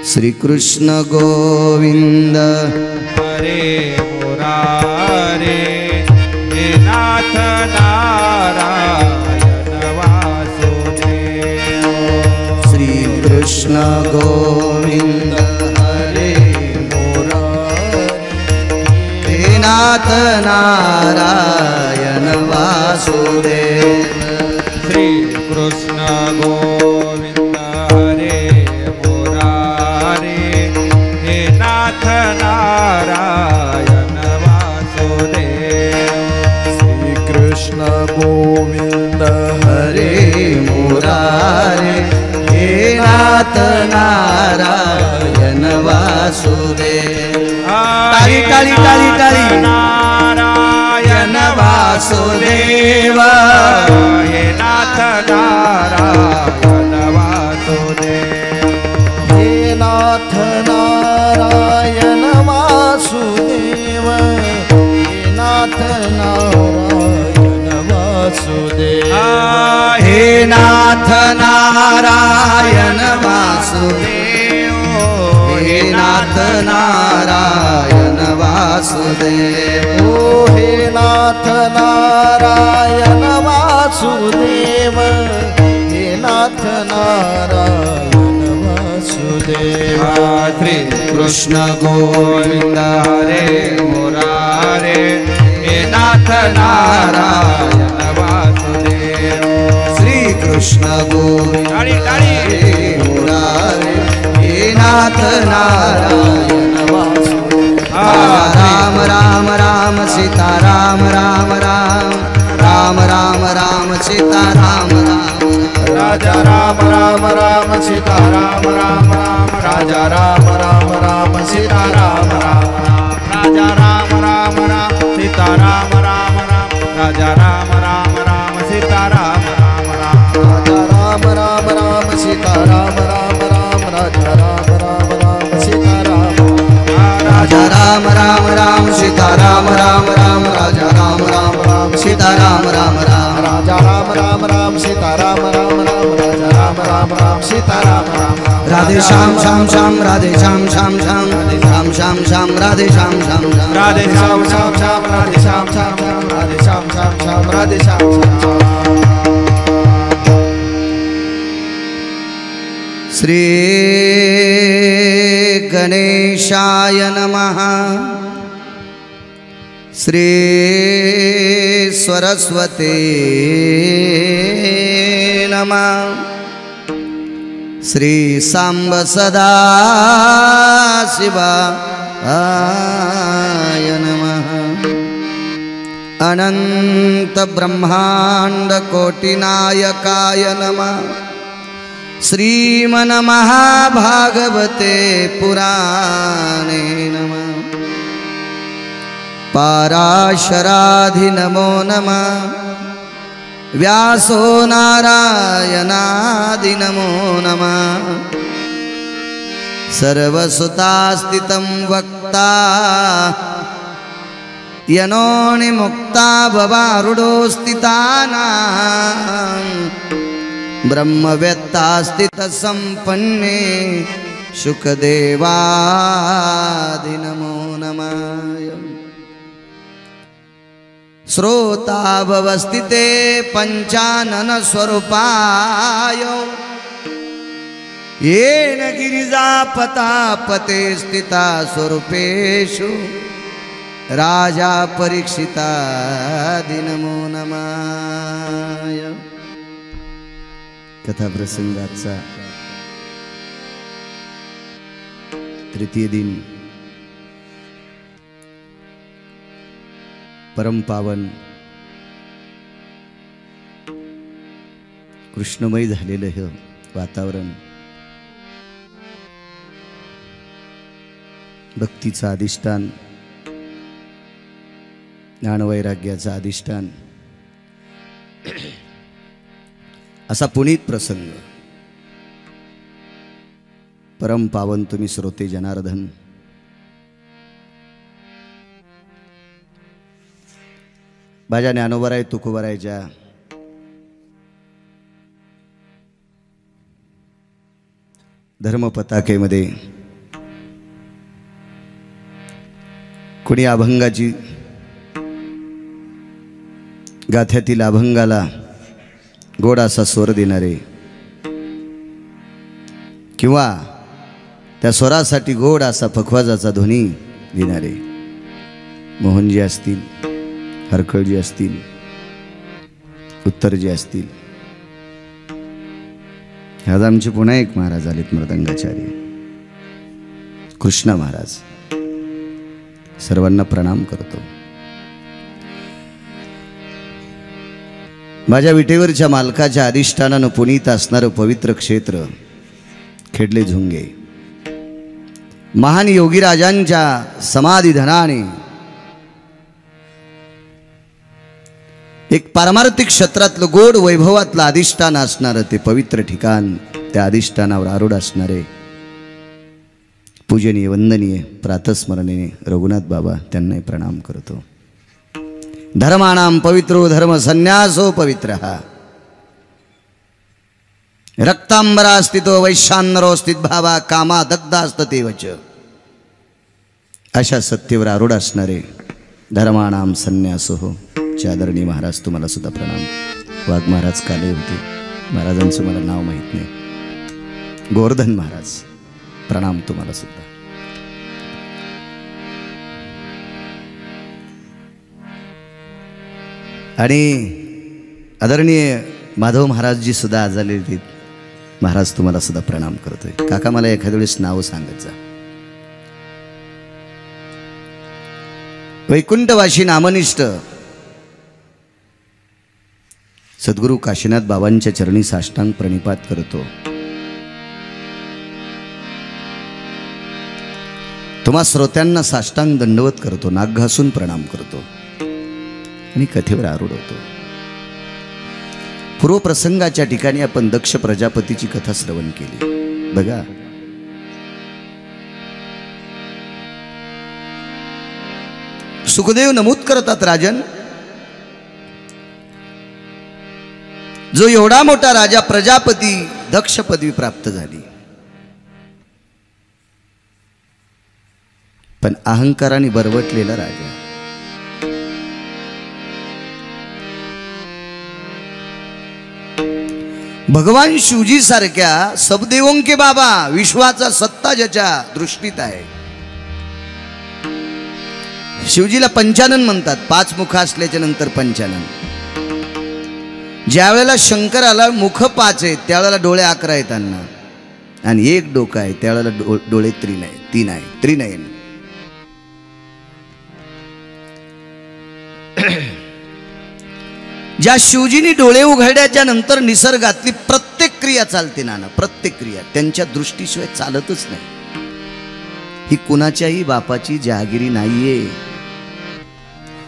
श्री कृष्ण गोविंद हरे मुरारे हे नाथ नारायण वासुदेव। श्री कृष्ण गोविंद हरे मुरारे हे नाथ नारायण वासुदेव। श्री कृष्ण गोविंद हरे मुरारे हे नाथ नारायण वासुदेव। श्री कृष्ण गोविंद हरे मुरारे हे नाथ नारायण वासुदेव। टाळी टाळी टाळी टाळी नारायण वासुदेव हे नाथ नारायण वासुदेव। हे नाथ नारायण वासुदेव हे नाथ नारायण वासुदेव। हे नाथ नारायण वासुदेव हे नाथ नारायण वासुदेव। हे नाथ नारायण वासुदेव हे नाथ नारायण वासुदेव। श्री कृष्ण गोविंद हरे मुरारे हे नाथ नारायण वासुदेव। श्री कृष्ण गोविंद टाळी टाळी हरे मुरारे हे नाथ नारायण वासुदेव। राम राम राम सीता राम राम राम राम राम राम सीता राम राम राजा राम राम राम सीता राम राम राम राजा राम राम राम सीता राम राम राम राजा राम राम राम सीता राम राम राम राजा राम राम राम सीता राम राम राम राजा राम राम राम सीता राम राम राम राजा राम राम राम सीता राम राजा राम राम राम सीता राम राम राम राजा राम राम राम सीता राम राम राम राजा राम राम राम सीता राम राम राम राजा राम राम राम सीता राम राम राधे श्याम श्याम श्याम राधे श्याम श्याम श्याम राधे श्याम श्याम श्याम राधे श्याम श्याम श्याम राधे श्याम श्याम श्याम राधे श्याम श्याम श्याम राधे श्याम श्याम श्याम राधे श्याम श्याम। श्री गणेशाय नमः। श्री सरस्वती नमः। श्री सांब सदा शिवाय नमः। अनंत ब्रह्मांड कोटिनायकाय नमः। श्रीमन महाभागवते पुराणे नमः। पाराशराधि नमो नमः। व्यासो नारायणादि नमो नमः। सर्वसुतास्तितं वक्ता यनो निमुक्ता भवारुडो स्थितानां ब्रह्मवेत्तास्थितसम्पन्ने शुकदेवादि नमो नमः। श्रोताभवस्थिते पंचानन स्वरूपाय येन गिरिजापतापते स्थिता स्वरूपेषु राजा परीक्षितादि नमो नमः। कथा प्रसंगाचा तृतीय दिन परम पावन कृष्णमय झालेलं हे वातावरण भक्तीचं अधिष्ठान ज्ञानवैराग्याचं अधिष्ठान असा पुनीत प्रसंग परम पावन तुम्ही श्रोते जनार्दन माझ्या ज्ञानोबराय तुकोबरायच्या धर्म पताकेमध्ये कोणी अभंगाची गाथ्यातील अभंगाला गोड असा स्वर देणारे किंवा त्या स्वरासाठी गोड असा पखवाजाचा ध्वनी देणारे मोहनजी असतील, हरकळजी असतील, उत्तरजी असतील. आज आमचे पुन्हा एक महाराज आलेत मृदंगाचार्य कृष्णा महाराज. सर्वांना प्रणाम करतो. माझ्या विटेवरच्या मालकाच्या अधिष्ठानानं पुनीत असणारं पवित्र क्षेत्र खेडले झुंगे महान योगीराजांच्या समाधी धनाने एक पारमार्थिक क्षेत्रातलं गोड वैभवातलं अधिष्ठान असणारं ते पवित्र ठिकाण, त्या अधिष्ठानावर आरूढ असणारे पूजनीय वंदनीय प्रातस्मरणीय रघुनाथ बाबा, त्यांनाही प्रणाम करतो. धर्माणाम पवित्रो धर्म संन्यासो पवित्र रक्तांबरा स्थितो वैशान्नरो स्थित भावा कामा दग्धास्ततेवच. अशा सत्यवर आरूढ असणारे धर्माणाम संन्यासो आदरणीय महाराज, तुम्हाला सुद्धा प्रणाम. वाघ महाराज काले होते, महाराजांचं मला नाव माहीत नाही. गोवर्धन महाराज प्रणाम तुम्हाला सुद्धा. आणि आदरणीय माधव महाराजजी सुद्धा आज आलेले आहेत. महाराज तुम्हाला सुद्धा प्रणाम करतोय. काका मला एखाद्या वेळेस नाव सांगत जा. वैकुंठवासी नामनिष्ठ सद्गुरू काशीनाथ बाबांच्या चरणी साष्टांग प्रणिपात करतो. तुम्हा श्रोत्यांना साष्टांग दंडवत करतो, नाक घासून प्रणाम करतो आणि कथेवर आरूढ होतो. पूर्वप्रसंगाच्या ठिकाणी आपण दक्ष प्रजापतीची कथा श्रवण केली. बघा, सुखदेव नमूद करतात, राजन, जो एवढा मोठा राजा प्रजापती दक्ष पदवी प्राप्त झाली, पण अहंकाराने बरवटलेला राजा. भगवान शिवजी सारख्या सबदेवों के बाबा, विश्वाचा सत्ता ज्याच्या दृष्टीत आहे. शिवजीला पंचानन म्हणतात. 5 मुख असल्याच्या नंतर पंचानन. ज्या वेळेला शंकराला मुख 5 आहेत त्यावेळेला डोळे 11 आहेत त्यांना, आणि 1 डोकं आहे त्यावेळेला डोळे 3 आहे, त्रिनयन. ज्या शिवजींनी डोळे उघडल्याच्या नंतर निसर्गातली प्रत्येक क्रिया चालते नाना, प्रत्येक क्रिया त्यांच्या दृष्टीशिवाय चालतच नाही. ही कुणाच्याही बापाची जहागिरी नाहीये.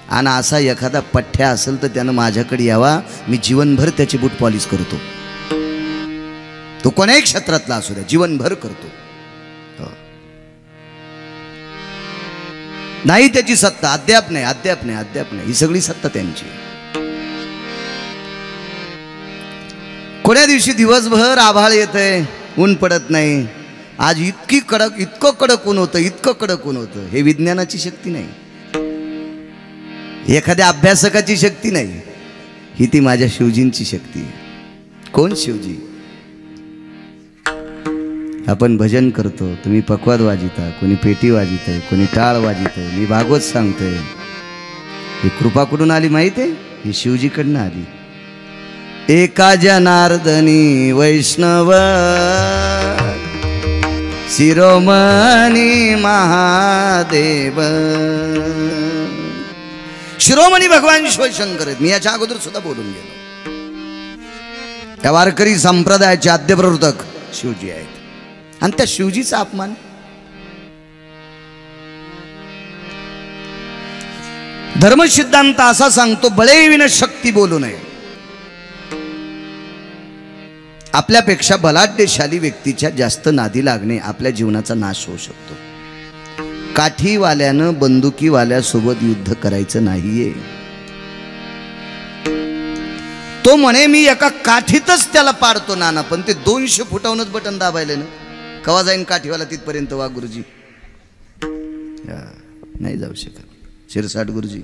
आणि असा एखादा पठ्ठ्या असेल तर त्यानं माझ्याकडे यावा, मी जीवनभर त्याची बूट पॉलिश करतो. तो कोणाही क्षेत्रातला असू द्या, जीवनभर करतो. नाही त्याची सत्ता, अद्याप नाही, अद्याप नाही, अद्याप नाही. ही सगळी सत्ता त्यांची. कोण्या दिवशी दिवसभर आभाळ येतंय, ऊन पडत नाही. आज इतकं कडक ऊन होतं, इतकं कडक ऊन होतं. हे विज्ञानाची शक्ती नाही, एखाद्या अभ्यासकाची शक्ती नाही, ही ती माझ्या शिवजींची शक्ती आहे. कोण शिवजी? आपण भजन करतो, तुम्ही पखवाद वाजिता, कोणी पेटी वाजितय, कोणी टाळ वाजितय, मी भागवत सांगतोय. ही कृपा कुठून आली माहिती आहे? ही शिवजीकडनं आली. एका जनार्दनी वैष्णव शिरोमणी महादेव. शिरोमणी भगवान शिवशंकर आहेत. मी याच्या अगोदर सुद्धा बोलून गेलो. त्या वारकरी संप्रदायाचे आद्यप्रवर्तक शिवजी आहेत, आणि त्या शिवजीचा अपमान. धर्मसिद्धांत असा सांगतो, बळेविना शक्ती बोलू नये. आपल्यापेक्षा बलाढ्यशाली व्यक्तीच्या जास्त नादी लागणे आपल्या जीवनाचा नाश होऊ शकतो. काठीवाल्यानं बंदुकीवाल्यासोबत युद्ध करायचं नाहीये. तो म्हणे मी एका काठीतच त्याला पाडतो नाना, पण ते 200 फुटावूनच बटन दाबायले ना, कवा जाईन काठीवाला तिथपर्यंत वा गुरुजी. नाही जाऊ शकत. शिरसाट गुरुजी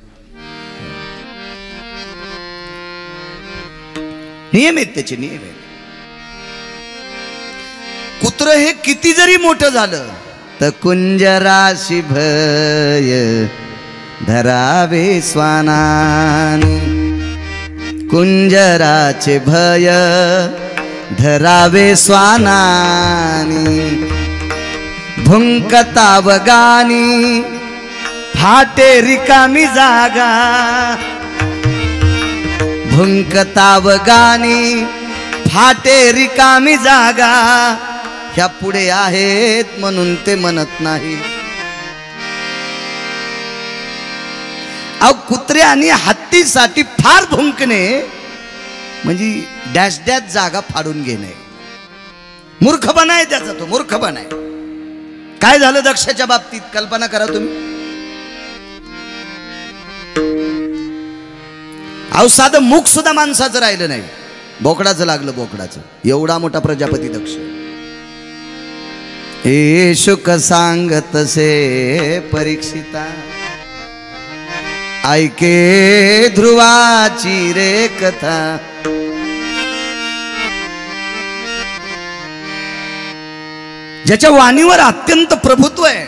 नियम आहेत, त्याचे नियम आहेत. कुत्र हे किती जरी मोठं झालं तर कुंजराशी भय धरावे स्वानानी, कुंजराचे भय धरावे स्वानानी, भुंकताव गानी फाटे रिकामी जागा, भुंकताव गानी फाटे रिकामी जागा, ह्या पुढे आहेत म्हणून ते म्हणत नाही. अहो कुत्रे आणि हत्तीसाठी फार भुंकणे म्हणजे डॅश डॅश जागा फाडून घेणे, मूर्खपणा आहे त्याचा, तो मूर्खपणा आहे. काय झालं दक्षाच्या बाबतीत कल्पना करा तुम्ही. अहो साधं मुख सुद्धा माणसाचं राहिलं नाही, बोकडाचं लागलं, बोकडाचं. एवढा मोठा प्रजापती दक्ष. हे शुक सांगत से परीक्षिता, ऐके ध्रुवाची रे कथा. ज्याच्या वाणीवर अत्यंत प्रभुत्व आहे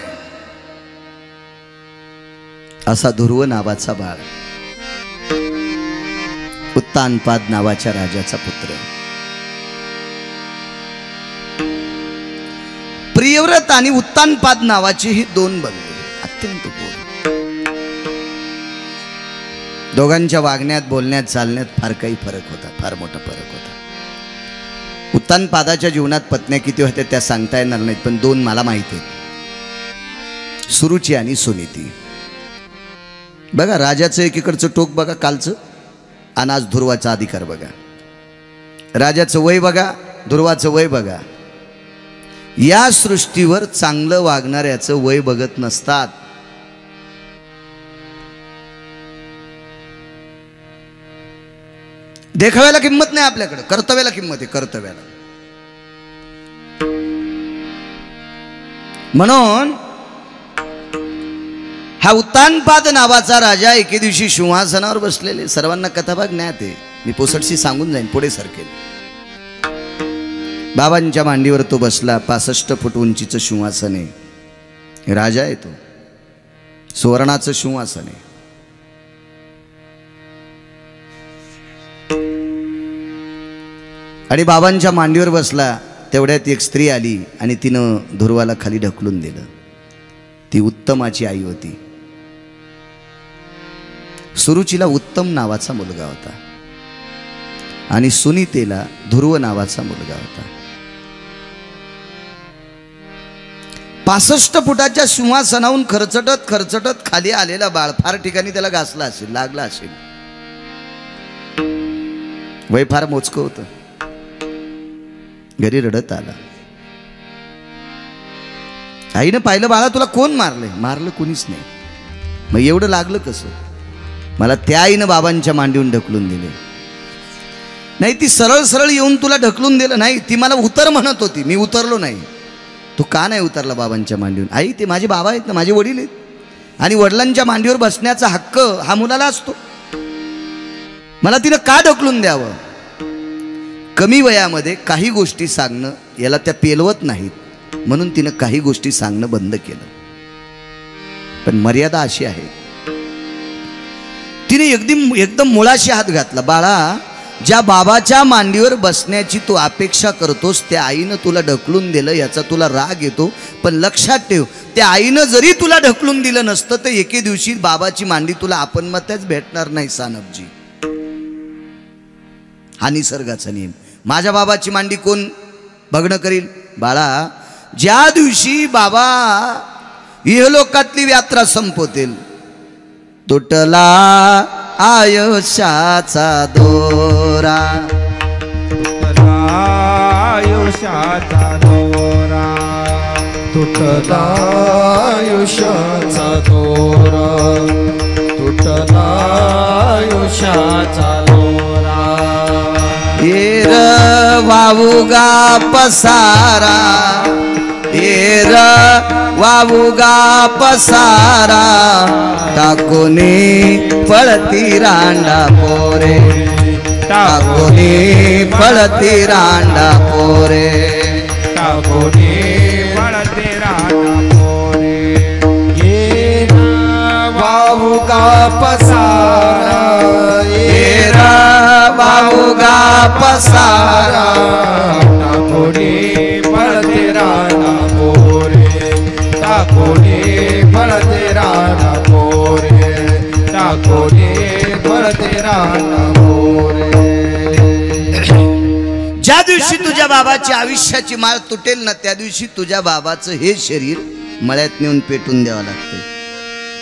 असा ध्रुव नावाचा बाळ, उत्तानपाद नावाच्या राजाचा पुत्र. प्रियव्रत आणि उत्तानपाद नावाची ही दोन बंधू अत्यंत गोड. दोघांच्या वागण्यात, बोलण्यात, चालण्यात फार काही फरक होता, फार मोठा फरक होता. उत्तानपादाच्या जीवनात पत्न्या किती होत्या त्या सांगता येणार नाहीत, पण दोन मला माहिती आहेत, सुरुची आणि सुनीती. बघा राजाचं एकीकडचं टोक बघा कालचं, आणि आज ध्रुवाचा अधिकार बघा. राजाचं वय बघा, ध्रुवाचं वय बघा. या सृष्टीवर चांगलं वागणाऱ्याचं वय बघत नसतात. देखाव्याला किंमत नाही आपल्याकडे, कर्तव्याला किंमत आहे, कर्तव्याला. म्हणून हा उत्तानपाद नावाचा राजा एके दिवशी सिंहासनावर बसलेले. सर्वांना कथाभाग ज्ञात आहे, मी पोसटशी सांगून जाईन, पुढे सरकेल. बाबांच्या मांडीवर तो बसला. 65 फूट उंचीचं सिंहासन आहे. राजा आहे तो, सुवर्णाचं सिंहासन आहे. आणि बाबांच्या मांडीवर बसला तेवढ्यात एक स्त्री आली आणि तिनं ध्रुवाला खाली ढकलून दिलं. ती उत्तमाची आई होती. सुरुचीला उत्तम नावाचा मुलगा होता आणि सुनीतेला ध्रुव नावाचा मुलगा होता. 65 फुटाच्या सिंहासनाहून खरचटत खरचटत खाली आलेला बाळ फार ठिकाणी त्याला घासला असेल, लागला असेल. वय फार मोजकं होतं. घरी रडत आला. आईनं पाहिलं, बाळा तुला कोण मारलंय? मारलं कोणीच नाही. मग एवढं लागलं कसं? मला त्या आईनं बाबांच्या मांडीवून ढकलून दिले. नाही, ती सरळ सरळ येऊन तुला ढकलून दिलं नाही, ती मला उतर म्हणत होती, मी उतरलो नाही. तू का नाही उतरला बाबांच्या मांडीवरून? आई, ते माझे बाबा आहेत ना, माझे वडील आहेत, आणि वडिलांच्या मांडीवर बसण्याचा हक्क हा मुलाला असतो. मला तिनं का ढकलून द्यावं? कमी वयामध्ये काही गोष्टी सांगणं याला त्या पेलवत नाहीत, म्हणून तिनं काही गोष्टी सांगणं बंद केलं. पण मर्यादा अशी आहे, तिने एकदम मुळाशी हात घातला. बाळा, ज्या बाबाच्या मांडीवर बसण्याची तू अपेक्षा करतोस त्या आईनं तुला ढकलून दिलं, याचा तुला राग येतो. पण लक्षात ठेव, त्या आईनं जरी तुला ढकलून दिलं नसतं तर एके दिवशी बाबाची मांडी तुला आपणमत्याच भेटणार नाही सानपजी. हा निसर्गाचा नियम. माझ्या बाबाची मांडी कोण बघणं करील? बाळा, ज्या दिवशी बाबा इहलोकातली यात्रा संपवतील, तुटला आयुष्याचा दोरा, तुटला आयुष्याचा दोरा, तुटला आयुष्याचा दोरा, तुटला आयुष्याचा दोरा. येर वावुगा पसारा, हेरा वावुगा पसारा टाकुनी पळती रांडा पोरे टाकुनी पळती रांडा पोरे टाकुनी पळती रांडा पोरे हेरा वावुगा पसारा हेरा वावुगा पसारा टाकुनी पळती रांडा पोरे टाकुनी पळती रांडा पोरे टाकुनी पळती रांडा पोरे. ज्या दिवशी तुझ्या बाबाची आयुष्याची माळ तुटेल ना त्या दिवशी तुझ्या बाबाचं हे शरीर मळ्यात नेऊन पेटून द्यावं लागतं.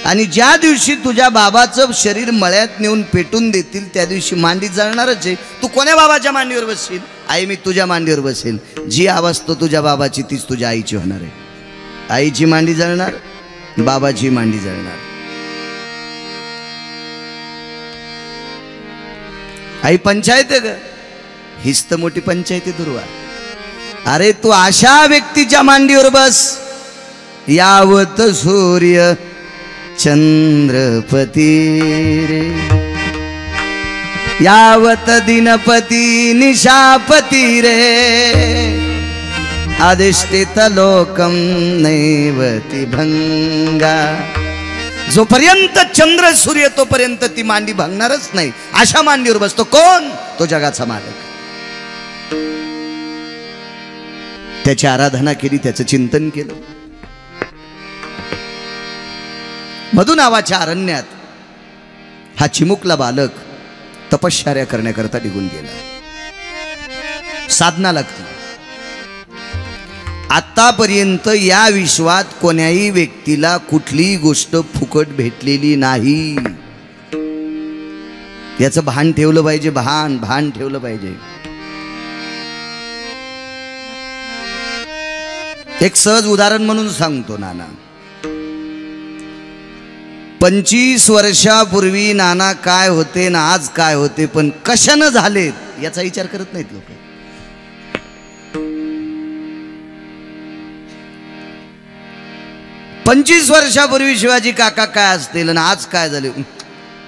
आणि ज्या दिवशी तुझ्या बाबाचं शरीर मळ्यात नेऊन पेटून देतील त्या दिवशी मांडी जळणारच आहे. तू कोण्या बाबाच्या मांडीवर बसशील? आई मी तुझ्या मांडीवर बसेल. जी अवस्था तुझ्या बाबाची तीच तुझ्या आईची होणार आहे. आईची मांडी जळणार, बाबाची मांडी जळणार. आई पंचायत आहे ग, हीच तर मोठी पंचायती दुर्वा. अरे तू अशा व्यक्तीच्या मांडीवर बस यावत सूर्य चंद्रपती रे यावत दिनपती निशापती रे अधिष्ठित लोकम नैवती भंगा. जोपर्यंत चंद्र सूर्य तोपर्यंत ती मांडी भांगणारच नाही. अशा मांडीवर बसतो कोण? तो जगाचा मालक. त्याची आराधना केली, त्याचं चिंतन केलं. मधु नावाच्या अरण्यात हा चिमुकला बालक तपश्चर्या करण्याकरता निघून गेला. साधना लागते. आतापर्यंत या विश्वात कोण्याही व्यक्तीला कुठलीही गोष्ट फुकट भेटलेली नाही. याचं भान ठेवलं पाहिजे. भान ठेवलं पाहिजे. एक सहज उदाहरण म्हणून सांगतो नाना. 25 वर्षापूर्वी नाना काय होते ना आज काय होते, पण कशानं झालेत याचा विचार करत नाहीत लोक. पंचवीस वर्षापूर्वी शिवाजी काका काय असतील आणि आज काय झाले,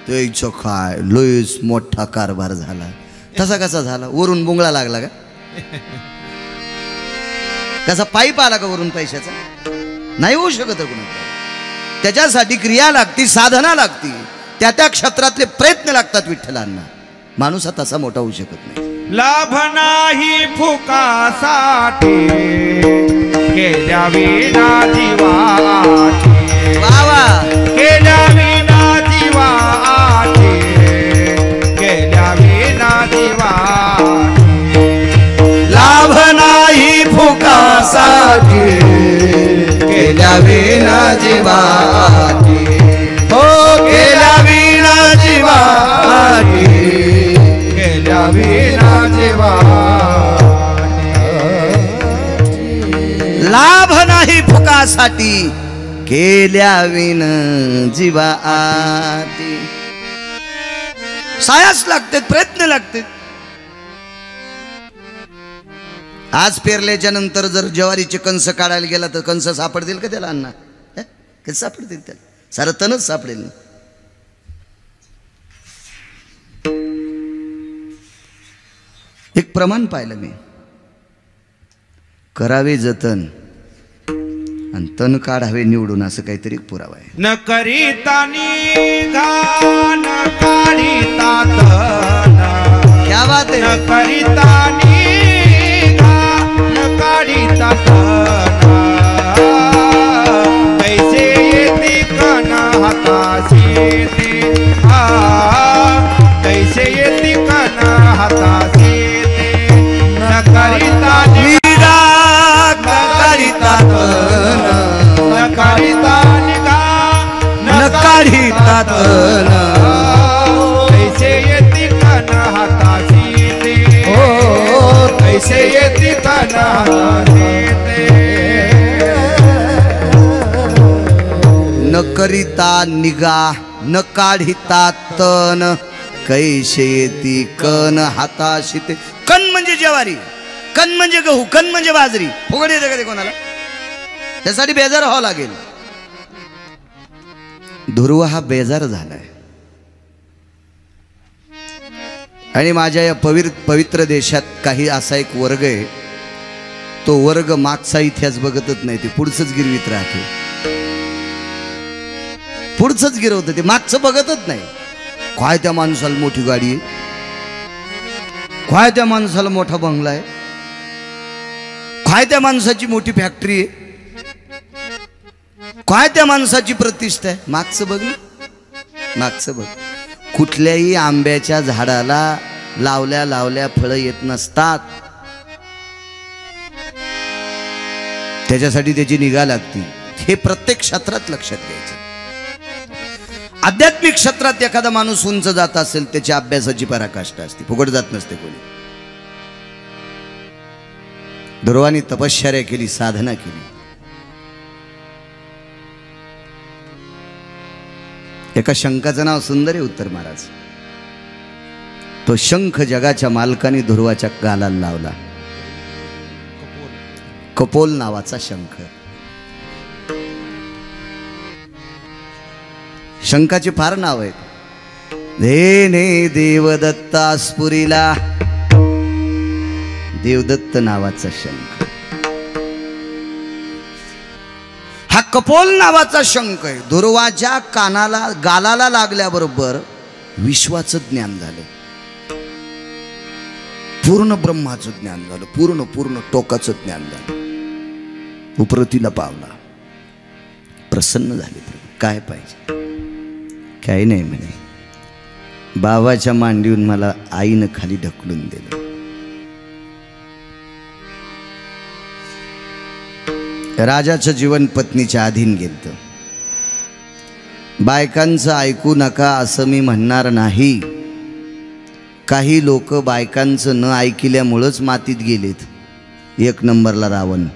त्याचं काय लयच मोठा कारभार झाला. तसा कसा झाला? वरून बुंगळा लागला का? कसा पाईप आला का वरून पैशाचा? नाही होऊ शकत कुणाला. त्याच्यासाठी क्रिया लागती, साधना लागती, त्या त्या क्षेत्रातले प्रयत्न लागतात विठ्ठलांना. माणूस तसा मोठा होऊ शकत नाही. लाभ नाही फुकासाठी केल्या विना जीवाची वावा केल्या विना जीवाची केल्या विना जीवाची. लाभ नाही फुकासाठी केल्या विना जीवाची हो केल्या विना जीवाची केल्या विना जीवाची. लाभ नाही फुकासाठी केल्या विन जीवाती. सायास लागते, प्रयत्न लागते. आज पेरल्याच्या नंतर जर ज्वारीचे कंस काढायला गेला तर कंस सापडतील का त्याला? अण्णा कधी सापडतील? त्याला सारं तणच सापडेल. एक प्रमाण पाहिलं मी. करावे जतन आणि तण काढावे निवडून असं काहीतरी पुरावा आहे. न करीता निघा न काढिता तन. क्या बात आहे. न करीता निघा न काढिता तन. कैसे येते कण हाताशी येते कैसे येते कण हाताशी येते. न करीता निघा न काढिता तण न करीता निघा न काढिता तण कैसे येते कण हाताशी येते कैसे येते कण हाताशी येते. न करिता निगा न काढिता तण कैसे येती कण हाताशी ते. कण म्हणजे ज्वारी, कण म्हणजे गहू, कण म्हणजे बाजरी. फुगड येते का ते कोणाला? त्यासाठी बेजार व्हावं लागेल. ध्रुव हा बेजार झालाय. आणि माझ्या या पवित्र देशात काही असा एक वर्ग आहे, तो वर्ग मागचा इतिहास बघतच नाही, ते पुढचंच गिरवीत राहते, पुढचंच गिरवतं, ते मागचं बघतच नाही. काय त्या माणसाला मोठी गाडी आहे, काय त्या माणसाला मोठा बंगला आहे, काय त्या माणसाची मोठी फॅक्टरी आहे, काय त्या माणसाची प्रतिष्ठा आहे. मागचं बघ, मागचं बघ. कुठल्याही आंब्याच्या झाडाला लावल्या लावल्या फळं येत नसतात, त्याच्यासाठी त्याची निगा लागती. हे प्रत्येक क्षेत्रात लक्षात घ्यायचं. आध्यात्मिक क्षेत्रात एखादा माणूस उंच जात असेल, त्याच्या अभ्यासाची पराकाष्ठा असते, फुकट जात नसते कोणी. ध्रुवानी तपश्चर्या केली, साधना केली. एका शंखाचं नाव सुंदर आहे उत्तर महाराज. तो शंख जगाच्या मालकाने ध्रुवाच्या गालाला लावला. कपोल नावाचा शंख. शंखाचे फार नाव आहेत. धेने देवदत्ता स्फुरिला, देवदत्त नावाचा शंख. हा कपोल नावाचा शंख आहे. ध्रुवाच्या कानाला गालाला लागल्याबरोबर विश्वाचं ज्ञान झालं, पूर्ण ब्रह्माचं ज्ञान झालं, पूर्ण टोकाचं ज्ञान झालं. उपरतीला पावला, प्रसन्न झाले. काय पाहिजे? काही नाही म्हणे. बाबाच्या मांडीहून मला आईनं खाली ढकलून दिलं. राजाचं जीवन पत्नीच्या अधीन गेलं. बायकांचं ऐकू नका असं मी म्हणणार नाही. काही लोक बायकांचं न ऐकल्यामुळंच मातीत गेलेत. एक नंबरला रावण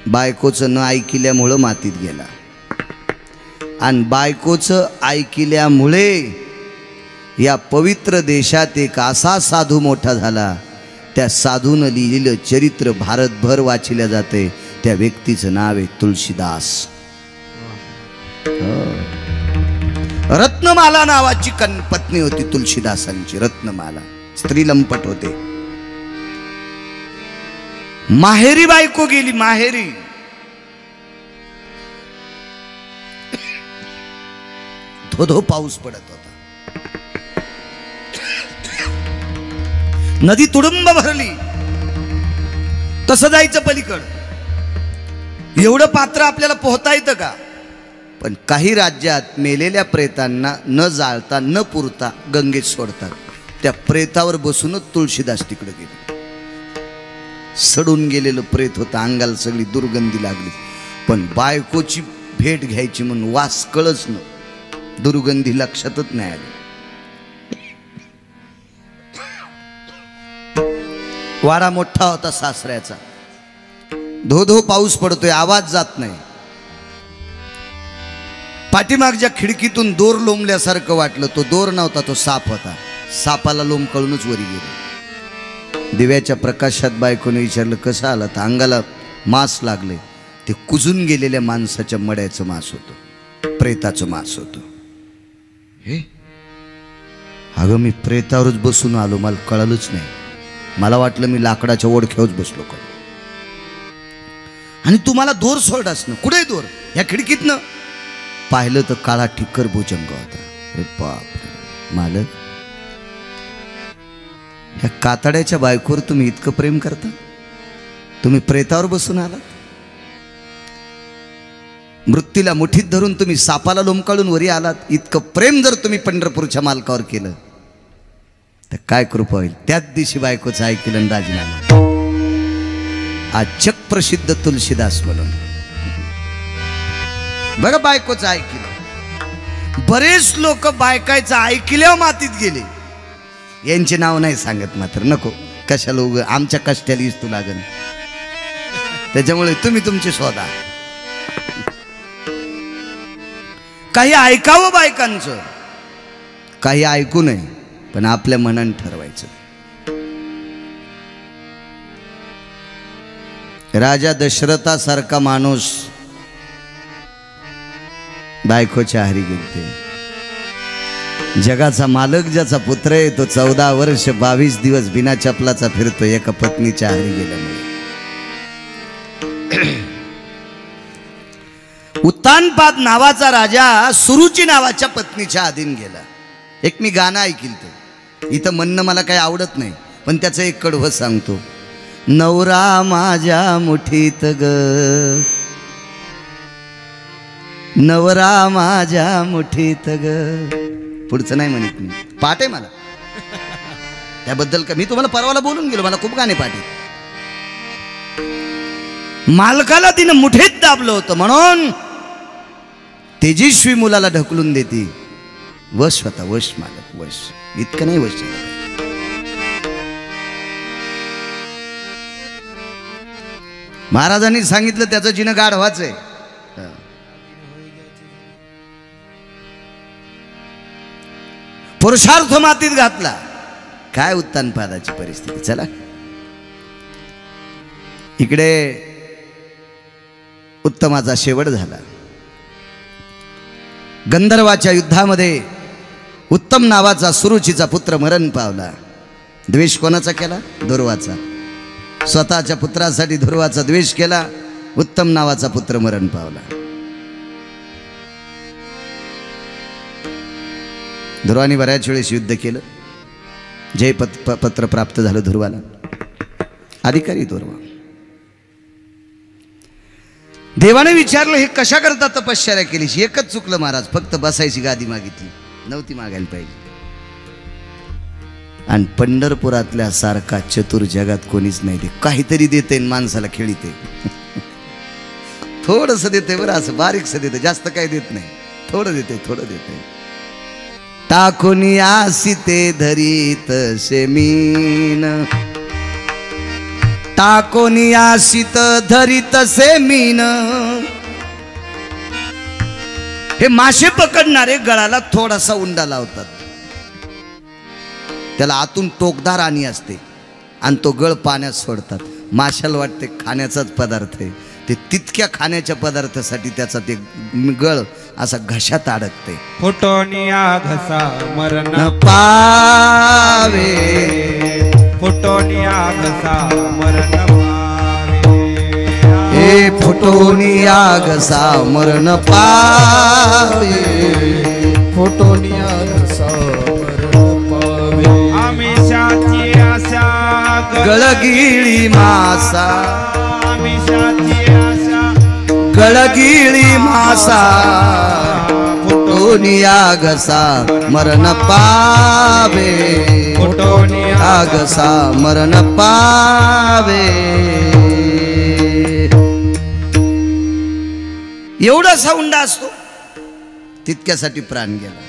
बायकोचं न ऐकल्यामुळं मातीत गेला. आणि बायकोचं ऐकल्यामुळे या पवित्र देशात एक असा साधू मोठा झाला, त्या साधूनं लिहिलेलं चरित्र भारतभर वाचिल्या जाते. त्या व्यक्तीचं नाव आहे तुळशीदास. रत्नमाला नावाची पत्नी होती तुळशीदासांची. रत्नमाला स्त्री लंपट होते. माहेरी बायको गेली, माहेरी. धो पाऊस पडत होता. नदी तुडुंब भरली. कसं जायचं पलीकड? एवढं पात्र आपल्याला पोहता येतं का? पण काही राज्यात मेलेल्या प्रेतांना न जाळता न पुरता गंगेत सोडतात. त्या प्रेतावर बसूनच तुळशीदास तिकडे गेले. सडून गेलेलं प्रेत होतं, अंगाला सगळी दुर्गंधी लागली. पण बायकोची भेट घ्यायची म्हणून वास कळच न, दुर्गंधी लक्षातच नाही आली. वाडा मोठा होता सासऱ्याचा. धो पाऊस पडतोय, आवाज जात नाही. पाठीमागच्या खिडकीतून दोर लोंबल्यासारखं वाटलं. तो दोर नव्हता, तो साप होता. सापाला लोंबकळूनच वरी गेले. दिव्याच्या प्रकाशात बायकोने विचारलं, कसं आलं? तर अंगाला मांस लागले. ते कुजून गेलेल्या माणसाच्या मड्याचं मांस होतं, प्रेताचं मांस होतं. हे अगं, मी प्रेतावरच बसून आलो, मला कळलंच नाही. मला वाटलं मी लाकडाच्या ओढख्यावरच बसलो का. आणि तुम्हाला दोर सोडलास ना? कुठे दोर? ह्या खिडकीतनं पाहिलं तर काळा ठिक्कर भुजंग होता. अरे बाप मालक, ह्या कातड्याच्या बायकोवर तुम्ही इतकं प्रेम करता? तुम्ही प्रेतावर बसून आलात? मृत्यूला मुठीत धरून तुम्ही सापाला लोंबकाळून वरी आलात? इतकं प्रेम जर तुम्ही पंढरपूरच्या मालकावर केलं तर काय कृपा होईल? त्याच दिवशी बायकोचं ऐकलं राजीनामा. आज जगप्रसिद्ध तुळशीदास म्हणून बघा, बायकोचं ऐकलं. बरेच लोक बायकायचं ऐकल्यावर मातीत गेले. यांचे नाव नाही सांगत, मात्र नको, कशाला उग आमच्या कष्टाला इस्तू लागल. त्याच्यामुळे तुम्ही तुमची शोधा. काही ऐकावं बायकांचं, काही ऐकू नये, पण आपल्या मनाने ठरवायचं. राजा दशरथासारखा माणूस बायकोच्या आहारी गेलते. जगाचा मालक ज्याचा पुत्र आहे तो 14 वर्ष 22 दिवस बिना चपलाचा फिरतो एका पत्नीच्या आहारी गेल्यामुळे. उत्तानपाद नावाचा राजा सुरुची नावाच्या पत्नीच्या अधीन गेला. एक मी गाणं ऐकील ते इथं म्हणणं मला काही आवडत नाही पण त्याचं एक कडवं सांगतो. नवरा माझ्या मुठीत ग, नवरा माझ्या मुठीत ग. पुढचं नाही म्हणत मी, पाठ आहे मला त्याबद्दल का मी तुम्हाला परवाला बोलून गेलो, मला खूप गाणे पाठ आहेत. मालकाला तिनं मुठीत दाबलं होतं म्हणून तेजस्वी मुलाला ढकलून देते. वश होता, वश मालक, वश. इतकं नाही वश. महाराजांनी सांगितलं त्याचं जिनं गाढ व्हायचंय. पुरुषार्थ मातीत घातला. काय उत्तानपादाची परिस्थिती. चला इकडे उत्तमाचा शेवट झाला. गंधर्वाच्या युद्धामध्ये उत्तम नावाचा सुरुचीचा पुत्र मरण पावला. द्वेष कोणाचा केला? ध्रुवाचा. स्वतःच्या पुत्रासाठी ध्रुवाचा द्वेष केला. उत्तम नावाचा पुत्र मरण पावला. ध्रुवाने बऱ्याच वेळेस युद्ध केलं. जय पत्र प्राप्त झालं ध्रुवाला. अधिकारी ध्रुव. देवाने विचारलं हे कशा करता तपश्चर्या केलीस? एकच चुकलं महाराज, फक्त बसायची गादी मागितली, नव्हती मागायला पाहिजे. आणि पंढरपुरातल्या सारखा चतुर जगात कोणीच नाही. ते काहीतरी देते माणसाला खेळीते. थोडस देते बरं, असं बारीकस देते, जास्त काही देत नाही. थोडं देते, थोडं देते. टाकून आसिते धरीत सेमीन, टाकून आसित धरीत सेमीन. हे मासे पकडणारे गळाला थोडासा उंडा लावतात. त्याला आतून टोकदार आणि असते आणि तो गळ पाण्यात सोडतात. माशाला वाटते खाण्याचाच पदार्थ आहे. ते तितक्या खाण्याच्या पदार्थासाठी त्याचा ते गळ असा घशात अडकते. फुटोनिया घसा मरण पावे, फुटोनिया घसा मरण पावे. हे फुटोनिया घसा मरण पावे, फुटोनिया घसा मरण पावे. आमिषाची आशा गळगिळी मासा, आमिषाची आशा गळगिळी मासा. फुटोनिया घसा मरण पावे, फुटोनिया घसा मरण पावे. एवढासा उंडा असतो, तितक्यासाठी प्राण गेला.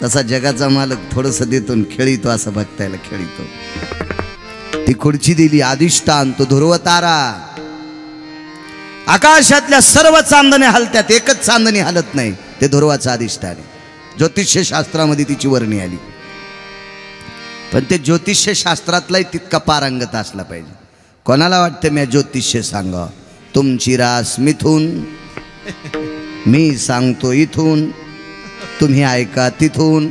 तसा जगाचा मालक थोडस देतो खेळीतो, असं बघतायला खेळीतो. ती खुर्ची दिली, अधिष्ठान तो ध्रुव तारा. आकाशातल्या सर्व चांदणे हलत्यात, एकच चांदणी हलत नाही, ते ध्रुवाचं अधिष्ठान आहे. ज्योतिष्य शास्त्रामध्ये तिची वर्णी आली. पण ते ज्योतिष्य शास्त्रातलाही तितका पारंगत असला पाहिजे. कोणाला वाटतं मी ज्योतिष्य सांगा? तुमची रास मिथून, मी सांगतो इथून, तुम्ही ऐका तिथून.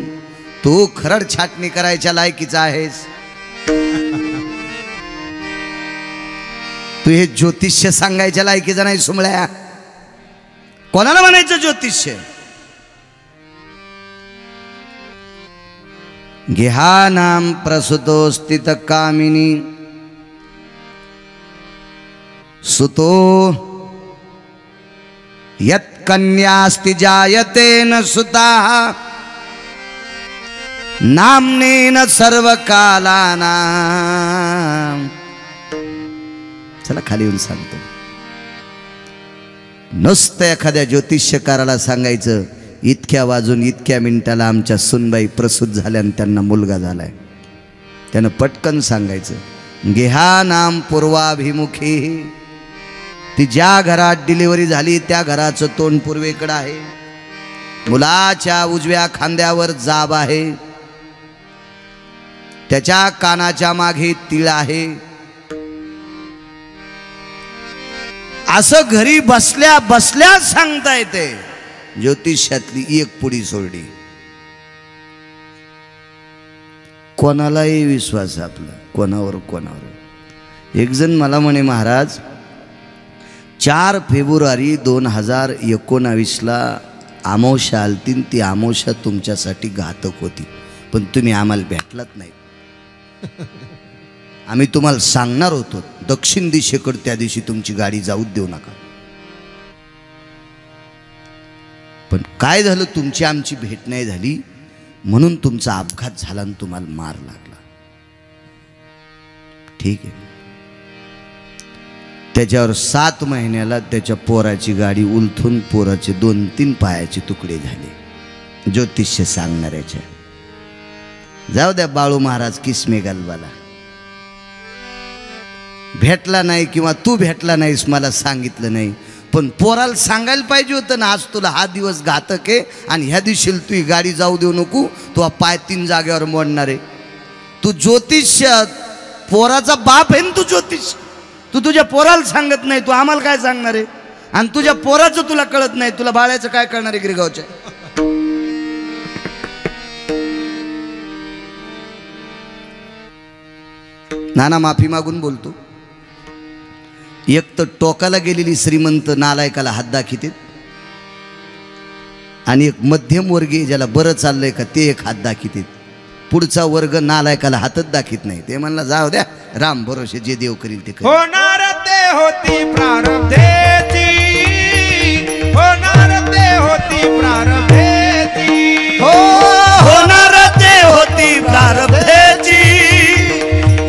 तू खरड छाटणी करायच्या लायकीचा आहेस. तू हे ज्योतिष्य सांगायच्या लायकीचा नाही सुमळ्या. कोणाला म्हणायचं ज्योतिष्य? गेहानाम प्रसुतो स्थित कामिनी सुतो यत् कन्यास्ति जायते न सुता नामनेन सर्व कालानाम. चला खाली येऊन सांगतो. नुसतं एखाद्या ज्योतिष्यकाराला सांगायचं इतक्या वाजून इतक्या मिनिटाला आमच्या सुनबाई प्रसूत झाल्या आणि त्यांना मुलगा झालाय. त्यानं पटकन सांगायचं गेहा नाम पूर्वाभिमुखी. ती ज्या घरात डिलिव्हरी झाली त्या घराचं तोंड पूर्वेकडं आहे. मुलाच्या उजव्या खांद्यावर जाब आहे, त्याच्या कानाच्या मागे तीळ आहे. असं घरी बसल्या बसल्या सांगता येते. ज्योतिषातली एक पुडी सोडली. कोणालाही विश्वास आपला कोणावर. एक जण मला म्हणे, महाराज 4 फेब्रुवारी 2019ला अमावस्या आलती, ती अमावस्या तुमच्यासाठी घातक होती, पण तुम्ही आम्हाला भेटलात नाही. आम्ही तुम्हाला सांगणार होतो दक्षिण दिशेकडे त्या दिवशी तुमची गाडी जाऊच देऊ नका, पण काय झालं, तुमची आमची भेट नाही झाली म्हणून तुमचा अपघात झाला आणि तुम्हाला मार लागला. ठीक आहे. त्याच्यावर 7 महिन्याला त्याच्या पोराची गाडी उलथून पोराचे 2-3 पायाचे तुकडे झाले. ज्योतिष्य सांगणाऱ्याच्या. जाऊ द्या बाळू महाराज किस्मे गलबाला. भेटला नाही किंवा तू भेटला नाहीस, मला सांगितलं नाही, पण पोराला सांगायला पाहिजे होतं ना, आज तुला हा दिवस घातक आहे आणि ह्या दिवशी तू ही गाडी जाऊ देऊ नको, तू पाय 3 जागेवर मोडणार आहे. तू ज्योतिष्य पोराचा बाप आहे ना, तू ज्योतिष. तू तुझ्या पोराला सांगत नाही, तू आम्हाला काय सांगणार आहे? आणि तुझ्या पोराचं तुला कळत नाही, तुला बाळाचं काय कळणार आहे गिरगावच्या? नाना माफी मागून बोलतो. एक तर टोकाला गेलेली श्रीमंत नालायकाला हात दाखिते आणि एक मध्यमवर्गीय ज्याला बरं चाललंय का ते एक हात दाखिते. पुढचा वर्ग नालायकाला हातच दाखित नाही. ते म्हणला जाऊ द्या, राम भरोसे जे देव करील ते करील. होणार ते होती प्रारब्धेची, होणार ते होती प्रारब्धेची, हो होणार ते होती प्रारब्धेची,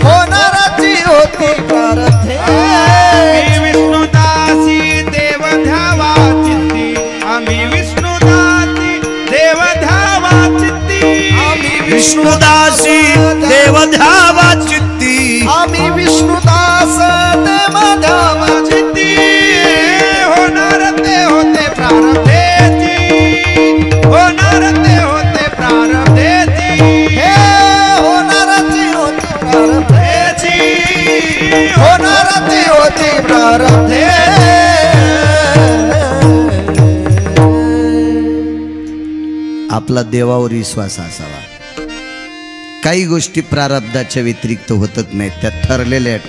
होणाराची होती प्रारब्धेची. आम्ही विष्णुदासी देव ध्यावा चित्ती, आम्ही विष्णुदासी देव ध्यावा चित्ती, आम्ही विष्णुदासी देव ध्यावा चित्ती, आम्ही विष्णुदास देव ध्यावा चित्ती. होणार ते होते प्रारब्धेची, होणार ते होते प्रारब्धेची, हे होणाराची होती प्रारब्धेची, होणाराची होती प्रारब्धे. आपला देवावर विश्वास असावा. काही गोष्टी प्रारब्धाच्या व्यतिरिक्त होतच नाहीत, त्या ठरलेल्या आहेत.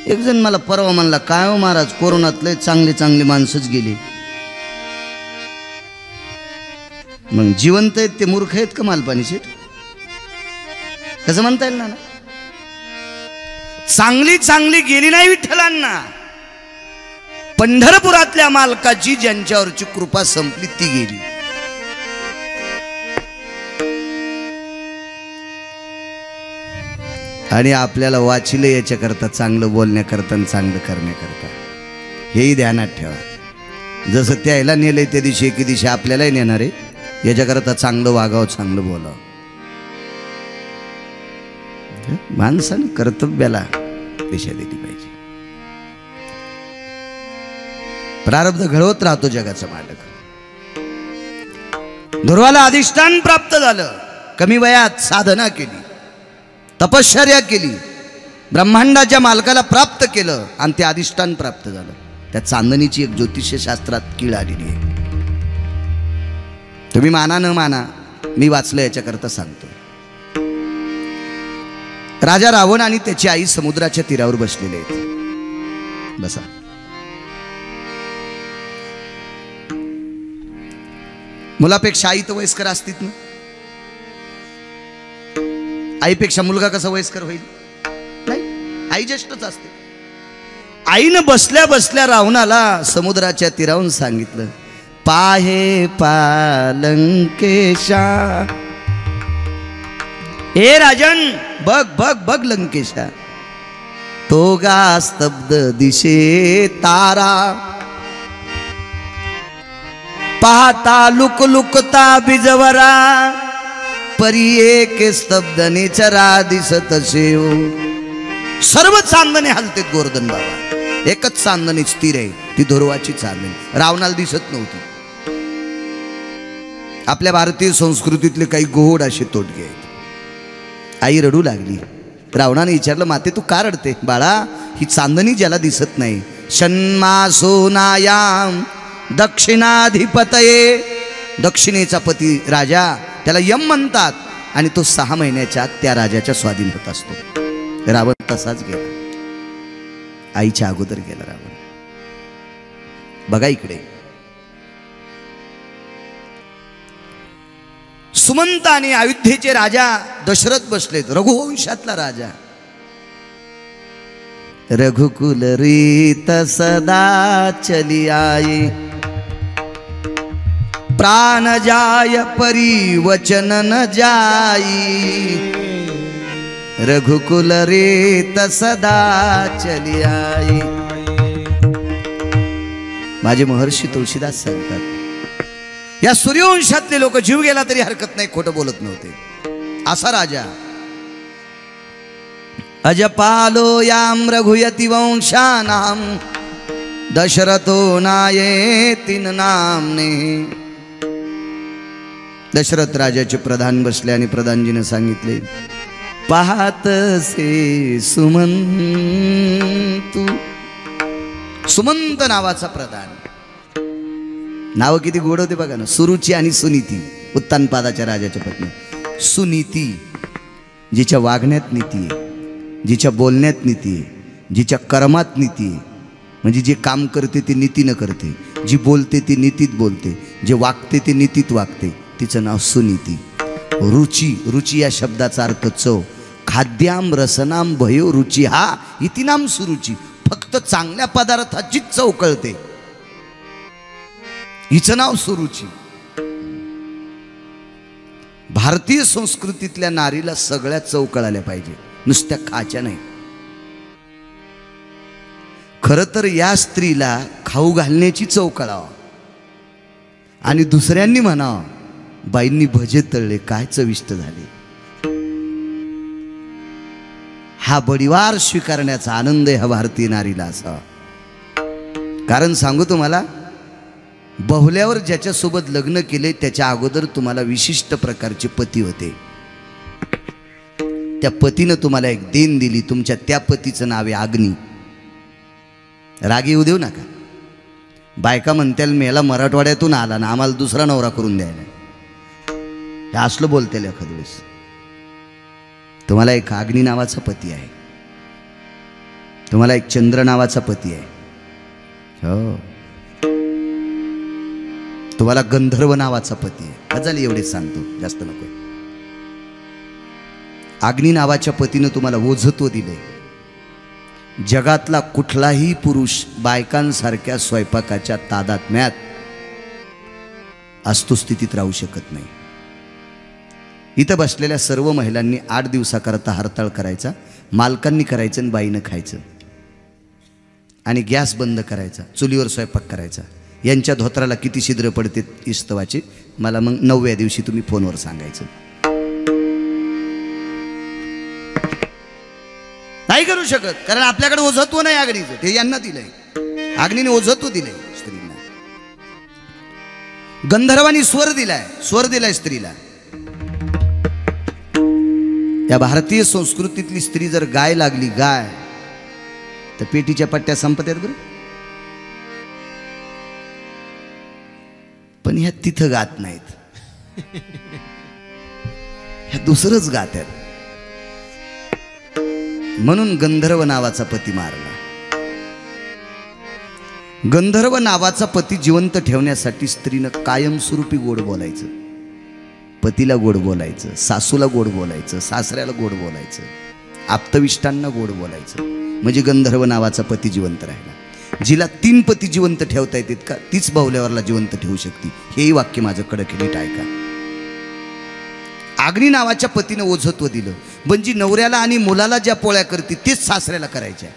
एक जण मला परवा म्हणला, काय हो महाराज, कोरोनातले चांगली माणसंच गेली. मग जिवंत आहेत ते मूर्ख आहेत का मालपाणीचे? कसं म्हणता येईल ना? चांगली गेली नाही विठ्ठलांना. पंढरपुरातल्या मालकाची ज्यांच्यावरची कृपा संपली ती गेली. आणि आपल्याला वाचिले याच्याकरता, चांगलं बोलण्याकरता आणि चांगलं करण्याकरता. हेही ध्यानात ठेवा. जसं त्याला नेलंय त्या दिवशी एके दिवशी आपल्यालाही नेणार आहे. याच्याकरता चांगलं वागावं, चांगलं बोलावं. माणसाने कर्तव्याला दिशा दिली पाहिजे. प्रारब्ध घडवत राहतो जगाचा मालक. ध्रुवाला अधिष्ठान प्राप्त झालं. कमी वयात साधना केली, तपश्चर्या केली, ब्रह्मांडाच्या मालकाला प्राप्त केलं आणि ते अधिष्ठान प्राप्त झालं. त्या चांदणीची एक ज्योतिष्य शास्त्रात कीळ आलेली आहे. तुम्ही माना न माना, मी वाचलं याच्याकरता सांगतो. राजा रावण आणि त्याची आई समुद्राच्या तीरावर बसलेले आहेत. बसा. मुलापेक्षा आई तर वयस्कर असतीत ना. आईपेक्षा मुलगा कसा वयस्कर होईल? नाही, आई ज्येष्ठच असते. आईनं बसल्या बसल्या रावणाला समुद्राच्या तीरावून सांगितलं, पाहे पालंकेशा, हे राजन बघ बघ बघ लंकेशा, तो गा स्तब्ध दिशे तारा, पाहता लुक लुकता बिजवरा, परी एक स्तब्ध नेचरा दिसत शेव. सर्व चांदणे हलतेत गोवर्धन बाबा. एकच चांदणी स्थिर आहे, ती ध्रुवाची चांदणी. रावणाला दिसत नव्हती. आपल्या भारतीय संस्कृतीतले काही गोड असे तोडगे आहेत. आई रडू लागली. रावणाने विचारलं, माते तू का रडते? बाळा, ही चांदणी ज्याला दिसत नाही षण्मासोनायाम दक्षिणाधिपतये, दक्षिणेचा पती राजा त्याला यम म्हणतात आणि तो 6 महिन्याच्या आत त्या राजाच्या स्वाधीन होत असतो. रावण तसाच गेला, आईच्या अगोदर गेला रावण. बघा इकडे सुमंत आणि अयोध्येचे राजा दशरथ बसलेत, रघुवंशातला राजा. रघुकुल रीत सदा चली आये, प्राण जाय परिवचन न जाई. रघुकुल रीत सदा चली आई. माझे महर्षी तुळशीदास सांगतात, या सूर्यवंशातले लोक जीव गेला तरी हरकत नाही, खोटं बोलत नव्हते. असा राजा अजपालो याम रघुयती वंशानाम दशरथो नाये तीन नामने. दशरथ राजाचे प्रधान बसले आणि प्रधानजीने सांगितले, पाहत से सुमंतू. सुमंत नावाचा प्रधान, नाव किती गोड होते बघा ना. सुरुची आणि सुनीती, उत्तानपादाच्या राजाच्या पत्नी. सुनीती, जिच्या वागण्यात नीती आहे, जिच्या बोलण्यात नीती आहे, जिच्या कर्मात नीती आहे. म्हणजे जे काम करते ते नीतीनं करते, जी बोलते ती नीतीत बोलते, जे वागते ते नीतीत वागते, तिचं नाव सुनीती. रुची, रुची या शब्दाचा अर्थ चव. खाद्याम रसनाम भयो रुची, हा इति नाम सुरुची. फक्त चांगल्या पदार्थाचीच चव कळते, हिचं नाव सुरुची. भारतीय संस्कृतीतल्या नारीला सगळ्या चव कळाल्या पाहिजे, नुसत्या खाच्या नाही. खरं तर या स्त्रीला खाऊ घालण्याची चव कळावं आणि दुसऱ्यांनी म्हणावं, बाईंनी भजे तळले, काय चविष्ट झाले. हा बडीवार स्वीकारण्याचा आनंद ह्या भारतीय नारीला असावा. कारण सांगू तुम्हाला, बहुल्यावर ज्याच्यासोबत लग्न केले त्याच्या अगोदर तुम्हाला विशिष्ट प्रकारचे पती होते. त्या पतीनं तुम्हाला एक देण दिली, तुमच्या त्या पतीचं नाव आहे अग्नी. राग येऊ देऊ नका. बायका म्हणत्याल मेला मराठवाड्यातून आला ना, आम्हाला दुसरा नवरा करून द्यायला. हे असलं बोलतेल एखाद वेळेस. तुम्हाला एक अग्नी नावाचा पती आहे, तुम्हाला एक चंद्र नावाचा पती आहे, हो. तुम्हाला गंधर्व नावाचा पती आहे. गजाल एवढेच सांगतो, जास्त नको. अग्नी नावाच्या पतीनं तुम्हाला ओझत्व दिले. जगातला कुठलाही पुरुष बायकांसारख्या स्वयंपाकाच्या तादात्म्यात वस्तुस्थितीत राहू शकत नाही. इथं बसलेल्या सर्व महिलांनी 8 दिवसाकरता हरताळ करायचा, मालकांनी करायचं आणि बाईनं खायचं, आणि गॅस बंद करायचा, चुलीवर स्वयंपाक करायचा. यांच्या धोत्राला किती छिद्र पडते इस्तवाचे मला मग 9व्या दिवशी तुम्ही फोनवर सांगायचं. नाही करू शकत, कारण आपल्याकडे ओझत्व नाही अग्नीचं, ते यांना दिलंय. अग्नीने ओझत्व दिलंय स्त्रीला. गंधर्वांनी स्वर दिलाय, स्वर दिलाय स्त्रीला. या भारतीय संस्कृतीतली स्त्री जर गाय लागली, गाय, तर पेटीच्या पट्ट्या संपत्यात बरं. पण ह्या तिथं गात नाहीत, ह्या दुसरंच गात्यात. म्हणून गंधर्व नावाचा पती मारला. गंधर्व नावाचा पती जिवंत ठेवण्यासाठी स्त्रीनं कायमस्वरूपी गोड बोलायचं. पतीला गोड बोलायचं, सासूला गोड बोलायचं, सासऱ्याला गोड बोलायचं, आप्तविष्टांना गोड बोलायचं. म्हणजे गंधर्व नावाचा पती जिवंत राहिला. जिला 3 पती जिवंत ठेवता येतात का, तीच बाहुल्यावरला जिवंत ठेवू शकते. हेही वाक्य माझं कडक नीट ऐका. अग्नी नावाच्या पतीनं ओझत्व दिलं, म्हणजे नवऱ्याला आणि मुलाला ज्या पोळ्या करते तेच सासऱ्याला करायच्या,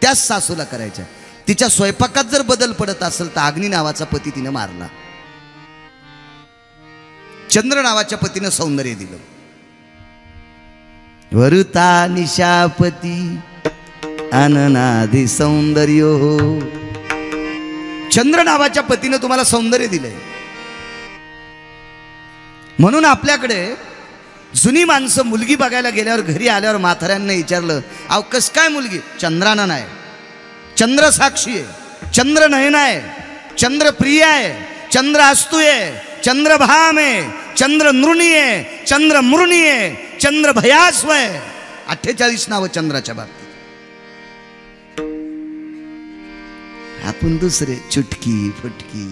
त्याच सासूला करायच्या. तिच्या स्वयंपाकात जर बदल पडत असेल तर अग्नी नावाचा पती तिनं मारला. चंद्र नावाच्या पतीनं सौंदर्य दिलं. वरुता निशापती अननादि सौंदर्य हो. चंद्र नावाच्या पतीनं तुम्हाला सौंदर्य दिलंय. म्हणून आपल्याकडे जुनी माणसं मुलगी बघायला गेल्यावर घरी आल्यावर म्हाताऱ्यांना विचारलं, अहो कस काय मुलगी? चंद्रानं नाही, चंद्र साक्षी आहे, चंद्र नयन आहे, चंद्र प्रिय आहे, चंद्र अस्तु आहे, चंद्र भाम आहे, चंद्र नृणी आहे, चंद्र मृणी आहे, चंद्र भयास्व आहे. 48 नावं चंद्राच्या बाबतीत. आपण दुसरे चुटकी फुटकी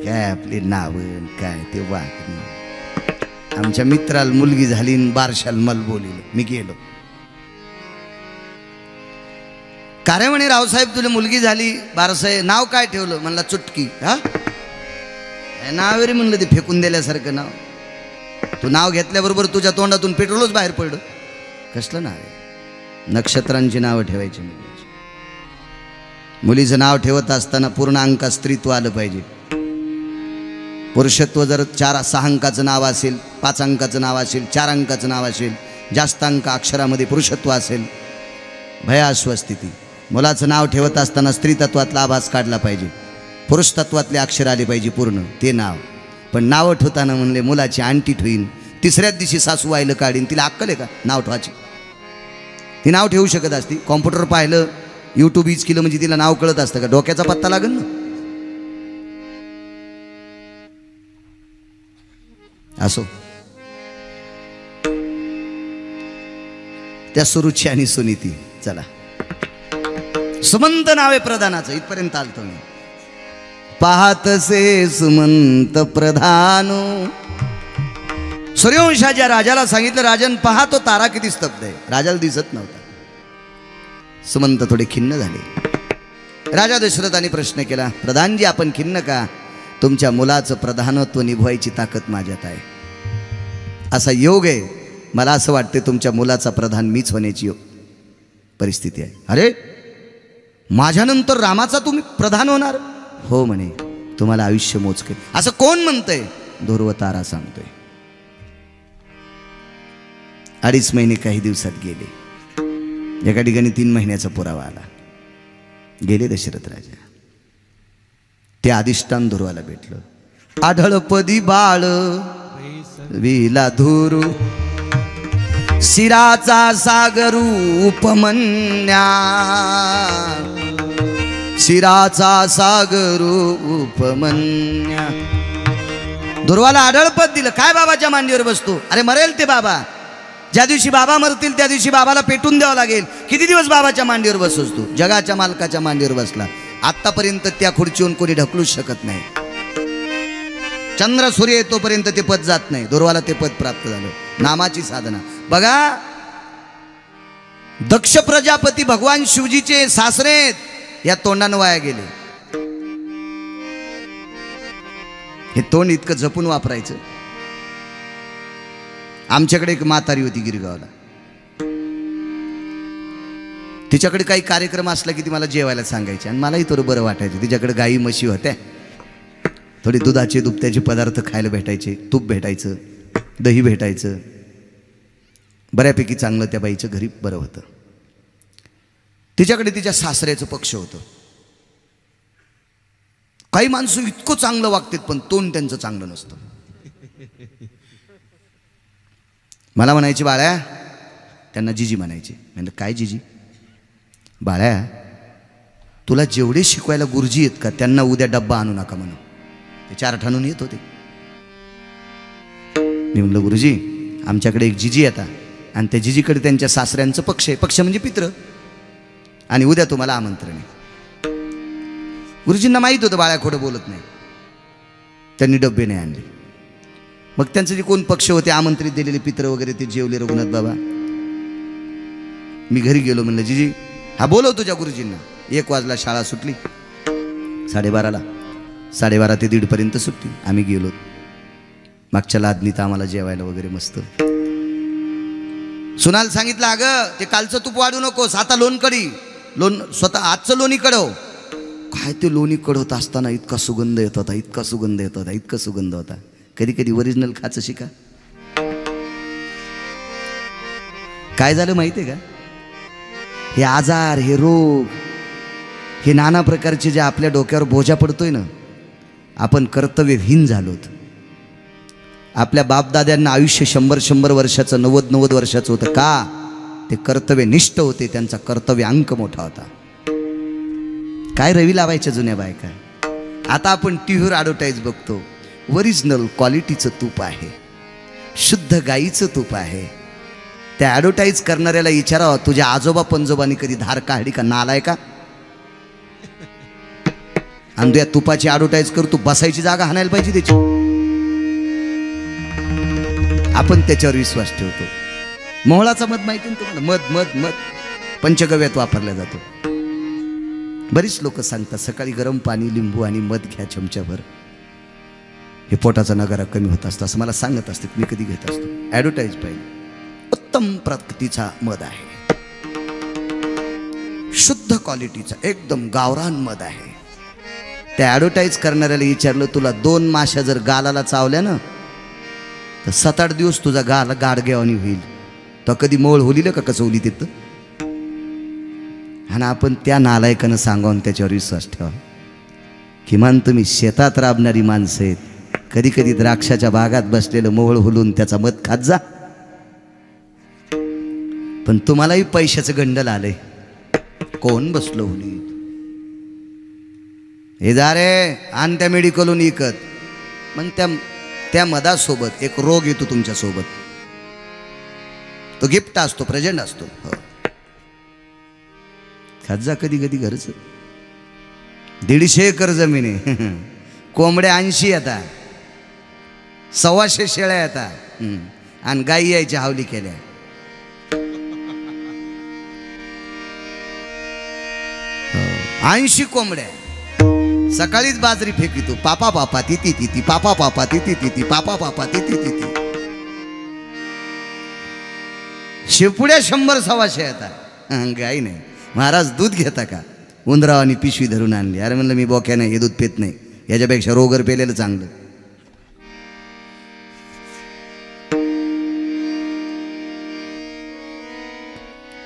काय आपले नाव काय ते वागणे. आमच्या मित्राला मुलगी झाली बारशाल मल बोलिलं. मी गेलो. काय म्हणे रावसाहेब तुला मुलगी झाली बारसाहेब नाव काय ठेवलं? म्हणला चुटकी. हा नाव रे म्हणलं ते फेकून दिल्यासारखं नाव. तू नाव घेतल्याबरोबर तुझ्या तोंडातून पेट्रोलच बाहेर पडलं. कसलं नाव आहे? नक्षत्रांची नावं ठेवायची. मुलीचं नाव ठेवत असताना पूर्ण अंकात स्त्रीत्व आलं पाहिजे. पुरुषत्व जर 4-6 अंकाचं नाव असेल, 5 अंकाचं नाव असेल, 4 अंकाचं नाव असेल, जास्त अंक अक्षरामध्ये पुरुषत्व असेल, भयास्व स्थिती. मुलाचं नाव ठेवत असताना स्त्री तत्वातला आभास काढला पाहिजे. पुरुष तत्वातले अक्षर आले पाहिजे पूर्ण ते नाव. पण नाव ठेवताना म्हणले मुलाची आंटी ठेवीन, तिसऱ्याच दिवशी सासू वाहिलं काढीन. तिला अक्कल आहे का नाव ठेवायची? ती नाव ठेवू शकत असती. कॉम्प्युटर पाहिलं, यूट्यूब यूज केलं म्हणजे तिला नाव कळत असतं का? डोक्याचा पत्ता लागेल ना. असो त्या सुरुची आणि सुनीती. चला सुमंत नाव आहे प्रधानाचं. इथपर्यंत आलतो मी. पाहतसे सुमंत प्रधान. सूर्यवंशाच्या राजाला सांगितलं राजन पहा तो तारा किती स्तब्ध आहे. राजाला दिसत नव्हता. सुमंत थोडे खिन्न झाले. राजा दशरथाने प्रश्न केला प्रधानजी आपण खिन्न का? तुमच्या मुलाचं प्रधानत्व निभवायची ताकद माझ्यात आहे. असा योग आहे. मला असं वाटते तुमच्या मुलाचा प्रधान मीच होण्याची परिस्थिती आहे. अरे माझ्यानंतर रामाचा तुम्ही प्रधान होणार? हो म्हणे. तुम्हाला आयुष्य मोजके. असं कोण म्हणतंय? ध्रुव तारा सांगतोय. 2.5 महिने काही दिवसात गेले. एका ठिकाणी 3 महिन्याचा पुरावा आला. गेले दशरथ राजा. ते अधिष्ठान ध्रुवाला भेटलं. आढळपदी बाळ विला धुरू शिराचा सागर उपमन्या. शिराचा सागर उपमन्या. ध्रुवाला आढळपद दिलं. काय बाबाच्या मांडीवर बसतो? अरे मरेल ते बाबा. ज्या दिवशी बाबा मरतील त्या दिवशी बाबाला पेटून द्यावं लागेल. किती दिवस बाबाच्या मांडीवर बसतोस तू? जगाच्या मालकाच्या मांडीवर बसला. आतापर्यंत त्या खुर्चीवरून कोणी ढकलूच शकत नाही. चंद्र सूर्य येतोपर्यंत ते पद जात नाही. ध्रुवाला ते पद प्राप्त झालं. नामाची साधना बघा. दक्ष प्रजापती भगवान शिवजीचे सासरे या तोंडानं वाया गेले. हे तोंड इतकं जपून वापरायचं. आमच्याकडे एक म्हातारी होती गिरगावला. तिच्याकडे काही कार्यक्रम असला की ती मला जेवायला सांगायची आणि मलाही थोडं बरं वाटायचं. तिच्याकडे गाई म्हशी होत्या. थोडे दुधाचे दुभत्याचे पदार्थ खायला भेटायचे. तूप भेटायचं, दही भेटायचं. बऱ्यापैकी चांगलं त्या बाईचं घरी बरं होतं. तिच्याकडे तिच्या सासऱ्याचं पक्ष होतं. काही माणसं इतकं चांगलं वागतात पण तोंड त्यांचं चांगलं नसतं. मला म्हणायचे बाळ्या, त्यांना जिजी म्हणायचे. म्हणजे काय जिजी? बाळ्या तुला जेवढे शिकवायला गुरुजी आहेत का त्यांना उद्या डब्बा आणू नका म्हणून. ते 4 ठाणून येत होते. मी म्हणलं गुरुजी आमच्याकडे एक जिजी येतात आणि त्या जिजीकडे त्यांच्या सासऱ्यांचं पक्ष आहे. पक्ष म्हणजे पित्र. आणि उद्या तुम्हाला आमंत्रण आहे. गुरुजींना माहीत होतं बाळ्या खोटं बोलत नाही. त्यांनी डब्बे नाही आणले. मग त्यांचे जे कोण पक्ष होते आमंत्रित दिलेले पित्र वगैरे ते जेवले रघुनाथ बाबा. मी घरी गेलो. म्हणलं जिजी हा बोलव तुझ्या गुरुजींना. 1 वाजला शाळा सुटली. 12:30ला 12:30 ते 1:30 पर्यंत सुट्टी. आम्ही गेलो. मागच्या लादणीत आम्हाला जेवायला वगैरे मस्त. सुनाल सांगितलं अगं ते कालचं तूप वाढू नकोस. आता लोणकडी लोण स्वतः आजचं लोणी कडव. काय ते लोणी कडवत असताना इतका सुगंध येत होता. इतका सुगंध येत होता. इतका सुगंध होता. कधी कधी ओरिजिनल खायचं शिका. काय झालं माहिती आहे का? हे आजार, हे रोग, हे नाना प्रकारचे जे आपल्या डोक्यावर बोजा पडतोय ना, आपण कर्तव्यहीन झालोत. आपल्या बापदाद्यांना आयुष्य 100-100 वर्षाचं 90-90 वर्षाचं होतं का? ते कर्तव्यनिष्ठ होते. त्यांचा कर्तव्य अंक मोठा होता. काय रवी लावायच्या जुन्या बायका. आता आपण टीव्हीवर ॲडव्हर्टाईज बघतो. ओरिजिनल क्वालिटीचं तूप आहे, शुद्ध गाईचं तूप आहे. त्या ॲडव्हर्टाईज करणाऱ्याला विचारावं, तुझ्या आजोबा पंजोबांनी कधी धार काढली का? नालाय का? आणि तू या तुपाची ॲडव्हर्टाईज कर, तू बसायची जागा हाणायला पाहिजे त्याची. आपण त्याच्यावर विश्वास ठेवतो. मोहळाचा मध माहिती ना तुम्हाला? मध मध मध पंचगव्यात वापरला जातो. बरीच लोक सांगतात सकाळी गरम पाणी, लिंबू आणि मध घ्या चमच्याभर, हे पोटाचा नगारा कमी होत असतं असं मला सांगत असते. मी कधी घेत असतो. ॲडव्हर्टाईज पाहिजे. उत्तम प्रकृतीचा मध आहे, शुद्ध क्वालिटीचा एकदम गावरान मध आहे. त्या ॲडव्हर्टाईज करणाऱ्याला विचारलं, तुला 2 माश्या जर गालाला चावल्या ना तर 7-8 दिवस तुझा गाल गाडग्यावानी होईल. तो कधी मोळ होलील का कसवली तिथं? आणि आपण त्या नालायकानं सांगावून त्याच्यावर विश्वास ठेवा. किमान तुम्ही शेतात राबणारी माणसं आहेत, कधी कधी द्राक्षाच्या बागात बसलेलं मोहळ हुलून त्याचा मध खात जा. पण तुम्हालाही पैशाचं गंडल आलंय. कोण बसलो हुली? हे जा रे, आण त्या मेडिकलून विकत. मग त्या मधासोबत एक रोग येतो तुमच्या सोबत. तो गिफ्ट असतो, प्रेझेंट असतो. खात जा कधी कधी घरच. 150 एकर जमीन आहे, कोंबड्या 80 येतात, 125 शेळ्या येतात आणि गाई यायच्या हावली केल्या. हो, 80 कोंबड्या. सकाळीच बाजरी फेकितो, पापा पापा तिती तिती, पापा पापा तिती तिती, पापा पापा तिती तिती. शेपुड्या 100-125 येतात, गाई नाही. महाराज दूध घेता का? उंदरावानी पिशवी धरून आणली. अरे म्हणलं मी बोक्या नाही, हे दूध पेत नाही, याच्यापेक्षा रोगर पेलेलं चांगलं.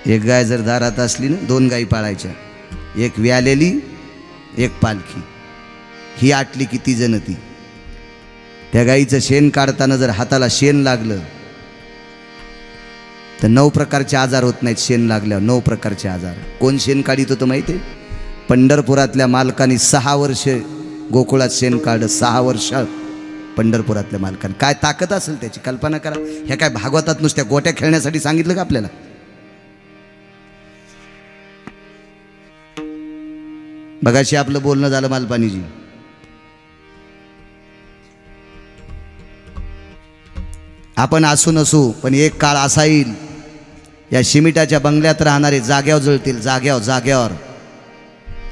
एक गाय जर दारात असली ना, 2 गायी पाळायच्या, एक व्यालेली एक पालखी. ही आटली की ती जनती. त्या गाईचं शेण काढताना जर हाताला शेण लागलं तर 9 प्रकारचे आजार होत नाहीत. शेण लागल्यावर 9 प्रकारचे आजार. कोण शेण काढित होतं माहिती आहे? पंढरपुरातल्या मालकांनी 6 वर्ष गोकुळात शेण काढलं. 6 वर्ष पंढरपुरातल्या मालकांनी. काय ताकद असेल त्याची, कल्पना करा. ह्या काय भागवतात नुसत्या गोट्या खेळण्यासाठी सांगितलं का आपल्याला? बघाशी आपलं बोलणं झालं मालपाणीजी. आपण असू नसू, पण एक काळ असा येईल या शिमिटाच्या बंगल्यात राहणारे जाग्यावर जळतील, जाग्यावर.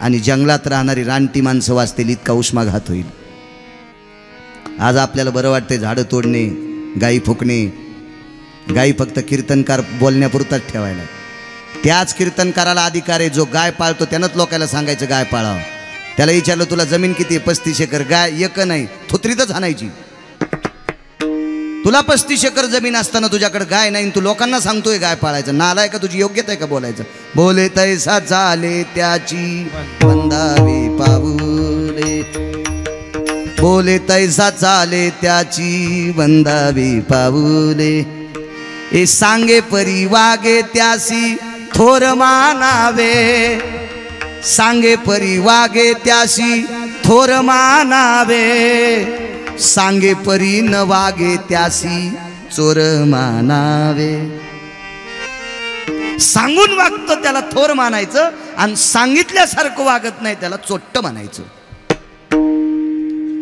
आणि जंगलात राहणारी रानटी माणसं वाचतील, इतका उष्माघात होईल. आज आपल्याला बरं वाटतंय झाडं तोडणे, गायी फुकणे. गायी फक्त कीर्तनकार बोलण्यापुरताच ठेवायला. त्याच कीर्तनकाराला अधिकार आहे जो गाय पाळतो. त्यानंच लोकांना सांगायचं गाय पाळावं. त्याला विचारलं तुला जमीन किती आहे? 35 एकर. गाय एक नाही, थुत्रीतच हाणायची. तुला 35 एकर जमीन असताना तुझ्याकडे गाय नाही, तू लोकांना सांगतोय गाय पाळायचं. नालाय का? तुझी योग्यता आहे का बोलायचं? बोले तैसा चाले त्याची वंदावे पाऊले, बोले तैसा चाले त्याची वंदावे पाऊले. ए सांगे परी वागे त्यासी थोर मानावे, सांगे परी वागे त्यासी थोर मानावे, सांगे परी न वागे त्यासी चोर मानावे. सांगून वागतो त्याला थोर मानायचं, आणि सांगितल्यासारखं वागत नाही त्याला चोट्ट म्हणायचं.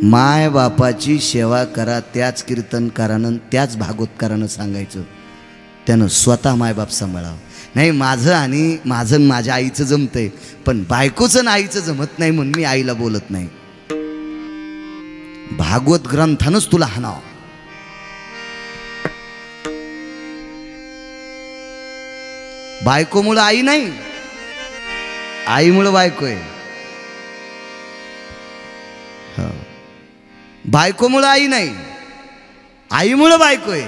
माय बापाची सेवा करा त्याच कीर्तनकारानं, त्याच भागवतकारानं सांगायचं. त्यानं स्वतः मायबाप सांभाळावं. नाही माझं माझ्या आईचं जमतंय, पण बायकोचं आणि आईचं जमत नाही म्हणून मी आईला बोलत नाही. भागवत ग्रंथानंच तुला हाणाव. बायकोमुळं आई नाही, आईमुळं बायको आहे. हो, बायकोमुळं आई नाही, आईमुळं बायको आहे.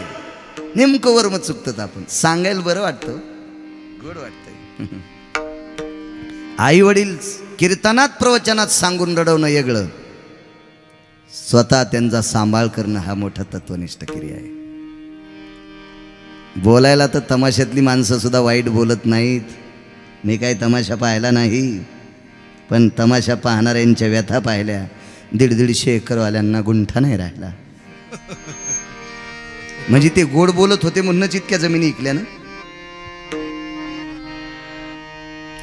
नेमकं वर्म चुकतात. आपण सांगायला बरं वाटतं, गोड वाटतंय. आई वडील कीर्तनात प्रवचनात सांगून रडवणं वेगळं, स्वतः त्यांचा सांभाळ करणं हा मोठा तत्वनिष्ठ क्रिया आहे. बोलायला तर तमाशातली माणसं सुद्धा वाईट बोलत नाहीत. मी काही तमाशा पाहिला नाही, पण तमाशा पाहणाऱ्यांच्या व्यथा पाहिल्या 150 एकरवाल्यांना गुंठा नाही राहिला. म्हणजे ते गोड बोलत होते म्हणूनच इतक्या जमिनी इकल्या ना.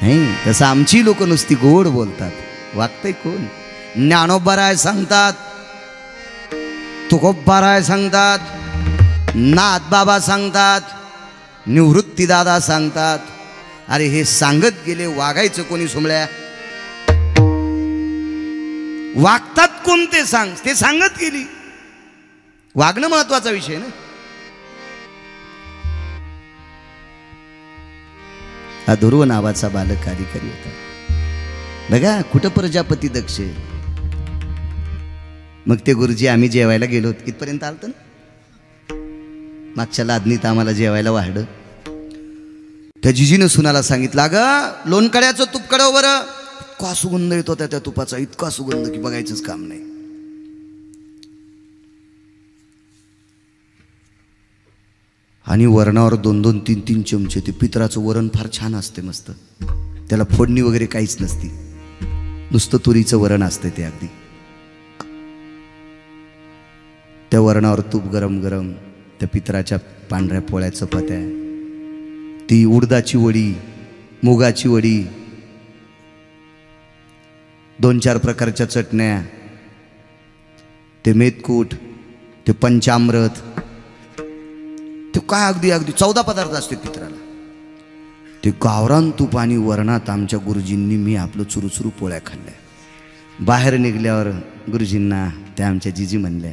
नाही तसं आमची लोक नुसती गोड बोलतात. वागतंय कोण? ज्ञानोबाराय सांगतात, तुकोबाराय सांगतात, नाथबाबा सांगतात, निवृत्ती दादा सांगतात. अरे हे सांगत गेले, वागायचं कोणी सोमळ्या? वागतात कोण ते सांग. ते सांगत गेली. वागणं महत्वाचा विषय ना. हा ध्रुव नावाचा बालक अधिकारी होता. बघा कुठं प्रजापती दक्ष. मग ते गुरुजी आम्ही जेवायला गेलो इथपर्यंत आलत ना. मागच्या लादणीत आम्हाला जेवायला वाढलं. त्या जिजीनं सुनाला सांगितलं, अगं लोणकड्याचं तूप कडव बरं. इतका सुगंध येत होता त्या तुपाचा, इतका सुगंध की बघायचंच काम नाही. आणि वरणावर 2-2, 3-3 चमचे. ते पितराचं वरण फार छान असते, मस्त. त्याला फोडणी वगैरे काहीच नसती, नुसतं तुरीचं वरण असते ते अगदी. त्या वरणावर तूप गरम गरम, त्या पितराच्या पांढऱ्या पोळ्या चपात्या, ती उडदाची वडी, मुगाची वडी, 2-4 प्रकारच्या चटण्या, ते मेथकूट, ते पंचामृत, ते काय अगदी 14 पदार्थ असते पितराला. ते गावरान तूप आणि वरणात आमच्या गुरुजींनी मी आपलं चुरूचुरू पोळ्या खाल्ल्या. बाहेर निघल्यावर गुरुजींना त्या आमच्या जिजी म्हणल्या,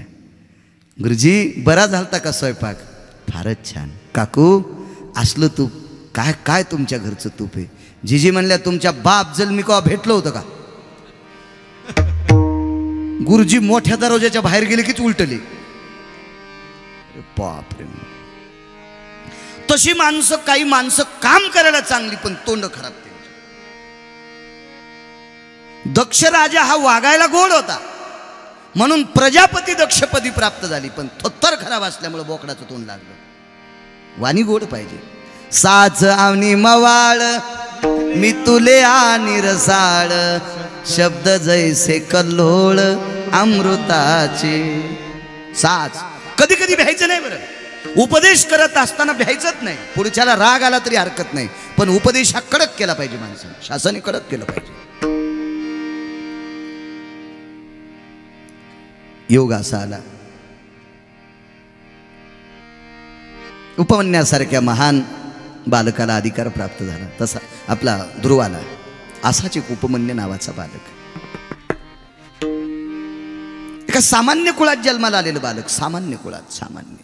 गुरुजी बरा झालता का स्वयंपाक? फारच छान. काकू असलं तूप काय काय तुमच्या घरचं तूप आहे. जिजी म्हणल्या, तुमच्या बाप जन्मी केव्हा भेटलं होतं का? गुरुजी मोठ्या दरवाजाच्या बाहेर गेले कीच उलटले. बापरे. तशी माणसं, काही माणसं काम करायला चांगली पण तोंड खराब. दक्ष राजा हा वागायला गोड होता म्हणून प्रजापती दक्षपदी प्राप्त झाली, पण थोत्तर खराब असल्यामुळे बोकडाचं तोंड लागलं. वाणी गोड पाहिजे. साच आवनी मवाळ मी तुले आणि रसाळ, शब्द जैसे कल्लोळ अमृताचे. साच कधी कधी भ्यायचं नाही बरं. उपदेश करत असताना भ्यायचंच नाही. पुढच्याला राग आला तरी हरकत नाही, पण उपदेश हा कडक केला पाहिजे. माणसाने शासनाने कडक केलं पाहिजे. योग असा आला. उपमन्यासारख्या महान बालकाला अधिकार प्राप्त झाला. तसा आपला ध्रुवाला असाच एक उपमन्य नावाचा बालक, एका सामान्य कुळात जन्माला आलेलं बालक. सामान्य कुळात, सामान्य.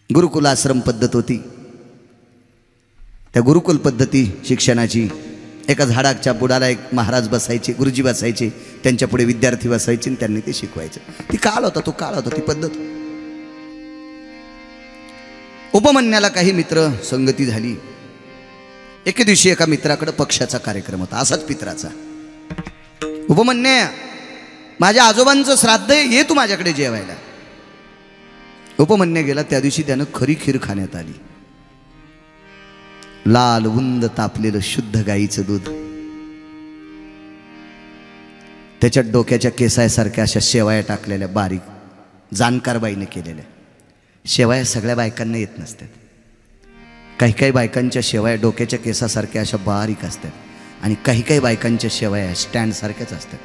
गुरुकुल आश्रम पद्धत होती. त्या गुरुकुल पद्धती शिक्षणाची, एका झाडाच्या बुडाला एक महाराज बसायचे, गुरुजी बसायचे, त्यांच्या पुढे विद्यार्थी बसायचे आणि त्यांनी ते शिकवायचं. ती काळ होता, तो काळ होता, ती पद्धत. उपमन्याला काही मित्र संगती झाली. एके दिवशी एका मित्राकडे पक्षाचा कार्यक्रम होता, असाच पित्राचा. उपमन्या, माझ्या आजोबांचं श्राद्ध आहे, ये तू माझ्याकडे जेवायला. उपमन्या गेला. त्या दिवशी त्यानं खरी खीर खाण्यात आली. लाल उंद तापलेलं शुद्ध गाईचं दूध, त्याच्यात डोक्याच्या केसायासारख्या अशा शेवाया टाकलेल्या, बारीक जाणकार बाईने केलेल्या. शेवाया सगळ्या बायकांना येत नसतात. काही काही बायकांच्या शेवाया डोक्याच्या केसासारख्या अशा बारीक असतात आणि काही काही बायकांच्या शेवाया स्टँडसारख्याच असतात.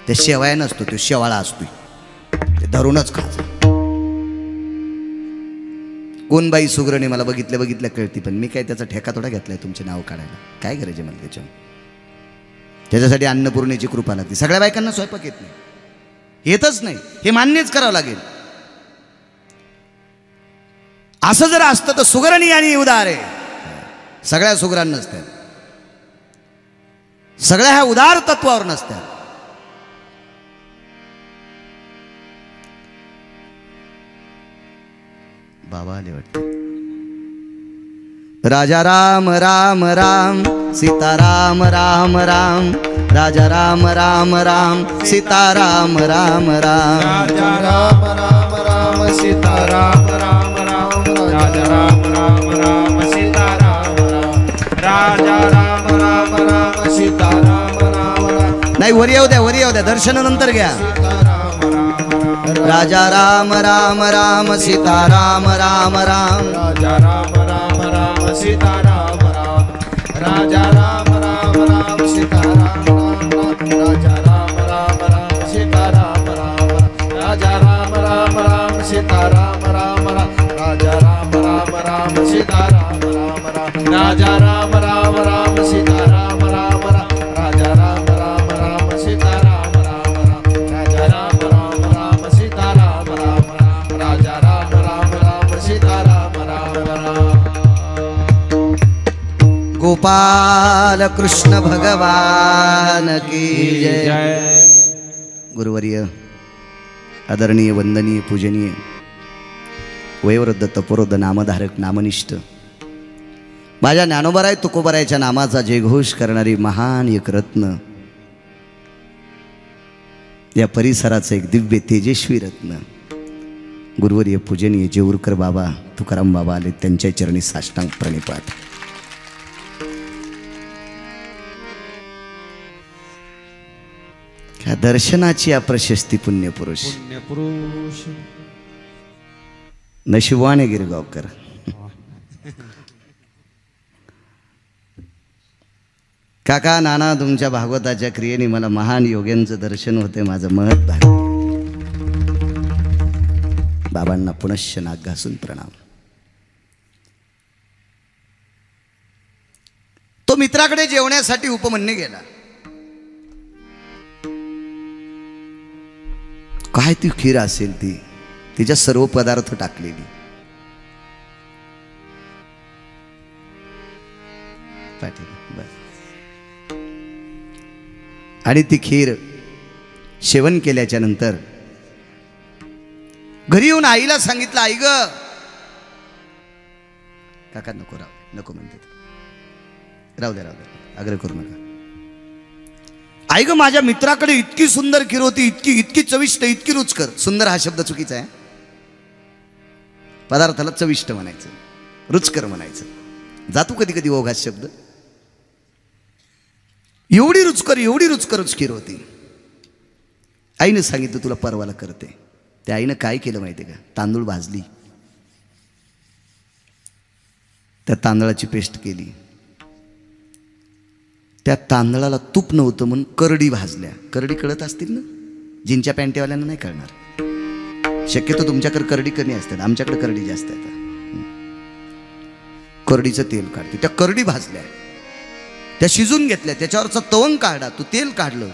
त्या शेवाया नसतो, तो शेवाळा असतो, ते धरूनच खायचं. कोण बाई सुगरणी मला बघितल्या कळती, पण मी काय त्याचा ठेका थोडा घेतलाय तुमचे नाव काढायला. काय गरज आहे मला त्याच्या? त्याच्यासाठी अन्नपूर्णेची कृपा लागते. सगळ्या बायकांना स्वयंपाक येत नाही, येतच नाही, हे मान्यच करावं लागेल. असं जर असतं तर सुगरणी आणि उदार आहे. सगळ्या सुगरण नसतात, सगळ्या ह्या उदार तत्वावर नसतात. बाबा आले वाटते. राजा राम राम राम सीताराम राम राम, राजा राम राम राम सीताराम राम राम, राजा राम राम राम सीताराम राम राम, राजा राम राम राम सीताराम राम, राजा राम राम राम सीताराम राम राम नाही वर येऊ द्या दर्शनानंतर घ्या राजा राम राम राम सीताराम राम राम राजा राम राम राम सीताराम राम राजा राम राम राम सीताराम राम राजा राम राम राम सीताराम राम राजा राम राम राम सीताराम राम राजा राम राम राम सीताराम राम राजा राम राम राम सीताराम राम राजा राम राम राम सीताराम राम राजा राम राम राम सीताराम राम राजा राम राम राम सीताराम राम गोपाल कृष्ण भगवान की जय। गुरुवर्य आदरणीय वंदनीय पूजनीय वयोवृद्ध तपोवृद्ध नामधारक नामनिष्ठ माझ्या ज्ञानोबराय तुकोबरायच्या नामाचा जयघोष करणारी महान एक रत्न या परिसराचं एक दिव्य तेजस्वी रत्न गुरुवर्य पूजनीय जेऊरकर बाबा तुकाराम बाबा आले त्यांच्या चरणी साष्टांग प्रणिपात। ह्या दर्शनाची या प्रशस्ती पुण्यपुरुष नशिबाने गिरगावकर काका नाना तुमच्या भागवताच्या क्रियेने मला महान योग्यांचं दर्शन होते माझं महत् भाग्य। बाबांना पुनश्च नाक घासून प्रणाम। तो मित्राकडे जेवण्यासाठी उपमन्य गेला। काय ती खीर असेल ती तिच्या सर्व पदार्थ टाकलेली आणि ती खीर सेवन केल्याच्या नंतर घरी येऊन आईला सांगितलं आई ग काका नको नको म्हणते राहू द्या आग्रह करू नका। आई ग माझ्या मित्राकडे इतकी सुंदर खीर होती इतकी चविष्ट इतकी रुचकर। सुंदर हा शब्द चुकीचा आहे पदार्थाला चविष्ट म्हणायचं रुचकर म्हणायचं जातो कधी कधी ओघात शब्द। एवढी रुचकर खीर होती। आईने सांगितलं तुला परवाला करते। त्या आईनं काय केलं माहिती का तांदूळ भाजली त्या तांदळाची पेस्ट केली त्या तांदळाला तूप नव्हतं म्हणून करडी भाजल्या। करडी कळत असतील ना जिंच्या पॅन्टेवाल्यांना नाही कळणार शक्यतो तुमच्याकडे करडी कमी असतात आमच्याकडे करडी जास्त आहेत। करडीचं तेल काढते त्या करडी भाजल्या त्या शिजून घेतल्या त्याच्यावरचा तवंग काढला तू तेल काढलं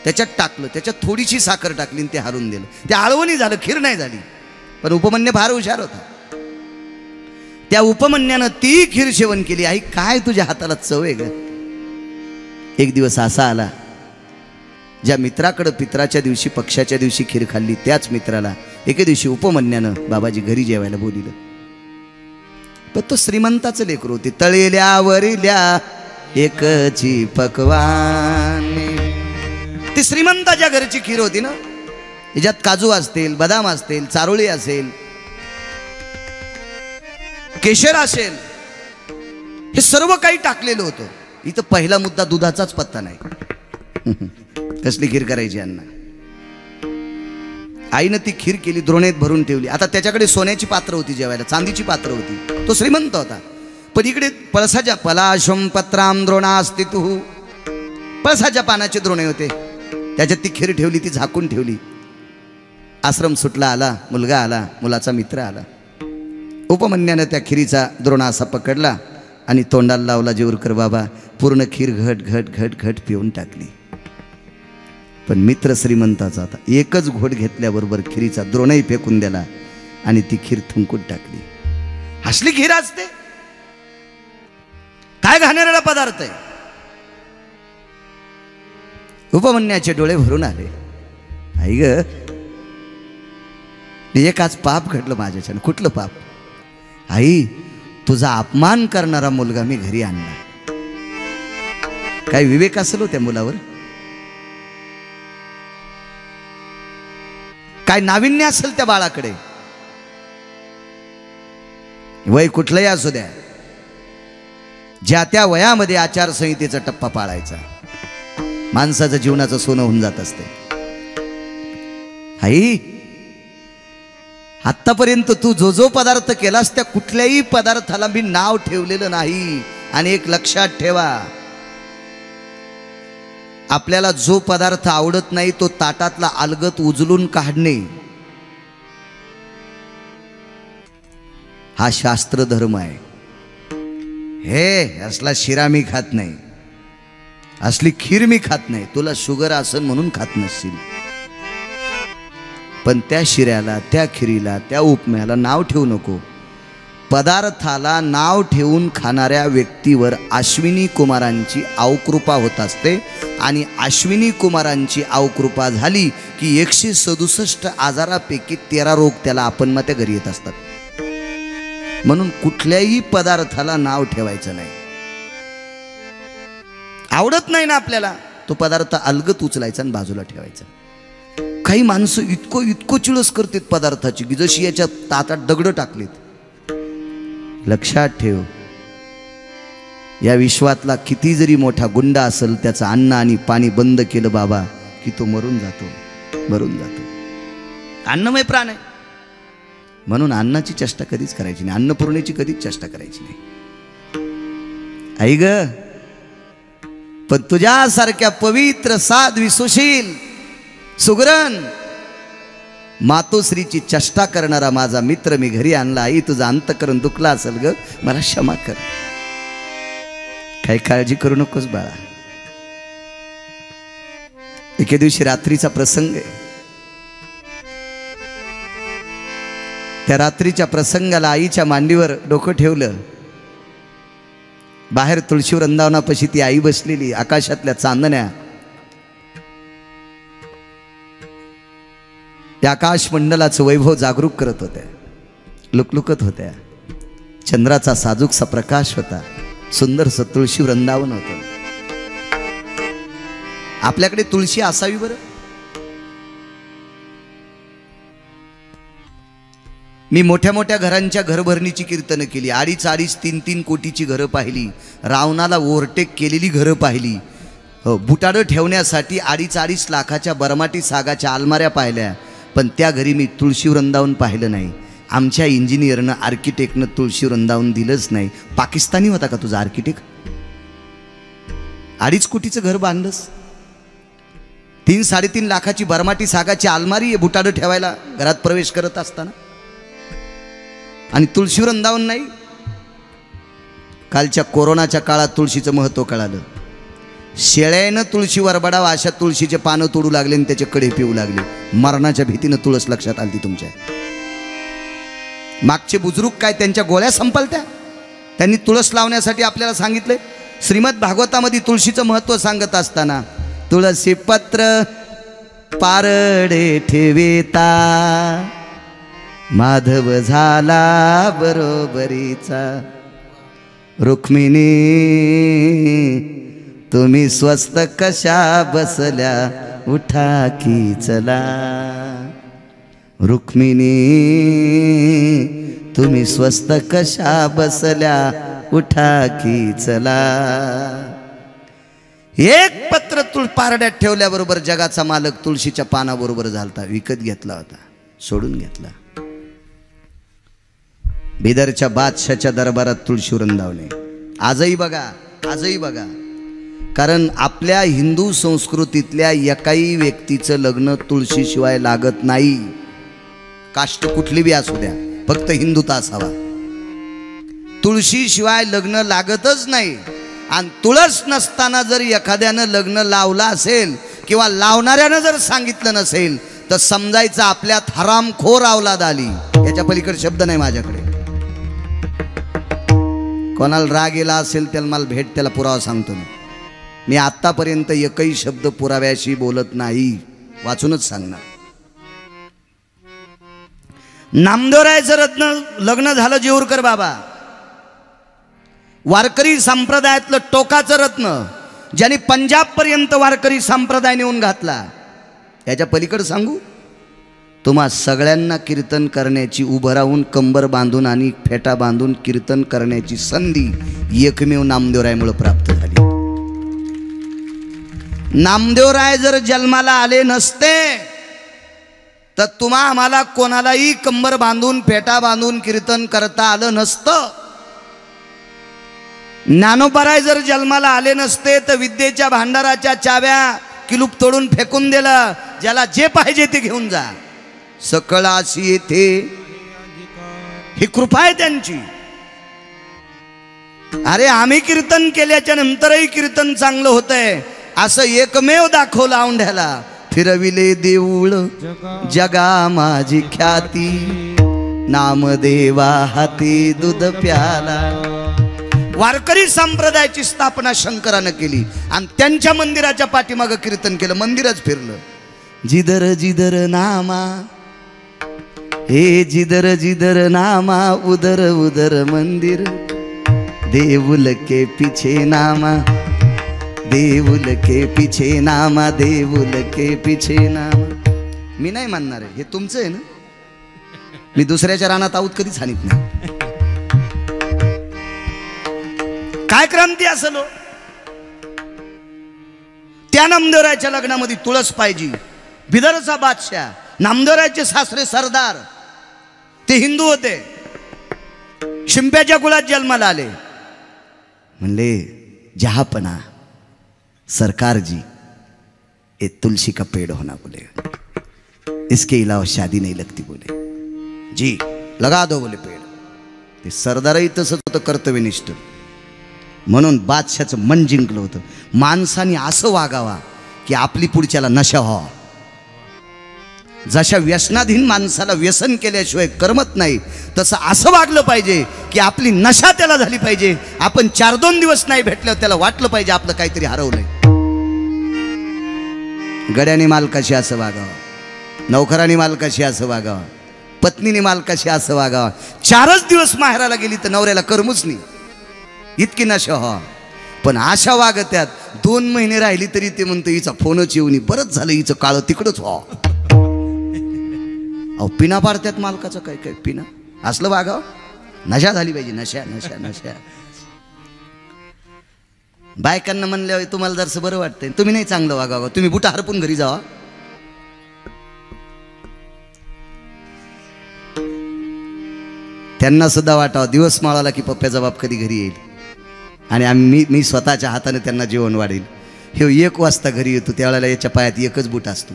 त्याच्यात टाकलं त्याच्यात थोडीशी साखर टाकली आणि ते हारून दिलं ते आळवणी झालं खीर नाही झाली। पण उपमन्य फार हुशार होता त्या उपमन्यानं ती खीर सेवन केली। आई काय तुझ्या हाताला चव आहे ग। एक दिवस असा आला ज्या मित्राकडं पित्राच्या दिवशी पक्षाच्या दिवशी खीर खाल्ली त्याच मित्राला एके दिवशी उपमन्यानं बाबाजी घरी जेवायला बोलिलं। पण तो श्रीमंताचं लेकरू होती तळेल्यावरिल्या एकची पकवाने ती श्रीमंताच्या घरची खीर होती ना याच्यात काजू असतील बदाम असतील चारोळी असेल केशर असेल हे सर्व काही टाकलेलं होतं। इथं पहिला मुद्दा दुधाचाच पत्ता नाही कसली खीर करायची अण्णा। आईनं ती खीर केली द्रोणेत भरून ठेवली। आता त्याच्याकडे सोन्याची पात्र होती जेवायला चांदीची पात्र होती तो श्रीमंत होता। पण इकडे पळसाच्या पलाशम पत्राम द्रोणा अस्तितु पळसाच्या पानाचे द्रोणे होते त्याच्यात ती खीर ठेवली ती झाकून ठेवली। आश्रम सुटला आला मुलगा आला मुलाचा मित्र आला उपमन्यानं त्या खिरीचा द्रोणा असा पकडला आणि तोंडाला लावला जेऊरकर बाबा पूर्ण खीर घट घट घट घट पिऊन टाकली। पण मित्र श्रीमंताचा आता एकच घोट घेतल्याबरोबर खिरीचा द्रोणही फेकून दिला आणि ती खीर थुंकून टाकली। असली खीर असते काय घाणेरडा पदार्थ आहे। उपमन्याचे डोळे भरून आले आई ग एक आज पाप घडलं माझ्याच्यानं। कुठलं पाप आई तुझा अपमान करणारा मुलगा मी घरी आणला। काय विवेक असेल हो त्या मुलावर काय नाविन्य असेल त्या बाळाकडे वय कुठलंही असू द्या ज्या त्या वयामध्ये आचारसंहितेचा टप्पा पाळायचा माणसाचं जीवनाचं सोनं होऊन जात असते. आई, आत्तापर्यंत तू जो जो पदार्थ केलास त्या कुठल्याही पदार्थाला मी नाव ठेवलेलं नाही. आणि एक लक्षात ठेवा, आपल्याला जो पदार्थ आवडत नाही तो ताटातला अलगत उचलून काढणे हा शास्त्र धर्म आहे. हे असला शिरा मी खात नाही, असली खीर मी खात नाही. तुला शुगर असन म्हणून खात नसशील, पण त्या शिऱ्याला, त्या खिरीला, त्या उपम्याला नाव ठेवू नको. पदार्थाला नाव ठेवून खाणाऱ्या व्यक्तीवर अश्विनी कुमारांची अवकृपा होत असते. आणि अश्विनी कुमारांची अवकृपा झाली की 167 आजारापैकी 13 रोग त्याला आपण मग त्या घरी येत असतात. म्हणून कुठल्याही पदार्थाला नाव ठेवायचं नाही. आवडत नाही ना आपल्याला, तो पदार्थ अलगत उचलायचा आणि बाजूला ठेवायचा. काही माणसं इतकं चिळस करतात पदार्थाची की जशी याच्या ताटात दगड टाकलेत. लक्षात ठेव, या विश्वातला किती जरी मोठा गुंडा असेल, त्याचं अन्न आणि पाणी बंद केलं बाबा की तो मरून जातो, मरून जातो. अन्नमय प्राण आहे. म्हणून अन्नाची चेष्टा कधीच करायची नाही, अन्नपूर्णेची कधीच चेष्टा करायची नाही. आई ग, पण तुझ्यासारख्या पवित्र, साध्वी, सुशील, सुगरण मातोश्रीची चेष्टा करणारा माझा मित्र मी घरी आणला. आई, तुझा अंतकरण दुखला असेल ग, मला क्षमा कर. काही काळजी करू नकोस बाळा. एके दिवशी रात्रीचा प्रसंग आहे. त्या रात्रीच्या प्रसंगाला आईच्या मांडीवर डोकं ठेवलं. बाहेर तुळशी वृंदावनापाशी ती आई बसलेली. आकाशातल्या चांदण्या त्या आकाश मंडलाचं वैभव जागरूक करत होत्या, लुकलुकत होत्या. चंद्राचा साजूकसा प्रकाश होता. सुंदरसं तुळशी वृंदावन होतं. आपल्याकडे तुळशी असावी बरं. मी मोठ्या मोठ्या घरांच्या घरभरणीची कीर्तनं केली. 2.5, 3 कोटीची घरं पाहिली. रावणाला ओव्हरटेक केलेली घरं पाहिली. बुटाडं ठेवण्यासाठी 2.5 लाखाच्या बरमाटी सागाच्या अलमाऱ्या पाहिल्या. पण त्या घरी मी तुळशी वृंदावन पाहिलं नाही. आमच्या इंजिनियरनं, आर्किटेक्टनं तुळशी वृंदावन दिलंच नाही. पाकिस्तानी होता का तुझा आर्किटेक्ट? 2.5 कोटीचं घर बांधलंस. 3-3.5 लाखाची बरमाटी सागाची अलमारी आहे बुटाडं ठेवायला घरात प्रवेश करत असताना, आणि तुळशी वृंदावन नाही. कालच्या कोरोनाच्या काळात तुळशीचं महत्त्व कळालं. शेळ्यानं तुळशी वरबडावा अशा तुळशीचे पानं तोडू लागले आणि त्याचे कडे पिऊ लागले. मरणाच्या भीतीनं तुळस लक्षात आली तुमच्या. मागचे बुजुर्ग काय त्यांच्या गोळ्या संपलत्या? त्यांनी तुळस लावण्यासाठी आपल्याला सांगितले. श्रीमद भागवतामध्ये तुळशीचं महत्त्व सांगत असताना, तुळसी पत्र पारडे ठेवेता, माधव झाला बरोबरीचा. रुक्मिणी तुम्ही स्वस्त कशा बसल्या, उठा की चला. रुक्मिणी तुम्ही स्वस्त कशा बसल्या, उठा की चला. एक पत्र पारड्यात ठेवल्याबरोबर जगाचा मालक तुळशीच्या पानाबरोबर झालता. विकत घेतला होता, सोडून घेतला. बिदरच्या बादशाच्या दरबारात तुळशी वृंदावने आजही बघा, आजही बघा. कारण आपल्या हिंदू संस्कृतीतल्या एकाही व्यक्तीचं लग्न तुळशीशिवाय लागत नाही. काष्ट कुठली बी असू द्या, फक्त हिंदूता असावा. तुळशीशिवाय लग्न लागतच नाही. आणि तुळस नसताना जर एखाद्यानं लग्न लावलं असेल किंवा लावणाऱ्यानं जर सांगितलं नसेल तर समजायचं आपल्यात हरामखोर अवलाद आली. याच्या पलीकडे शब्द नाही माझ्याकडे. कोणाला राग येला असेल त्याला मला भेट, त्याला पुरावा सांगतो मी. आत्तापर्यंत एकही शब्द पुराव्याशी बोलत नाही, वाचूनच सांगणार. नामदेवरायचं रत्न लग्न झालं जेऊरकर बाबा. वारकरी संप्रदायातलं टोकाचं रत्न, ज्यांनी पंजाबपर्यंत वारकरी संप्रदाय नेऊन घातला. याच्या पलीकडे सांगू, तुम्हा सगळ्यांना कीर्तन करण्याची, उभं राहून कंबर बांधून आणि फेटा बांधून कीर्तन करण्याची संधी एकमेव नामदेवरायमुळे प्राप्त झाली. नामदेवराय जर जन्माला आले नसते तर तुम्हा आम्हाला कोणालाही कंबर बांधून फेटा बांधून कीर्तन करता आलं नसतं. ज्ञानोबाराय जर जन्माला आले नसते तर विद्येच्या भांडाराच्या चाव्या किलूप तोडून फेकून दिलं. ज्याला जे पाहिजे ते घेऊन जा. सकळाशी येथे ही कृपा आहे त्यांची. अरे आम्ही कीर्तन केल्याच्या नंतरही कीर्तन चांगलं होतंय असं एकमेव दाखवलं औंढ्याला. फिरविले देऊळ जगा माझी ख्याती, नामदेवा हाती दूध प्याला. वारकरी संप्रदायाची स्थापना शंकरानं केली आणि त्यांच्या मंदिराच्या पाठीमागं कीर्तन केलं. मंदिरच फिरलं. जिदर जिदर नामा, हे जिदर जिदर नामा, उदर उदर मंदिर, देऊल के पीछे नामा, देऊल के पीछे नामा, देऊल के पीछे नामा. मी नाही मानणार आहे, हे तुमचं आहे ना. मी दुसऱ्याच्या रानात आऊत कधीच हानीत नाही. काय क्रांती असेल त्या नामदेवरायच्या लग्नामध्ये तुळस पाहिजे. बिदरचा बादशाह, नामदेवरायचे सासरे सरदार, ते हिंदू होते. शिंप्याच्या कुळात जन्माला आले. म्हणले जहापना सरकार जी ये तुलसी का पेड़ होना बोले, इसके अलावा शादी नहीं लगती बोले. जी लगा दो बोले पेड़. ते सरदारही तसंच होतं, कर्तव्यनिष्ठ. म्हणून बादशाचं मन जिंकलं होतं. माणसाने असं वागावा की आपली पुढच्याला नशा व्हावा. जशा व्यसनाधीन माणसाला व्यसन केल्याशिवाय करमत नाही तसं असं वागलं पाहिजे की आपली नशा त्याला झाली पाहिजे. आपण 4-2 दिवस नाही भेटल्यावर त्याला वाटलं पाहिजे आपलं काहीतरी हरवलंय. गड्याने मालकाशी असं वागावं, नौकराने मालकाशी असं वागावं, पत्नीने मालकाशी असं वागावं. 4च दिवस माहेराला गेली तर नवऱ्याला करमूच नाही, इतकी नशा व्हा. पण अशा वागत्यात 2 महिने राहिली तरी ते म्हणतं हिचा फोनच येऊन बरंच झालं, हिचं काळं तिकडंच व्हा. अहो पिना पाडत्यात मालकाचं. काय काय पिना असलं वागावं. नशा झाली पाहिजे, नशा नशा नशा. बायकांना म्हणल्यावर तुम्हाला जरसं बरं वाटतंय, तुम्ही नाही चांगलं वागावं, तुम्ही बुटा हरपून घरी जावा. त्यांना सुद्धा वाटावं दिवस माळाला की पप्प्याचा बाप कधी घरी येईल आणि मी स्वतःच्या हाताने त्यांना जेवण वाढेल. हे 1 वाजता घरी येतो त्यावेळेला याच्या पायात एकच बूट असतो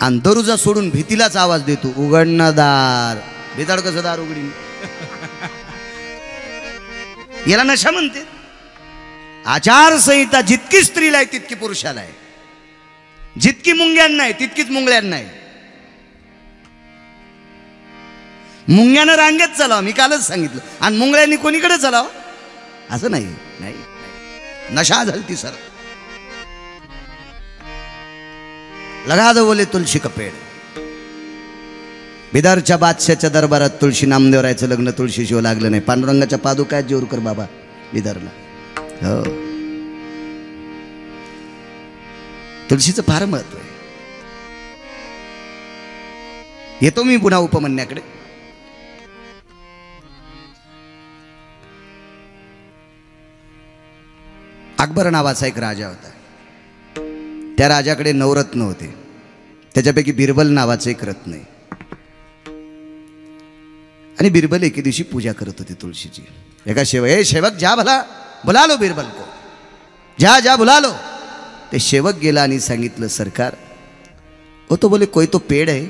आणि दरुजा सोडून भीतीलाच आवाज देतो, उघडणं दार. बेताड कसं दार उघडीन? याला नशा म्हणते. आचारसंहिता जितकी स्त्रीला आहे तितकी पुरुषाला आहे. जितकी मुंग्यांना आहे तितकीच मुंगळ्यांना आहे. मुंग्यानं रांगेत चालावं, मी कालच सांगितलं, आणि मुंगळ्यांनी कोणीकडे चालावं असं नाही. नाही नशा झालती सर. लगा दो बोले तुलसी का पेड़. बिदरच्या बादशाच्या दरबारात तुळशी नामदेवरायचं लग्न तुळशीशिवाय लागलं नाही. पांडुरंगाच्या पादुका जोरकर बाबा बिदरला. हो तुळशीचं फार महत्व आहे. येतो मी पुन्हा उपमन्याकडे. अकबर नावाचा एक राजा होता. त्या राजाकडे 9 रत्न होते. त्याच्यापैकी बिरबल नावाचं एक रत्न आहे. आणि बिरबल एके दिवशी पूजा करत होते तुळशीची. एका सेवक जा भला बुला लो बिरबल को, जा जा बुला लो. ते सेवक गेला आणि सांगितलं सरकार वो तो बोले कोई तो पेड़ है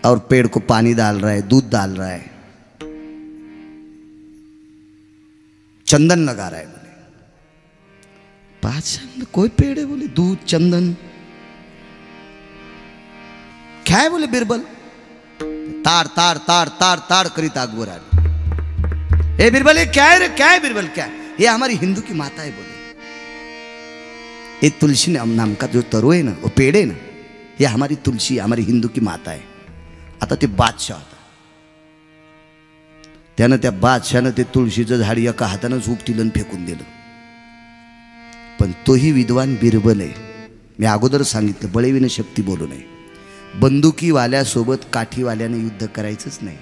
और पेड़ को पानी डाल रहा है, दूध डाल रहा है, चंदन लगा रहा है. बोले बादशाह कोई पेड़ है? बोले दूध चंदन क्या है? बोले बिरबल. ताड़ ताड़ ताड़ ताड़ ताड़ करीत अकबर आले. ए बिरबल ये क्या है रे? क्या है बिरबल? क्या? ये हमारी हिंदू की माता है. बोले ये तुलसी नाम का जो तरो है ना, वो पेड़ है ना, ये हमारी तुलसी, हमारी हिंदू की माता है. आता ते बादशाह होता. त्यानं त्या बादशाहनं ते तुळशीचं झाड एका हातानंच उपटिलं फेकून दिलं. पण तोही विद्वान बिरबल आहे. मी अगोदर सांगितलं बळीविना शक्ती बोलू नये. बंदुकीवाल्यासोबत काठीवाल्याने युद्ध करायचंच नाही.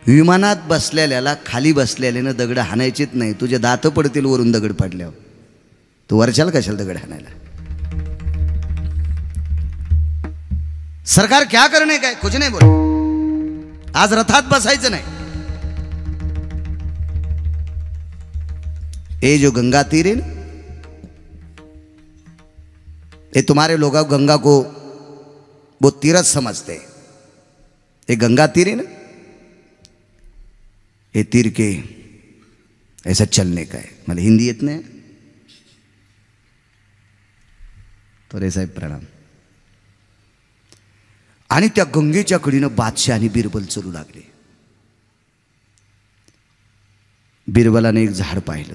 विमानात बसलेल्याला खाली बसलेल्यानं दगड हाणायचीच नाही. तुझे दात पडतील वरून दगड पडल्यावर. तू वरच्याला कशाला दगड हाणायला. सरकार क्या करणे काय कुछ नाही बोल. आज रथात बसायचं नाही. ये जो गंगा तीर है ना, ये तुम्हारे लोग गंगा को वो तीरथ समझते. ये गंगा तीर है ना, ये तीर के ऐसा चलने का है. मतलब हिंदी येत नाही. तो रे साहेब प्रणाम. आणि त्या गंगेच्या कडीनं बादशाह आणि बिरबल चलू लागले. बिरबलाने एक झाड पाहिलं.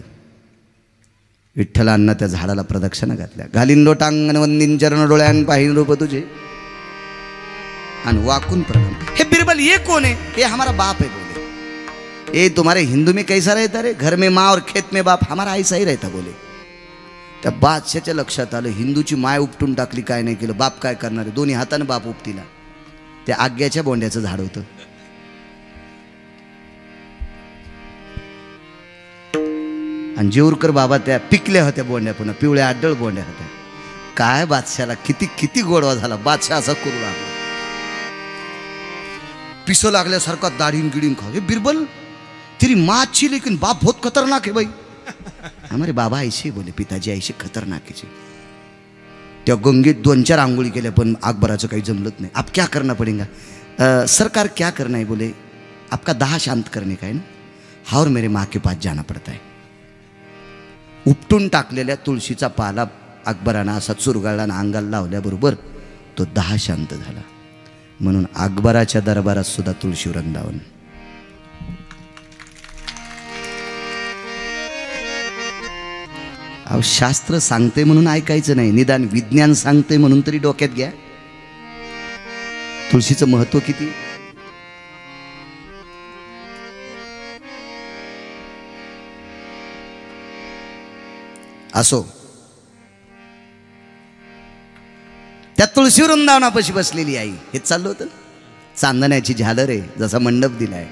विठ्ठलांना त्या झाडाला प्रदक्षिणा घातल्या. घालीन लोटांगण वंदीन चरण डोळ्यान पाहिन रूप तुझे आणि वाकून प्रणाम. हे बिरबल ये कौन है? ये हमारा बाप है बोले. ये तुम्हारे हिंदू में कैसा रहता रे? घर में माँ और खेत में बाप. हमारा ऐसा ही रहता बोले. त्या बादशाच्या लक्षात आलं हिंदूची माय उपटून टाकली, काय नाही केलं. बाप काय करणार? दोन्ही हाताने बाप उपटीला. त्या आग्याच्या बोंड्याचं झाड होतं. आणि जेऊरकर बाबा त्या पिकल्या होत्या बोंड्या, पुन्हा पिवळ्या आडळ बोंड्या होत्या. काय बादशाला किती किती गोडवा झाला. बादशाह असा करू लागला. पिसं लागल्यासारखा दाढीन गिडीन खा. बिरबल तेरी माँ अच्छी लेकिन बाप बहुत खतरनाक है भाई. हमारे बाबा ऐसे बोले, पिताजी ऐसे खतरनाक है. त्या गंगेत 2-4 आंघोळी केल्या पण अकबराचं काही जमलंच नाही. आप क्या करना पड़ेगा? सरकार क्या करना है बोले. आपका दाह शांत करने का है ना. हाँ और मेरे माँ के पास जाना पड़ता है. उपटून टाकलेल्या तुळशीचा पाला अकबरानं असा चुरगाळला आणि अंगाला लावल्याबरोबर तो दाह शांत झाला. म्हणून अकबराच्या दरबारात सुद्धा तुळशी वृंदावन. अहो शास्त्र सांगते म्हणून ऐकायचं नाही. निदान विज्ञान सांगते म्हणून तरी डोक्यात घ्या. तुळशीचं महत्व किती. असो त्या तुळशी वृंदावनापाशी बसलेली आई. हे चाललं होतं चांदण्याची झालर आहे, जसा मंडप दिलाय.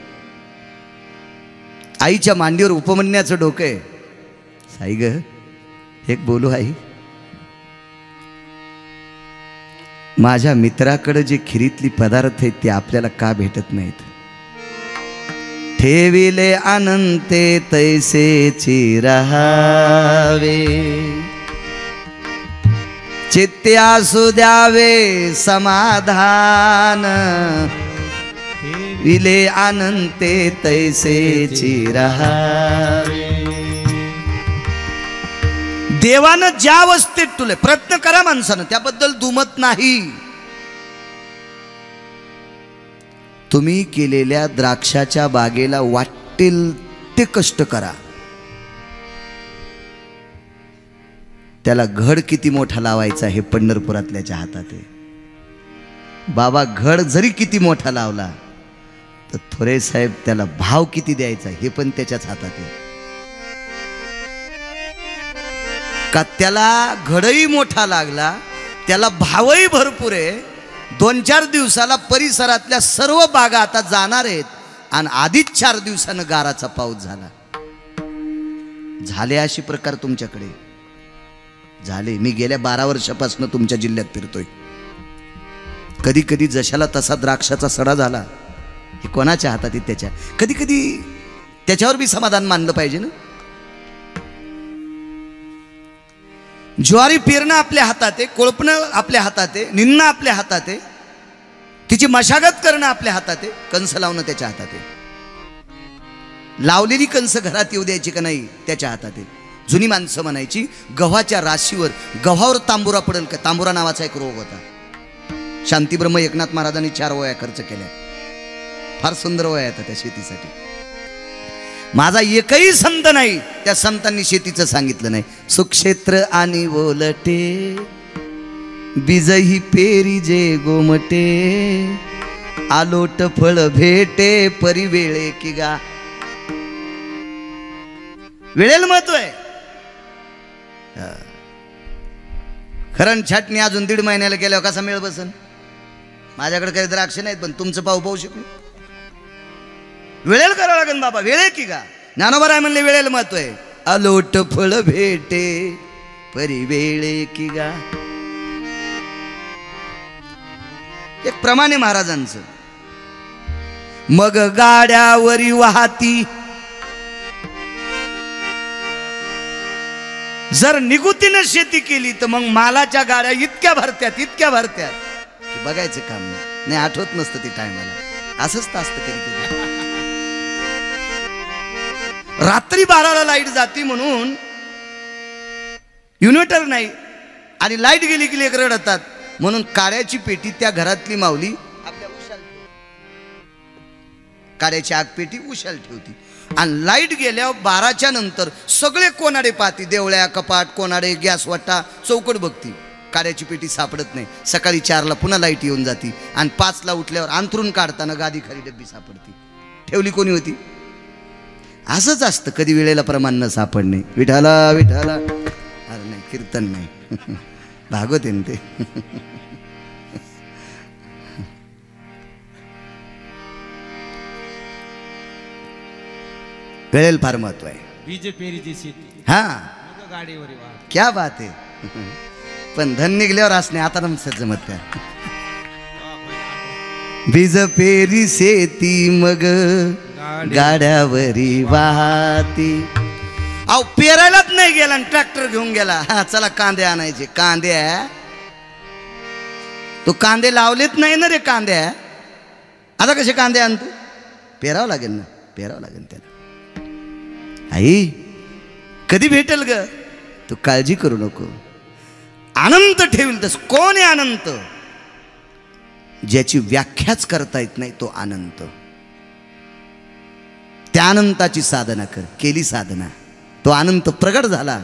आईच्या मांडीवर उपमन्याचं डोकं आहे. साई ग एक बोलू आई. माझ्या मित्राकडे जे खिरीतली पदार्थ आहेत ते आपल्याला का भेटत नाहीत. ठेविले अनंते तैसेची रहावे, चित्ते असू द्यावे समाधान. विले अनंते तैसेची रहावे. देवानं ज्या अवस्थेत तुले प्रयत्न करा माणसानं, त्याबद्दल दुमत नाही. तुम्ही केलेल्या द्राक्षाच्या बागेला वाटेल ते कष्ट करा. त्याला घड किती मोठा लावायचा हे पंढरपुरातल्याच्या हातात आहे. बाबा घड जरी किती मोठा लावला तर थोरे साहेब त्याला भाव किती द्यायचा हे पण त्याच्याच हातात आहे. का त्याला घडही मोठा लागला, त्याला भावही भरपूर आहे. 2-4 दिवसाला परिसरातल्या सर्व बागा आता जाणार आहेत आणि आधीच 4 दिवसानं गाराचा पाऊस झाला. झाले अशी प्रकार तुमच्याकडे झाले. मी गेल्या 12 वर्षापासून तुमच्या जिल्ह्यात फिरतोय. कधी कधी जशाला तसा द्राक्षाचा सडा झाला. हे कोणाच्या हातात आहे त्याच्या. कधी कधी त्याच्यावर बी समाधान मानलं पाहिजे ना. ज्वारी पेरणं आपल्या हातात आहे, कोळपणं आपल्या हातात आहे, निंदणं आपल्या हातात आहे, तिची मशागत करणं आपल्या हातात आहे, कंस लावणं त्याच्या हातात आहे. लावलेली कंस घरात येऊ द्यायची का नाही त्याच्या हातात आहे. जुनी माणसं म्हणायची गव्हाच्या राशीवर गव्हावर तांबुरा पडेल का. तांबुरा नावाचा एक रोग होता. शांतीब्रह्म एकनाथ महाराजांनी 4 वया खर्च केल्या. फार सुंदर वया येतात त्या शेतीसाठी. माझा एकही संत नाही त्या संतांनी शेतीचं सांगितलं नाही. सुक्षेत्र आणि ओलटे बीजही पेरी जे गोमटे, आलोट फळ भेटे परिवेळे की गा. वेळेला महत्व आहे. खरण छाटणी अजून 1.5 महिन्याला केल्यावर कसा मेळ बसन. माझ्याकडे काही द्राक्ष नाहीत पण तुमचं पाहू शकलो. वेळेला करावं लागेल बाबा. वेळ आहे की का? ज्ञानोबा राय म्हणले वेळेला महत्व आहे. अलोट फळ भेटे परी वेळे की गा. एक प्रमाणे महाराजांचं. मग गाड्यावरी वाहती जर निगुतीनं शेती केली तर मग मालाच्या गाड्या इतक्या भरत्यात की बघायचं काम नाही. आठवत नसतं ते टायमाला. असंच तर असतं कधी कधी. रात्री 12ला लाईट जाती म्हणून इन्व्हर्टर नाही आणि लाईट गेली की लेकरं रडतात म्हणून काड्याची पेटी त्या घरातली माऊली आपल्या उशाल काड्याची आग पेटी उशाल ठेवती आणि लाईट गेल्यावर 12च्या नंतर सगळे कोणाडे पाहती. देवळ्या कपाट कोणाडे गॅस वाटा चौकट बघती. काड्याची पेटी सापडत नाही. सकाळी 4ला पुन्हा लाईट येऊन जाती आणि 5ला उठल्यावर अंथरून काढताना गादी खाली डब्बी सापडती. ठेवली कोणी होती? असंच असतं. कधी वेळेला प्रमाण न सापडणे. विठाला विठाला. अरे नाही कीर्तन नाही भागवत आहे ते. वेळेला फार महत्व आहे. हा क्या बात आहे. पण धन निघल्यावर असणे आता नमस्कार जमत त्या. बीज पेरी शेती मग गाड्यावरी वाहती. अहो पेरायलाच नाही गेला आणि ट्रॅक्टर घेऊन गेला. हा चला कांदे आणायचे. कांद्या तो कांदे लावलेत नाही ना रे. कांद्या आता कसे कांदे आणतो? पेरावं लागेल ना. पेरावं लागेल त्याला. आई कधी भेटेल ग? तू काळजी करू नको. अनंत ठेवील तस. कोण आहे अनंत? ज्याची व्याख्याच करता येत नाही तो अनंत. त्या अनंताची साधना कर. केली साधना. तो अनंत प्रगट झाला.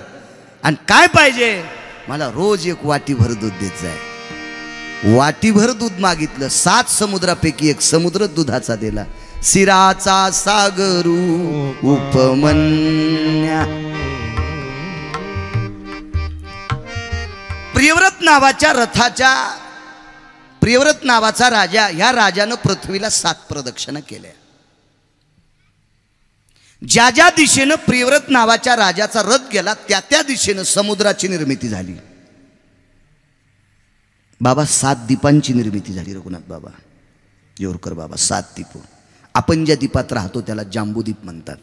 आणि काय पाहिजे? मला रोज एक वाटीभर दूध देत जाय. वाटीभर दूध मागितलं. 7 समुद्रापैकी एक समुद्र दुधाचा दिला. सिराचा सागरू उपमन्या. प्रियव्रत नावाच्या रथाच्या प्रियव्रत नावाचा राजा, ह्या राजानं पृथ्वीला 7 प्रदक्षिणा केल्या. ज्या ज्या दिशेनं प्रियव्रत नावाच्या राजाचा रथ गेला त्या त्या दिशेनं समुद्राची निर्मिती झाली. बाबा 7 दीपांची निर्मिती झाली. रघुनाथ बाबा येवरकर बाबा 7 दीप. आपण ज्या दीपात राहतो त्याला जांबूदीप म्हणतात.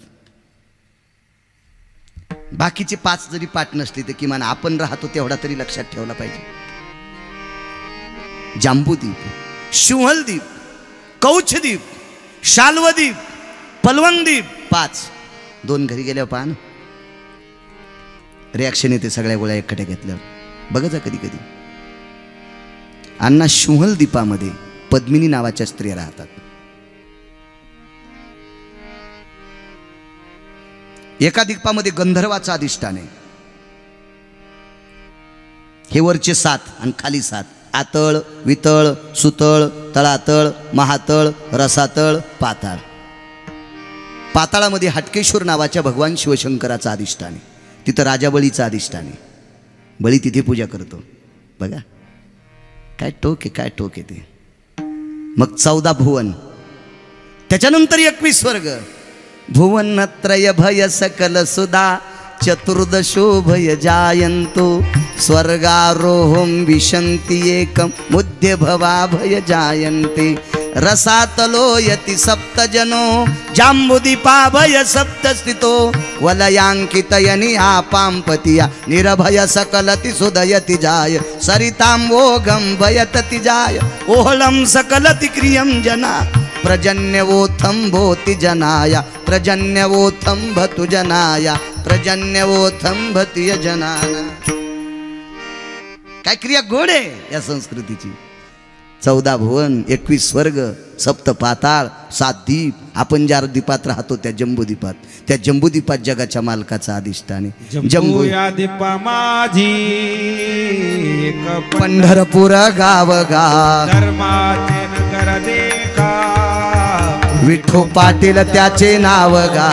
बाकीचे 5 जरी पाठ नसले तर किमान आपण राहतो तेवढा तरी लक्षात ठेवला पाहिजे. जांबूदीप, शिंहलदीप, कौछदीप, शाल्वदीप, पलवंदीप 5. 2 घरी गेल्यावर पाहा ना रिॲक्शन येते. सगळ्या गोळ्या एकट्या घेतल्यावर बघा कधी कधी. अण्णा शिंहलदीपामध्ये पद्मिनी नावाच्या स्त्रिया राहतात. एका दीपामध्ये गंधर्वाचा अधिष्ठान आहे. हे वरचे 7 आणि खाली 7. आतळ, वितळ, सुतळ, तळातळ, महातळ, रसातळ, पाताळ. पाताळामध्ये हटकेश्वर नावाच्या भगवान शिवशंकराचा अधिष्ठान आहे. तिथं राजा बळीचा अधिष्ठान आहे. बळी तिथे पूजा करतो. बघा काय टोक आहे, काय टोक आहे ते. मग 14 भुवन. त्याच्यानंतर 21 स्वर्ग. भुवनत्रय भय सकल सुधा चतुर्दशो भय जायंतो स्वर्गारोहम विशंति एकम मुद्य भवा भय जायन्ते रसातलो यति सप्तजनो जाम्बुदीपा भय सप्तस्थितो वलयांकितयनि आपांपतिया निरभय सकलति सुदयति जाय सरितांवोगम भयतति जाय ओहलम सकलति क्रियम जना प्रजन्यवोथम भोति जनाया प्रजन्यवोथम भतु जनाया प्रजन्यवोथम भतिय जनाना. काय क्रिया गोड आहे या संस्कृतीची. 14 भुवन, 21 स्वर्ग, 7 पाताळ, 7 दीप. आपण ज्या दीपात राहतो त्या जम्बूदीपात. त्या जम्बूदीपात जगाच्या मालकाचा अधिष्ठान आहे. जम्बू या दीपा माझी पंढरपूर गाव गा धर्माचे नगर देखा विठो पाटील त्याचे नाव गा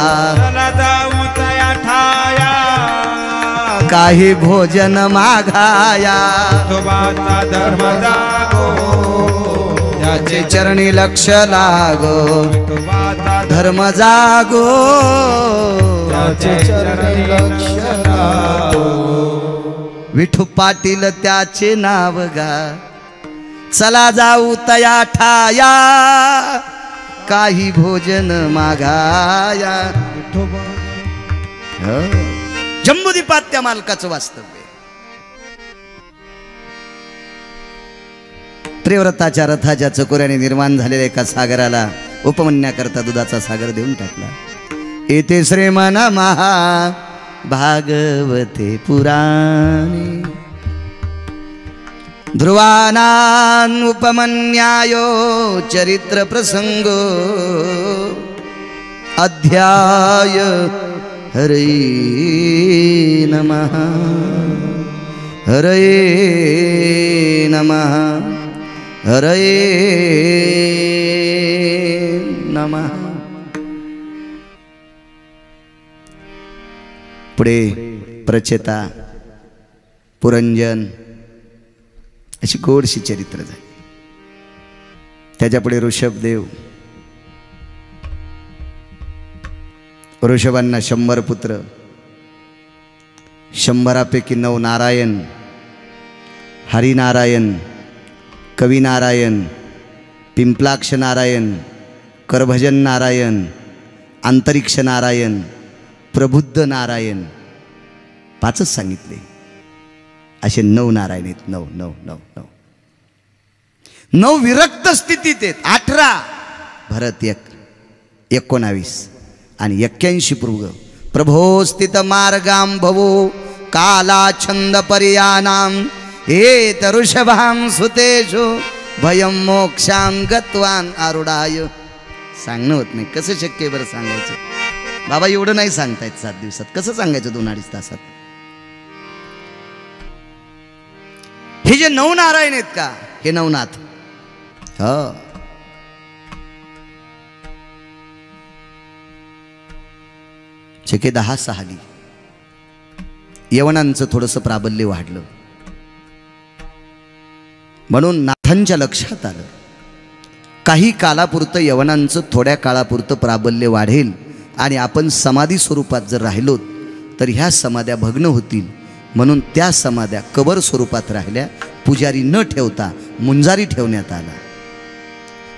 जाऊ तया ठाया काही भोजन मागाया तुबाचा धर्म जागो त्याचे चरणी लक्ष लागो विठोबाचा धर्म जागो त्याचे चरणी लक्ष लागो विठू पाटील त्याचे नाव गा चला जाऊ तया ठाया काही भोजन मागाया विठोबा जम्बूद्वीपात त्या मालकाचं वास्तव्य प्रियव्रताच्या रथाच्या चकोऱ्याने निर्माण झालेल्या एका सागराला उपमन्याकरता दुधाचा सागर देऊन टाकला येथे श्रीमन महा भागवते पुराणे ध्रुवानां उपमन्यायो चरित्र प्रसंगो अध्याय हरे नमः हरे नमः हरे नमः पुढे प्रचेता पुरंजन अशी गोडशी चरित्र झाली त्याच्यापुढे ऋषभदेव ऋषभांना 100 पुत्र 100पैकी 9 नारायण हरिनारायण कविनारायण पिंपलाक्ष नारायण करभजन नारायण अंतरिक्ष नारायण प्रबुद्ध नारायण 5च सांगितले असे 9 नारायण आहेत 9 9 विरक्त स्थितीत आहेत 18 भरत 19 आणि 81 प्रभो स्थित मार्गाम भवो काला छंद पर्यानाम हेत ऋषभाम सुतेषु भयम मोक्षाम गत्वान आरुडाय सांगणं होत नाही कसं शक्य आहे बरं सांगायचं बाबा एवढं नाही सांगतायत 7 दिवसात कसं सांगायचं 2-2.5 तासात हे जे 9 नारायण आहेत का हे नवनाथ छके 10 साली यवनांचं थोडंसं प्राबल्य वाढलं म्हणून नाथांच्या लक्षात आलं काही कालापुरतं यवनांचं थोड्या काळापुरतं प्राबल्य वाढेल आणि आपण समाधी स्वरूपात जर राहिलो तर ह्या समाध्या भग्न होतील म्हणून त्या समाध्या कबर स्वरूपात राहिल्या पुजारी न ठेवता मुंजारी ठेवण्यात आला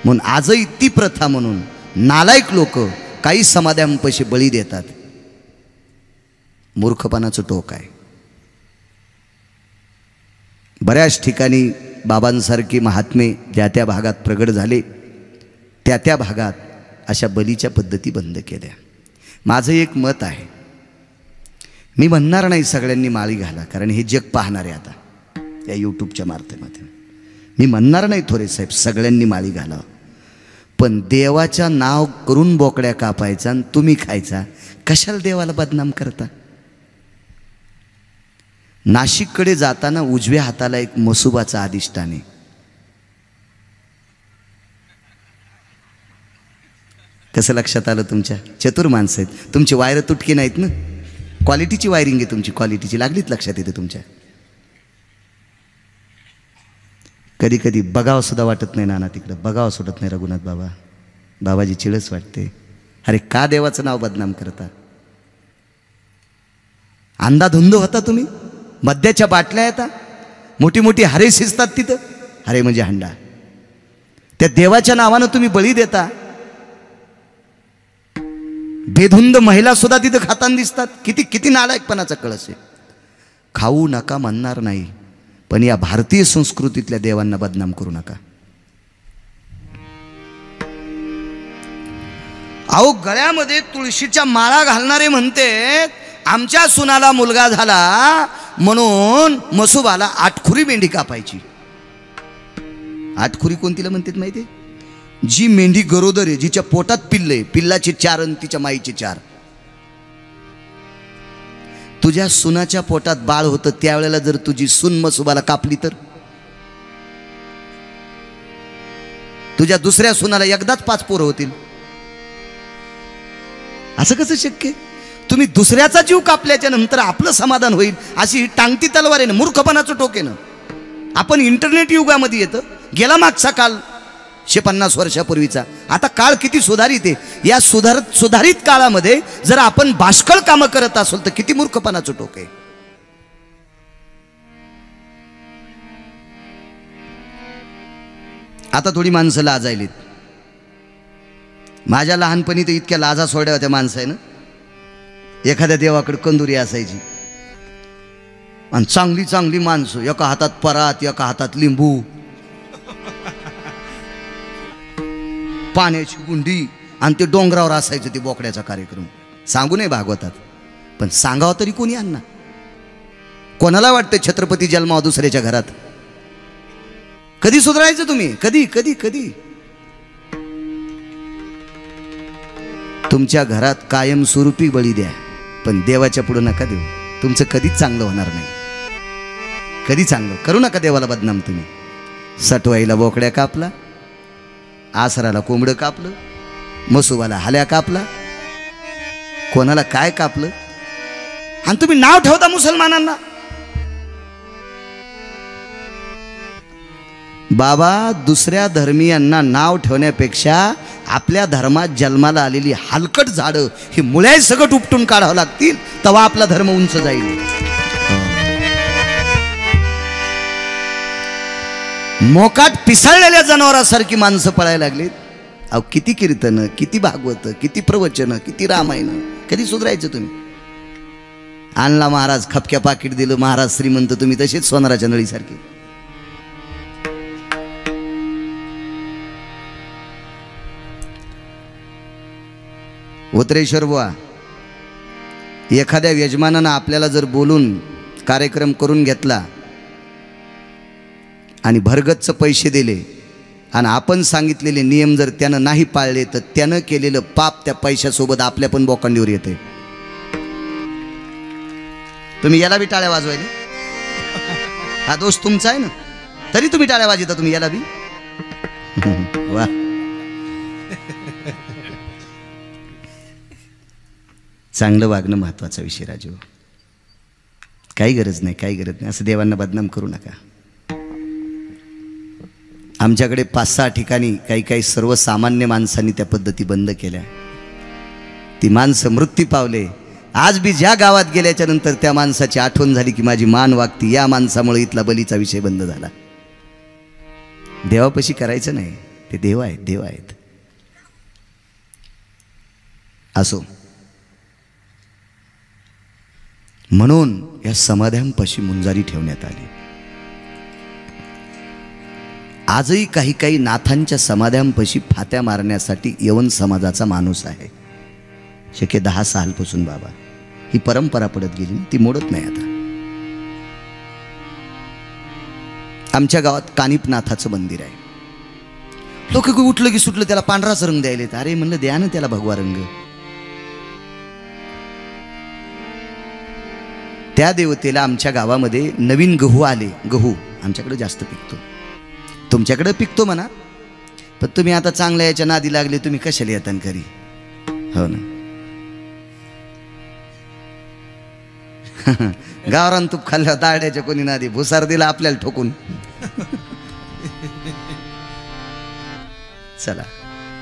म्हणून आजही ती प्रथा म्हणून नालायक लोक काही समाध्यांपाशी बळी देतात मूर्खपणाचं टोक आहे बऱ्याच ठिकाणी बाबांसारखी महात्मे ज्या त्या भागात प्रगट झाले त्या त्या भागात अशा बलीच्या पद्धती बंद केल्या माझं एक मत आहे मी म्हणणार नाही सगळ्यांनी माळी घाला कारण हे जग पाहणार आहे आता या यूट्यूबच्या माध्यमातून मी म्हणणार नाही थोरे साहेब सगळ्यांनी माळी घाला पण देवाच्या नाव करून बोकड्या कापायचा आणि तुम्ही खायचा कशाला देवाला बदनाम करता नाशिककडे जाताना उजव्या हाताला एक मसुबाचा अधिष्ठान आहे कसं लक्षात आलं तुमच्या चतुर माणसं आहेत तुमची वायर तुटकी नाहीत ना क्वालिटीची वायरिंग आहे तुमची क्वालिटीची लागलीच लक्षात येते तुमच्या कधी कधी बघावं सुद्धा वाटत नाही नाना तिकडं बघावं सुटत नाही रघुनाथ बाबा बाबाजी चिळच वाटते अरे का देवाचं नाव बदनाम करता अंधाधुंद होता तुम्ही मद्याच्या बाटल्या येतात मोठी मोठी हारे शिजतात तिथं हारे म्हणजे हंडा त्या देवाच्या नावानं तुम्ही बळी देता बेधुंद महिला सुद्धा तिथं खाताना दिसतात किती किती नालायकपणाचा कळस आहे खाऊ नका म्हणणार नाही पण या भारतीय संस्कृतीतल्या देवांना बदनाम करू नका अहो गळ्यामध्ये तुळशीच्या माळा घालणारे म्हणते आमच्या सुनाला मुलगा झाला म्हणून मसुबाला 8 खुरी मेंढी कापायची 8 खुरी कोणतीला म्हणतात माहिती जी मेंढी गरोदर आहे जिच्या पोटात पिल्ले पिल्लाचे 4 आणि तिच्या माईचे 4 तुझ्या सुनाच्या पोटात बाळ होतं त्यावेळेला जर तुझी सून मसुबाला कापली तर तुझ्या दुसऱ्या सुनाला एकदाच 5 पोरं होतील असं कसं शक्य तुम्ही दुसऱ्याचा जीव कापल्याच्या नंतर आपलं समाधान होईल अशी टांगती तलवार आहे ना मूर्खपणाचं टोक आहे ना आपण इंटरनेट युगामध्ये येतं गेला मागचा काल 150 वर्षापूर्वीचा. आता काळ किती सुधारित आहे. या सुधारित काळामध्ये जर आपण बाष्कळ कामं करत असू तर किती मूर्खपणाचं टोक आहे. आता थोडी माणसं लाजायलीत. माझ्या लहानपणी तर इतक्या लाजा सोड्या होत्या माणसानं. एखाद्या देवाकडे कंदुरी असायची आणि चांगली चांगली माणसं, एका हातात परात एका हातात लिंबू, पाण्याची गुंडी, आणि ते डोंगरावर असायचं ते बोकड्याचा कार्यक्रम. सांगू नये भागवतात, पण सांगावं तरी कोणी अण्णा. कोणाला वाटतं छत्रपती जन्मावा दुसऱ्याच्या घरात? कधी सुधारायचं तुम्ही? कधी कधी कधी तुमच्या घरात कायमस्वरूपी बळी द्या, पण देवाच्या पुढे नका देऊ. तुमचं कधीच चांगलं होणार नाही. कधी चांगलं करू नका देवाला बदनाम तुम्ही. सटवाईला बोकड्या कापला, आसराला कोंबडं कापलं, मसुबाला हाल्या कापला, कोणाला काय कापलं, आणि तुम्ही नाव ठेवता मुसलमानांना. बाबा, दुसऱ्या धर्मीयांना नाव ठेवण्यापेक्षा आपल्या धर्मात जन्माला आलेली हलकट झाडं ही मुळ्या सगट उपटून काढावं लागतील, तेव्हा आपला धर्म उंच जाईल. मोकाट पिसाळलेल्या जनावरासारखी माणसं पळायला लागलीत. अहो, किती कीर्तन, किती भागवत, किती प्रवचन, किती रामायण, कधी सुधारायचं तुम्ही? आणला महाराज, खपक्या पाकिट दिलं महाराज श्रीमंत, तुम्ही तसेच सोनाराच्या नळीसारखी. उतरेश्वर बुवा, एखाद्या यजमानानं आपल्याला जर बोलून कार्यक्रम करून घेतला आणि भरगच्च पैसे दिले आणि आपण सांगितलेले नियम जर त्यानं नाही पाळले तर त्यानं केलेलं पाप त्या पैशासोबत आपल्या पण बोकांडीवर येते. तुम्ही याला बी टाळ्या वाजवायला? हा दोष तुमचा आहे ना, तरी तुम्ही टाळ्या वाजवता. तुम्ही याला बी वा. चांगलं वागणं महत्वाचा विषय राजू. काही गरज नाही, काही गरज नाही, असं देवांना बदनाम करू नका. आमच्याकडे 5-6 ठिकाणी काही सर्वसामान्य माणसांनी त्या पद्धती बंद केल्या. ती माणसं मृत्यू पावले. आज बी ज्या गावात गेल्याच्या नंतर त्या माणसाची आठवण झाली की माझी मान वागती, या माणसामुळे इथला बलीचा विषय बंद झाला. देवापाशी करायचं नाही, ते देव आहेत, देव आहेत. असो, म्हणून या समाध्यांपाशी मुंजारी ठेवण्यात आली. आजही काही नाथांच्या समाध्यांपाशी फात्या मारण्यासाठी यवन समाजाचा माणूस आहे. शक्य 10 सालपासून बाबा ही परंपरा पडत गेली, ती मोडत नाही. आता आमच्या गावात कानिपनाथाचं मंदिर आहे. लोक उठलं की सुटलं त्याला पांढराच रंग द्यायला. अरे म्हणलं द्या ना त्याला भगवा रंग. त्या देवतेला आमच्या गावामध्ये नवीन गहू आले. गहू आमच्याकडे जास्त पिकतो, तुमच्याकडे पिकतो म्हणा, पण तुम्ही आता चांगल्या याच्या नादी लागले. तुम्ही कशाला येतात घरी? हो ना. गावरान तूप खाल्ल्या दाड्याच्या कोणी नादी, भुसार दिला आपल्याला ठोकून. चला,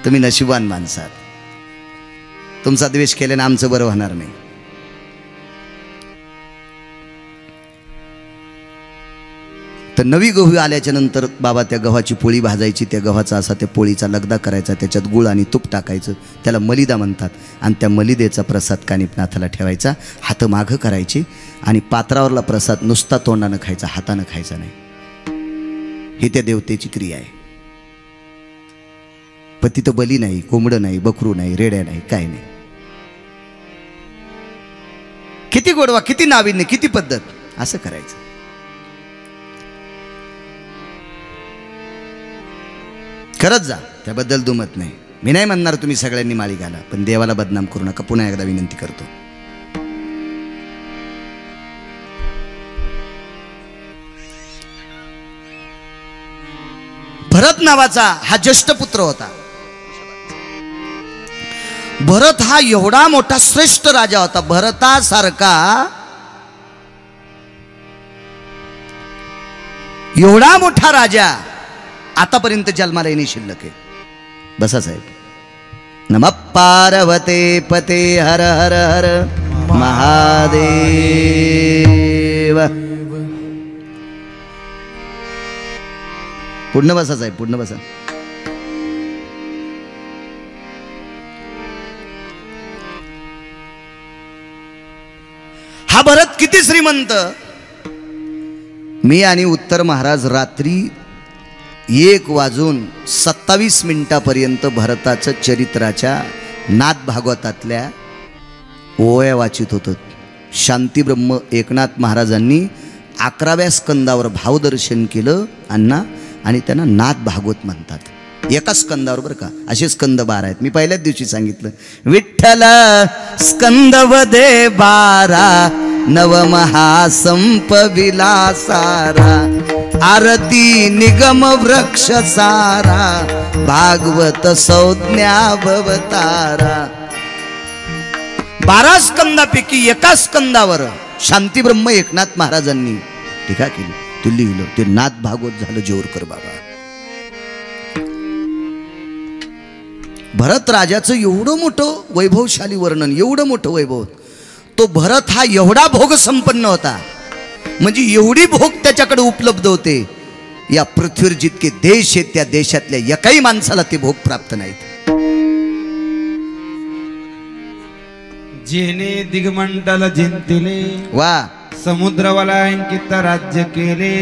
तुम्ही नशिबान माणसात. तुमचा द्वेष केल्याने आमचं बरं होणार नाही. तर नवी गहू आल्याच्या नंतर बाबा त्या गव्हाची पोळी भाजायची, त्या गव्हाचा असा त्या पोळीचा लगदा करायचा, त्याच्यात गुळ आणि तूप टाकायचं, त्याला मलिदा म्हणतात. आणि त्या मलिदेचा प्रसाद कानिपनाथाला ठेवायचा, हात मागं करायचे आणि पात्रावरला प्रसाद नुसता तोंडानं खायचा, हातानं खायचा नाही. ही त्या देवतेची क्रिया आहे. पण तिथं बली नाही, कोंबडं नाही, बकरू नाही, रेड्या नाही, काय नाही. किती गोडवा, किती नाविन्य, किती पद्धत. असं करायचं. खरंच जा, त्याबद्दल दुमत नाही. मी नाही म्हणणार तुम्ही सगळ्यांनी माळी घाला, पण देवाला बदनाम करू नका. पुन्हा एकदा विनंती करतो. भरत नावाचा हा ज्येष्ठ पुत्र होता. भरत हा एवढा मोठा श्रेष्ठ राजा होता. भरतासारखा एवढा मोठा राजा आतापर्यंत जन्माला येणे शिल्लक आहे. बसा साहेब. नमः पार्वते पते हर हर हर महादेव. पूर्ण बसा साहेब, पूर्ण बसा. हा भरत किती श्रीमंत. मी आणि उत्तर महाराज रात्री 1:27 भरताचं चरित्राच्या नाथ भागवतातल्या ओव्या वाचित होतं. शांतीब्रह्म एकनाथ महाराजांनी 11व्या स्कंदावर भावदर्शन केलं अण्णा, आणि त्यांना नाथ भागवत म्हणतात. एका स्कंदावर बरं का, असे स्कंद 12 आहेत. मी पहिल्याच दिवशी सांगितलं. विठ्ठल स्कंदवदे 12 नवमहासंप विलासारा आरती निगम वृक्ष सारा भागवत संज्ञा भवतारा. 12 स्कंदापैकी एका स्कंदावर शांतीब्रह्म एकनाथ महाराजांनी टीका केली. ते लिहिलं, ते नाथ भागवत झालं जेवरकर बाबा. भरत राजाचं एवढं मोठं वैभवशाली वर्णन, एवढं मोठं वैभव. तो भरत हा एवढा भोग संपन्न होता, म्हणजे एवढी भोग त्याच्याकडे उपलब्ध होते. या पृथ्वीवर जितके देश आहेत त्या देशातल्या एकाही माणसाला ते भोग प्राप्त नाहीत. जेने दिगमंडल जिंतिले वा. समुद्रवलयांकित राज्य केले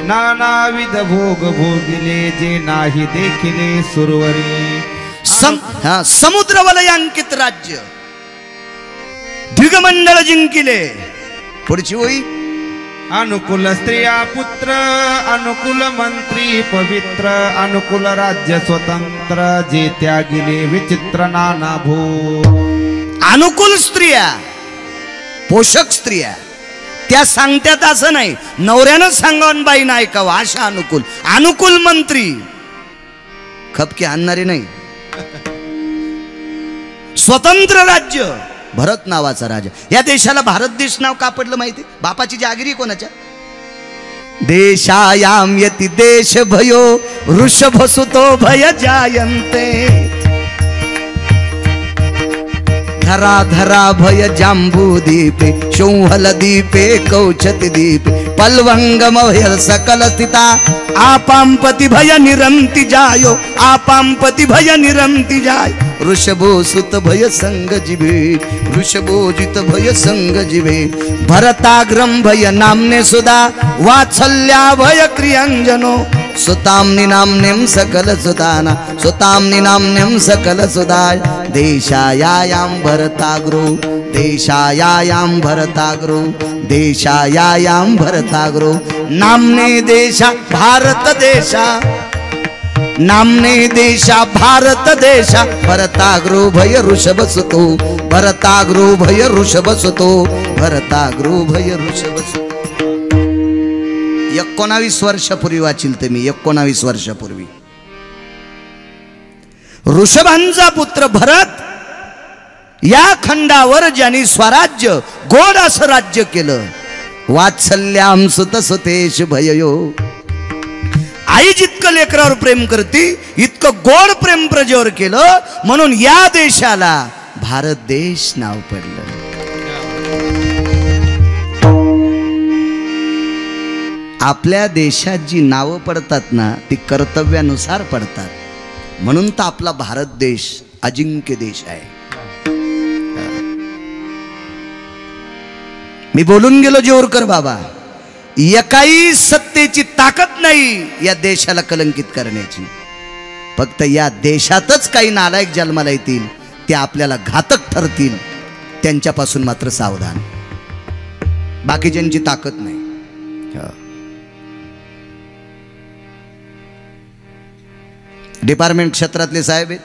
नानाविध भोग भोगिले जे नाही देखिले सुरवरी. समुद्रवलयांकित राज्य, दिगमंडळ जिंकिले. पुढची होई. अनुकूल स्त्रिया पुत्र अनुकूल मंत्री पवित्र अनुकूल राज्य स्वतंत्र जे त्यागिले विचित्र नाना भो. अनुकूल स्त्रिया, पोषक स्त्रिया, त्या सांगत्यात असं नाही, नवऱ्यानं सांगावून बाईनं ऐकावं अशा अनुकूल. अनुकूल मंत्री, खपके आणणारे नाही. स्वतंत्र राज्य, भरत नावाचा राजा. या देशाला भारत देश नाव का पडलं माहिती? बापाची जागिरी कोणाच्या? देशायाम यति देश भयो वृषभ सुतो भय जायन्ते धरा धरा भय जांबू दीपे शोहल दीपे कौचति दीपे पल्वंगम भय सकल स्थिता आपांपति भय निरंति जायो आपांपति भय निरंति जाय ऋषभो सुत भय संग जिभे ऋषभो जित भय संग जिभे भरताग्रम भय नामने सुधा वात्सल्या भय क्रियंजनो सुताम्नि नाम्निं सकल सुताना सुताम्नि नाम्निं सकल सुधाय देशायायां भरताग्रो देशायायां भरताग्रो देशायायां भरताग्रो नामने देशा भारत देशा नामने देशा भारत देशा भरताग्रो भय ऋषभ सुतो भरताग्रो भय ऋषभ सुतो भरताग्रो भय ऋषभ सुतो. 19 वर्षापूर्वी वाचिल ते मी. 19 वर्षापूर्वी ऋषभांचा पुत्र भरत या खंडावर ज्यांनी स्वराज्य गोड असं राज्य केलं. वात्सल्याम सुत सुतेश भययो. आई जितकं लेकरावर प्रेम करते इतकं गोड प्रेम प्रजेवर केलं, म्हणून या देशाला भारत देश नाव पडलं. आपल्या देशात जी नावं पडतात ना ती कर्तव्यानुसार पडतात, म्हणून तर आपला भारत देश अजिंक्य देश आहे. मी बोलून गेलो जेवरकर बाबा, एकाही सत्तेची ताकद नाही या देशाला कलंकित करण्याची. फक्त या देशातच काही नालायक जन्माला येतील, ते आपल्याला घातक ठरतील. त्यांच्यापासून मात्र सावधान. बाकीच्यांची ताकद नाही. डिपार्टमेंट क्षेत्रातले साहेब आहेत,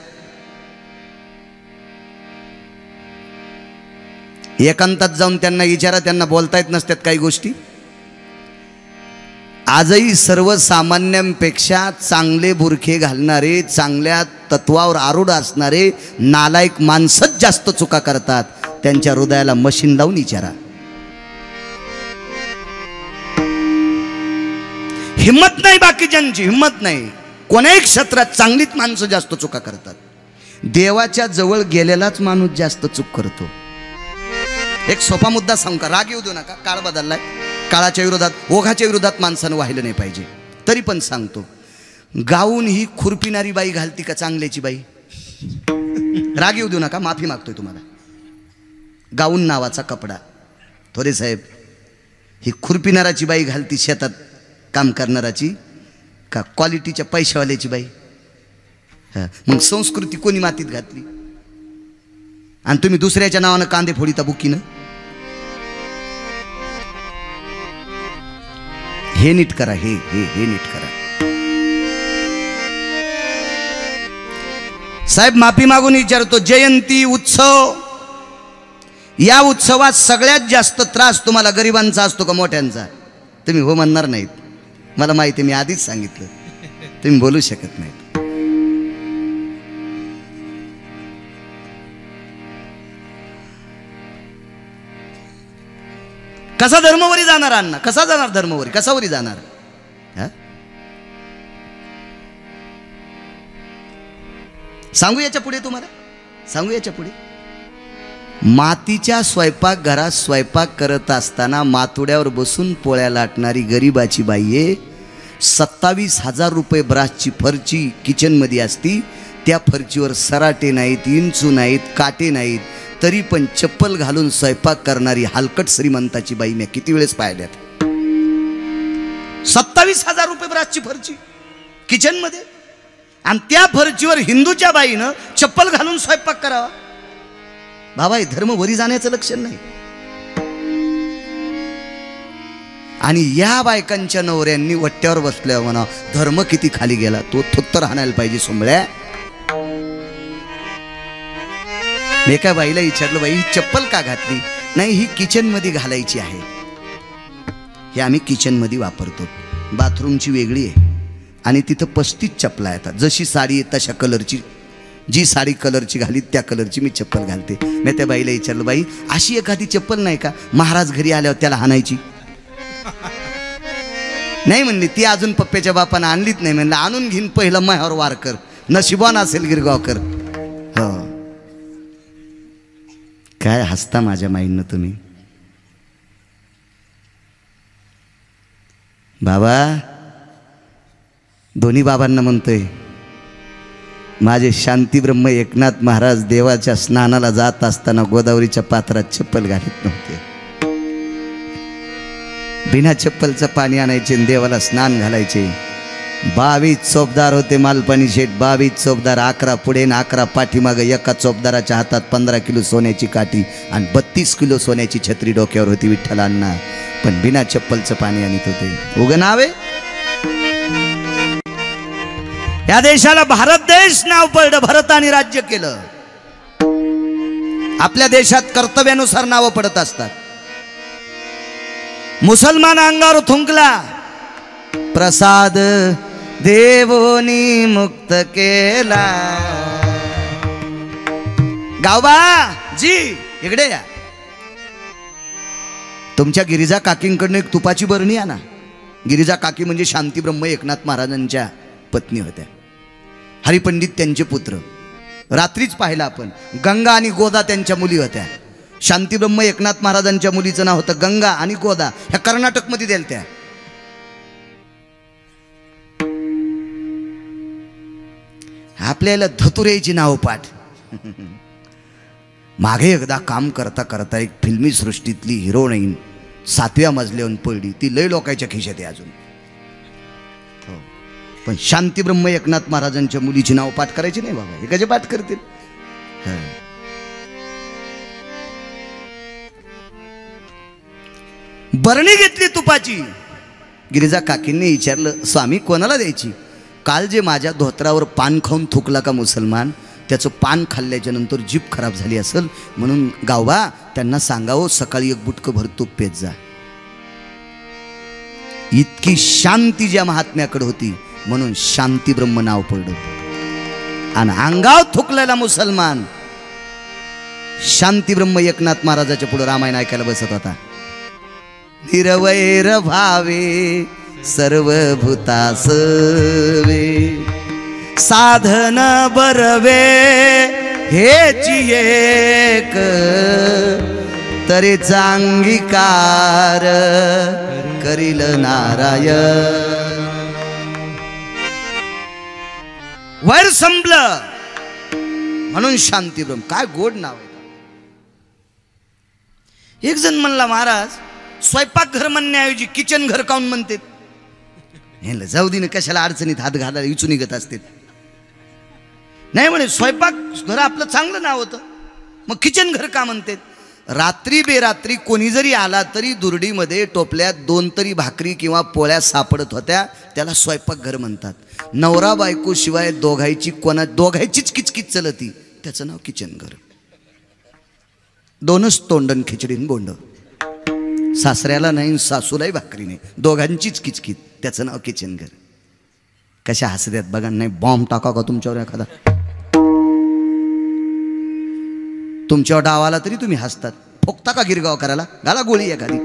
एकांतात जाऊन त्यांना विचारा, त्यांना बोलता येत नसतात काही गोष्टी. आजही सर्वसामान्यांपेक्षा चांगले बुरखे घालणारे, चांगल्या तत्वावर आरूढ असणारे नालायक माणसंच जास्त चुका करतात. त्यांच्या हृदयाला मशीन लावून विचारा. हिम्मत नाही, बाकीच्यांची हिम्मत नाही. कोणाही क्षेत्रात चांगलीच माणसं जास्त चुका करतात. देवाच्या जवळ गेलेलाच माणूस जास्त चूक करतो. एक सोपा मुद्दा सांगू का? राग येऊ देऊ नका, काळ बदललाय. काळाच्या विरोधात, ओघाच्या विरोधात माणसानं वाहिलं नाही पाहिजे. तरी पण सांगतो, गाऊन ही खुरपिणारी बाई घालती का चांगल्याची बाई? राग येऊ देऊ नका, माफी मागतोय तुम्हाला. गाऊन नावाचा कपडा थोरे साहेब ही खुरपिणाराची बाई घालती शेतात काम करणाराची का क्वालिटीच्या पैशावाल्याची बाई? मग संस्कृती कोणी मातीत घातली? आणि तुम्ही दुसऱ्याच्या नावानं कांदे फोडीता बुकीनं. हे नीट करा, हे हे हे नीट करा साहेब. माफी मागून विचारतो, जयंती उत्सव, या उत्सवात सगळ्यात जास्त त्रास तुम्हाला गरिबांचा असतो का मोठ्यांचा? तुम्ही हो म्हणणार नाहीत, मला माहिती, मी आधीच सांगितलं. तुम्ही बोलू शकत नाहीत. कसा धर्मवरी जाणार अण्णा? कसा जाणार धर्मवरी? कसावरी जाणार? सांगू याच्या पुढे तुम्हाला, सांगू याच्या पुढे. मातीच्या स्वयंपाकघरात स्वयंपाक करत असताना मातोड्यावर बसून पोळ्या लाटणारी गरीबाची बाई आहे. 27,000 रुपये ब्रासची फरची किचनमध्ये असती. त्या फरचीवर सराटे नाहीत, इंचू नाहीत, काटे नाहीत, तरी पण चप्पल घालून स्वयंपाक करणारी हलकट श्रीमंताची बाई मी किती वेळेस पाहिल्यात. 27,000 रुपये ब्रासची फरची किचनमध्ये, आणि त्या फरचीवर हिंदूच्या बाईनं चप्पल घालून स्वयंपाक करावा. बाबा, हे धर्म वरी जाण्याचं लक्षण नाही. आणि या बायकांच्या नवऱ्यांनी वट्ट्यावर बसल्यावर म्हणा धर्म किती खाली गेला. तो थुत्तर हाणायला पाहिजे सोंबळ्या. मी काय बाईला विचारलं, बाई ही चप्पल का घातली? नाही, ही किचनमध्ये घालायची आहे. हे आम्ही किचनमध्ये वापरतो. बाथरूमची वेगळी आहे आणि तिथं 35 चप्पला येतात. जशी साडी आहे तशा कलरची, जी साडी कलरची घाली त्या कलरची मी चप्पल घालते. मी त्या बाईला विचारलं, बाई अशी एखादी चप्पल नाही का महाराज घरी आल्यावर त्याला हाणायची? नाही म्हणली, ती अजून पप्प्याच्या बापानं आणलीच नाही. म्हणलं आणून घेईन पहिलं मायावर वार कर, नशिबान असेल गिरगावकर. हो, काय हसता माझ्या माईंना तुम्ही? बाबा, दोन्ही बाबांना म्हणतोय, माझे शांती ब्रह्म एकनाथ महाराज देवाच्या स्नानाला जात असताना गोदावरीच्या पात्रात चप्पल घालीत नव्हते. बिना चप्पलचं पाणी आणायचे, देवाला स्नान घालायचे. 22 चोपदार होते मालपाणी शेठ. 22 चोपदार, 11 पुढे ना 11 पाठीमागं. एका चोपदाराच्या हातात 15 किलो सोन्याची काठी आणि 32 किलो सोन्याची छत्री डोक्यावर होती विठ्ठलांना. पण बिना चप्पलचं पाणी आणत होते. उगं नावे या देशाला भारत देश नाव पडलं. भरताने राज्य केलं. आपल्या देशात कर्तव्यानुसार नावं पडत असतात. मुसलमान अंगावर थुंकला, प्रसाद देवोनी मुक्त केला. गावबा जी इकडे या. तुमच्या गिरिजा काकींकडनं एक तुपाची बरणी आणा. गिरिजा काकी म्हणजे शांती ब्रह्म एकनाथ महाराजांच्या पत्नी होत्या. हरिपंडित त्यांचे पुत्र. रात्रीच पाहिला आपण. गंगा आणि गोदा त्यांच्या मुली होत्या. शांती ब्रह्म एकनाथ महाराजांच्या मुलीचं नाव होतं गंगा आणि गोदा. ह्या कर्नाटकमध्ये दिल्या. आपल्याला धतुरेची नाव पाठ. मागे एकदा काम करता करता एक फिल्मी सृष्टीतली हिरोईन 7व्या मजल्यावरून पडली. ती लय लोकांच्या खिशात आहे अजून. पण शांती ब्रह्म एकनाथ महाराजांच्या मुलीची नाव पाठ करायची नाही बाबा. हे कसे पाठ करतील? बरणी घेतली तुपाची. गिरिजा काकींनी विचारलं, स्वामी कोणाला द्यायची? काल जे माझ्या धोत्रावर पान खाऊन थुकला का मुसलमान, त्याचं पान खाल्ल्याच्या नंतर जीभ खराब झाली असेल, म्हणून गावबा त्यांना सांगावं सकाळी एक बुटकं भर तूप पेत जा. इतकी शांती ज्या महात्म्याकडे होती म्हणून शांती ब्रह्म नाव पडलं. आणि अंगाव थुकलेला मुसलमान शांती ब्रह्म एकनाथ महाराजाच्या पुढे रामायण ऐकायला बसत होता. निरवैर भावे सर्व भूतासवे साधन बरवे हेची एक तरी अंगीकार करील नारायण. वैर संपलं म्हणून शांतीब्रह्म. काय गोड नाव आहे. एक जण म्हणला महाराज स्वयंपाक घर म्हणण्याऐवजी किचन घर काऊन म्हणते. हे जाऊ दे ना, कशाला अडचणीत हात घालायला इचू निघत असते. नाही म्हणे स्वयंपाक घर आपलं चांगलं नाव होतं, मग किचन घर का म्हणते. रात्री बेरात्री कोणी जरी आला तरी दुरडीमध्ये टोपल्यात 2 तरी भाकरी किंवा पोळ्या सापडत होत्या, त्याला स्वयंपाकघर म्हणतात. नवरा बायको शिवाय दोघायचीच किचकिच चलती, त्याचं नाव किचनघर. 2च तोंडन खिचडीन बोंड. सासऱ्याला नाही सासूलाही भाकरी नाही, दोघांचीच किचकिच, त्याचं नाव किचनघर. कशा हसद्यात बघा. नाही बॉम्ब टाका का तुमच्यावर एखादा. तुमच्यावर डावाला तरी तुम्ही हसतात. फोकता का गिरगाव करायला. घाला गोळी एखादी.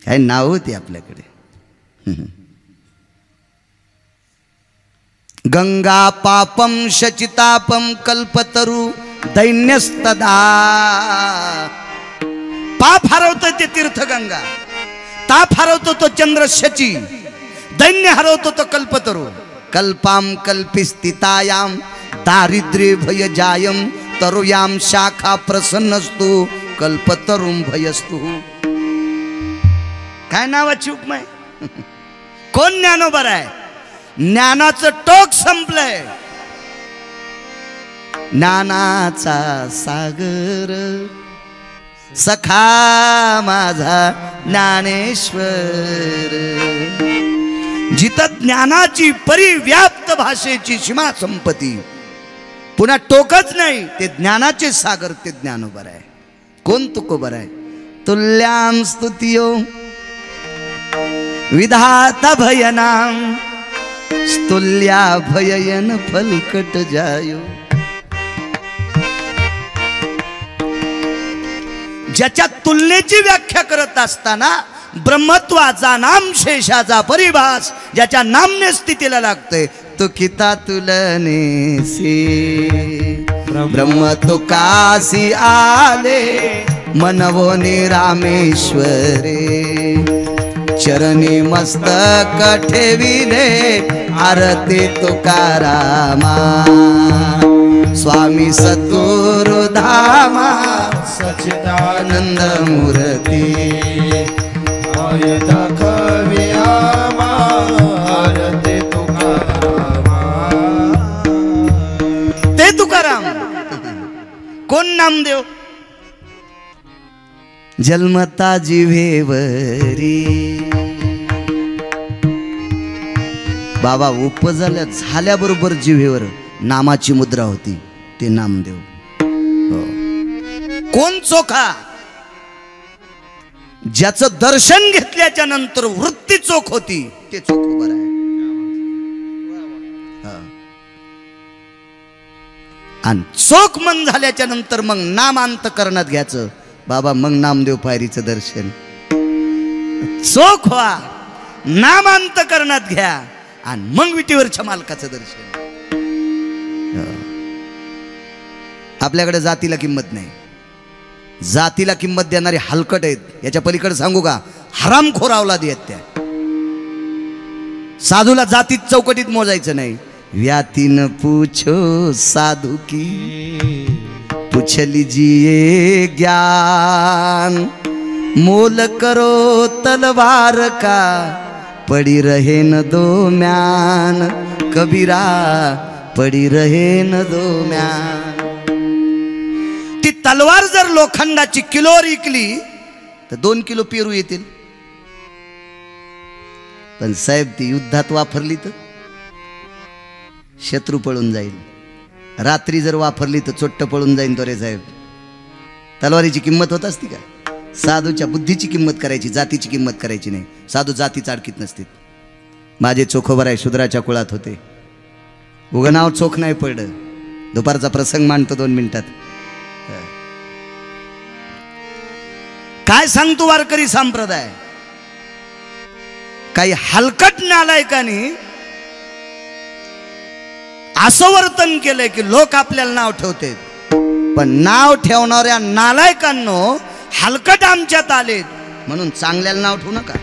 काय नाव होती आपल्याकडे. गंगा पापम शचितापम कल्पतरू दैन्यस्तदा. पाप हरवतो ते तीर्थगंगा, ताप हरवतो तो चंद्र शची, दैन्य हरवतो तो कल्पतरू. कल्पाम कल्पिस्थितायाम दारिद्र्य भय जायम तरुयाम शाखा प्रसन्नस्तु कल्पतरुम भयस्तु. काय नावाची उपमा आहे. कोण ज्ञानोबर आहे. ज्ञानाचं टोक संपलंय. ज्ञानाचा सागर सखा माझा ज्ञानेश्वर. जिथं ज्ञानाची परिव्याप्त भाषेची सीमा संपत्ती, पुन्हा टोकच नाही, ते ज्ञानाचे सागर, ते ज्ञानोबर आहे. कोण तुकोबर आहे. तुल्यां स्तुतियो विधाता भयनाम स्तुल्या भययन फलकट जायो. ज्याच्या तुलनेची व्याख्या करत असताना ब्रह्मत्वाचा नाम शेषाचा परिभास ज्याच्या नामने स्थितीला लागतोय, तो किता तुलनेसी ब्रह्म तो कासी आले मनवोनी रामेश्वरे. चरणी मस्तक ठेविले आरती तुकारामा. स्वामी सद्गुरु धामा सच्चिदानंद मूर्ती. ते तुकाराम. कोण नामदेव. जन्मता जिव्हेवरी. बाबा उपजल्या झाल्याबरोबर जिव्हेवर नामाची मुद्रा होती, ते नामदेव. हो. कोण चोखा. ज्याचं दर्शन घेतल्याच्या नंतर वृत्ती चोख होती, ते चोख उभं आहे. आणि चोख मन झाल्याच्या नंतर मग नामांतकरणात घ्यायचं. बाबा मग नामदेव पायरीचं दर्शन. चोख व्हा, नामांतकरणात घ्या, आणि मग विटीवरच्या मालकाचं दर्शन. आपल्याकडे जातीला किंमत नाही. जातीला किंमत देणारे हलकट आहेत. याच्या पलीकडे सांगू का, हरामखोर अवलादी आहेत त्या. साधूला जातीत चौकटीत मोजायचं नाही. व्यातीन पूछो साधू की पूछ लीजिए ज्ञान. मोल करो तलवार का पड़ी रहे न दो म्यान. कबीरा पड़ी रहे न दो म्यान. ती तलवार जर लोखंडाची किलोवर विकली तर 2 किलो पेरू येतील. पण साहेब ती युद्धात वापरली तर शत्रू पळून जाईल. रात्री जर वापरली तर चोट्ट पळून जाईन. तो रे साहेब, तलवारीची किंमत होत असती का. साधूच्या बुद्धीची किंमत करायची, जातीची किंमत करायची नाही. साधू जाती चाडकीत नसतील. माझे चोखोबर आहे, शूद्राच्या कुळात होते. उगं नाव चोख नाही पडलं. दुपारचा प्रसंग मांडतो 2 मिनिटात. काय सांगतो वारकरी संप्रदाय. काही हलकट नालायकांनी असं वर्तन केलंय की लोक आपल्याला नाव ठेवते, पण नाव ठेवणाऱ्या नालायकांनो हलकट आमच्यात आलेत म्हणून चांगल्याला नाव ठेवू नका.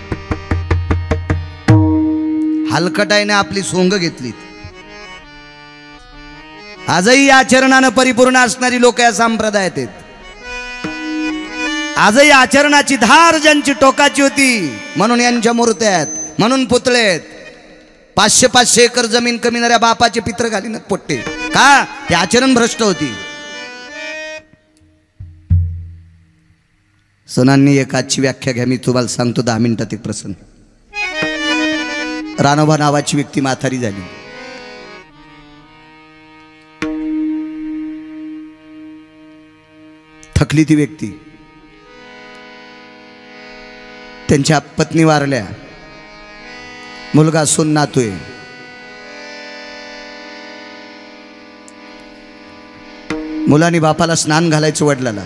हलकटाईने आपली सोंग घेतली. आजही या आचरणानं परिपूर्ण असणारी लोक या संप्रदायात आहेत. आजही आचरणाची धार ज्यांची टोकाची होती म्हणून यांच्या मूर्त्या आहेत, म्हणून पुतळे आहेत. 500-500 एकर जमीन कमीणाऱ्या बापाचे पित्र घालीन पोट्टे का? ते आचरण भ्रष्ट होती. सणांनी एक आजची व्याख्या घ्या, मी तुम्हाला सांगतो 10 मिनिटात एक प्रसंग. रानोबा नावाची व्यक्ती म्हातारी झाली. थकली ती व्यक्ती. त्यांच्या पत्नी वारल्या, मुलगा सून नातूय. मुलांनी बापाला स्नान घालायचं वडिलाला.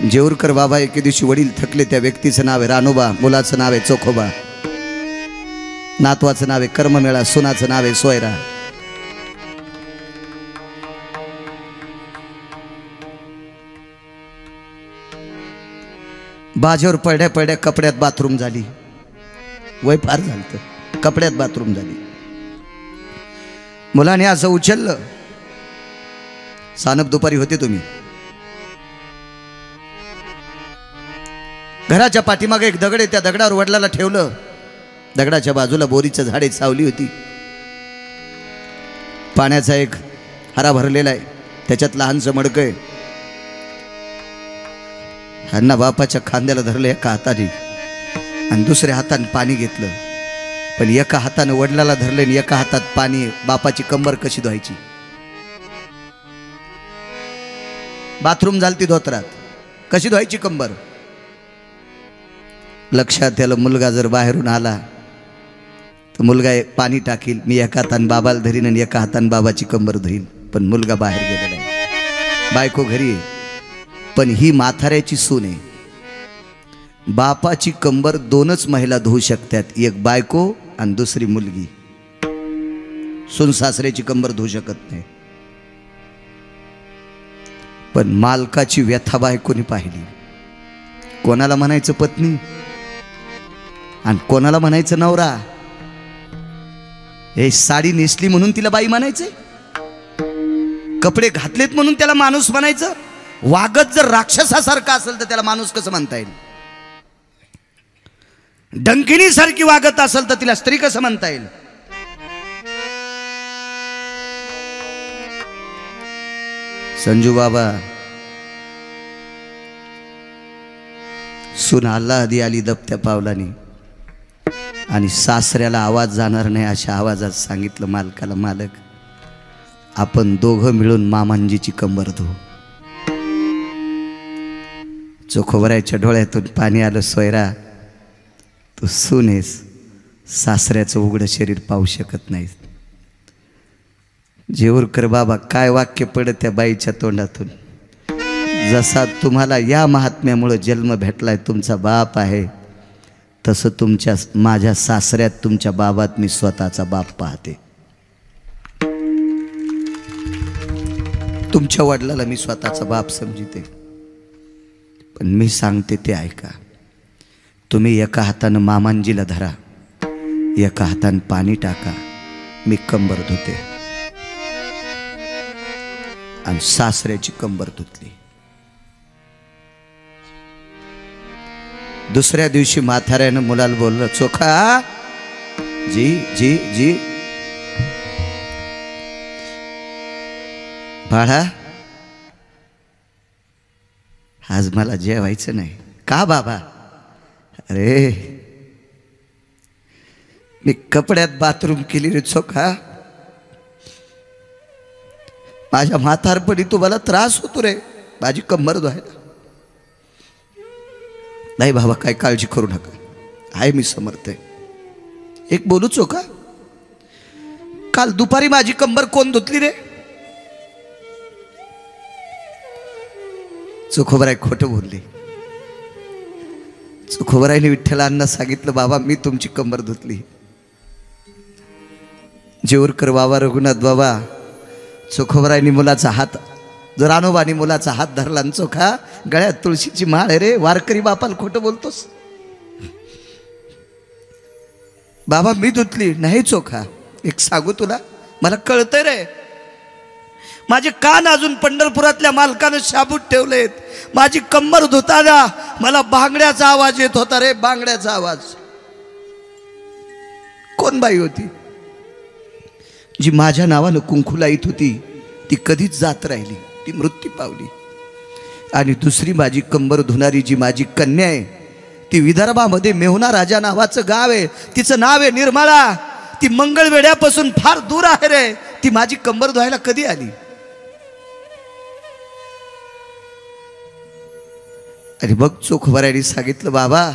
जेऊरकर बाबा एके दिवशी वडील थकले. त्या व्यक्तीचं नाव आहे रानोबा, मुलाचं नाव आहे चोखोबा, नातवाचं नाव आहे कर्ममेळा, सुनाचं नाव आहे सोयरा. बाजेवर पडड्या पडड्या कपड्यात बाथरूम झाली. वय फार झालं, कपड्यात बाथरूम झाली. मुलाने असं उचललं. सानप दुपारी होते तुम्ही. घराच्या पाठीमागे एक दगड आहे, त्या दगडावर वडिलाला ठेवलं. दगडाच्या बाजूला बोरीचं झाडे सावली होती. पाण्याचा एक हरा भरलेला आहे, त्याच्यात लहानसं मडकं आहे. ह्यांना बापाच्या खांद्याला धरलं एका हाताने आणि दुसऱ्या हाताने पाणी घेतलं. पण एका हाताने वडिलाला धरले आणि एका हातात पाणी. बापाची कंबर कशी धुवायची? बाथरूम झालती धोत्रात, कशी धुवायची कंबर? लक्षात आलं, मुलगा जर बाहेरून आला तर मुलगा पाणी टाकील, मी एका हाताने बाबाला धरीन आणि एका हाताने बाबाची कंबर धुईल. पण मुलगा बाहेर गेलेला आहे, बायको घरी आहे. पण ही म्हाताऱ्याची सून आहे. बापाची कंबर 2च महिला धुवू शकतात, एक बायको आणि दुसरी मुलगी. सून सासऱ्याची कंबर धुवू शकत नाही. पण मालकाची व्यथा बायकोनी पाहिली. कोणाला म्हणायचं पत्नी आणि कोणाला म्हणायचं नवरा? हे साडी नेसली म्हणून तिला बाई म्हणायचंय? कपडे घातलेत म्हणून त्याला माणूस म्हणायचं? वागत जर राक्षसासारखा असेल तर त्याला माणूस कसं म्हणता येईल? डंकिनी सारखी वागत असेल तर तिला स्त्री कसं म्हणता येईल? संजू बाबा, सून अल्लाह आधी आली दबत्या पावलानी आणि सासऱ्याला आवाज जाणार नाही अशा आवाजात सांगितलं मालकाला, मालक आपण दोघं मिळून मामांजीची कंबर धुवू. चोखोबरायच्या डोळ्यातून पाणी आलं. सोयरा, तू सून आहेस, सासऱ्याचं उघडं शरीर पाहू शकत नाहीस. जेऊरकर बाबा, काय वाक्य पडत त्या बाईच्या तोंडातून. जसा तुम्हाला या महात्म्यामुळे जन्म भेटलाय, तुमचा बाप आहे, तसं तुमच्या माझ्या सासऱ्यात तुमच्या बाबात मी स्वतःचा बाप पाहते. तुमच्या वडिलाला मी स्वतःचा बाप समजते. पण मी सांगते ते ऐका. तुम्ही एका हातानं मामांजीला धरा, एका हातानं पाणी टाका. मी कंबर धुते. आणि सासऱ्याची कंबर धुतली. दुसऱ्या दिवशी म्हाताऱ्यानं मुलाला बोललं, चोखा जी जी जी बाळा, आज मला जेवायचं नाही. का बाबा? अरे मी कपड्यात बाथरूम केली रे चोखा. माझ्या म्हातारपणी तुम्हाला त्रास होतो रे, माझी कंबर धुवायला. नाही बाबा, काय काळजी करू नका, आहे मी समर्थ आहे. एक बोलू चोखा, काल दुपारी माझी कंबर कोण धुतली रे? चोखोबराय खोटं बोलली. चोखोबारायने विठ्ठलांना सांगितलं, बाबा मी तुमची कंबर धुतली. जेऊरकर बाबा, रघुनाथ बाबा, चोखोबारायने मुलाचा हात, रानोबाने मुलाचा हात धरला आणि चोखा गळ्यात तुळशीची माळ आहे रे, वारकरी बापाला खोटं बोलतोस? बाबा मी धुतली. नाही चोखा, एक सांगू तुला, मला कळतंय रे, माझे कान अजून पंढरपुरातल्या मालकानं शाबूत ठेवलेत. माझी कंबर धुताना मला बांगड्याचा आवाज येत होता रे, बांगड्याचा आवाज. कोण बाई होती जी माझ्या नावानं कुंकू लाईत होती? ती कधीच जात राहिली, ती मृत्यू पावली. आणि दुसरी माझी कंबर धुणारी जी माझी कन्या आहे, ती विदर्भामध्ये मेहुणा राजा नावाचं गाव आहे, तिचं नाव आहे निर्मळा. ती मंगळवेढ्यापासून फार दूर आहे रे. ती माझी कंबर धुवायला कधी आली? आणि बघ चोखोबारायने सांगितलं, बाबा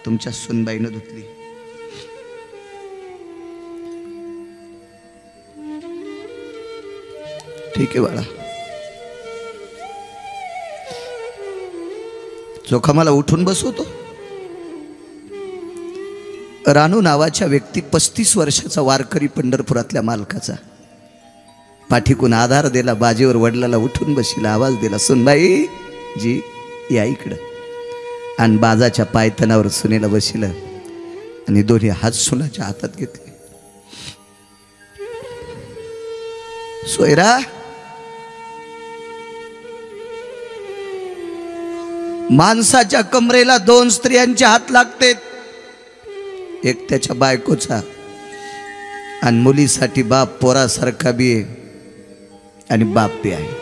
तुमच्या सुनबाईनं धुतली. ठीक आहे बाळा. चोखा मला उठून बसवतो. रानू नावाच्या व्यक्ती, 35 वर्षाचा वारकरी पंढरपुरातल्या मालकाचा, पाठीकून आधार दिला, बाजीवर वडिलाला उठून बशीला, आवाज दिला, सुनबाई जी या इकडं. आणि बाजाच्या पायतनावर सुनेला बशिलं आणि दोन्ही हात सुनाच्या हातात घेतले. सोयरा, माणसाच्या कमरेला 2 स्त्रियांचे हात लागते, एक त्याच्या बायकोचा, आणि मुलीसाठी बाप पोरासारखा बी आहे आणि बाप बी आहे.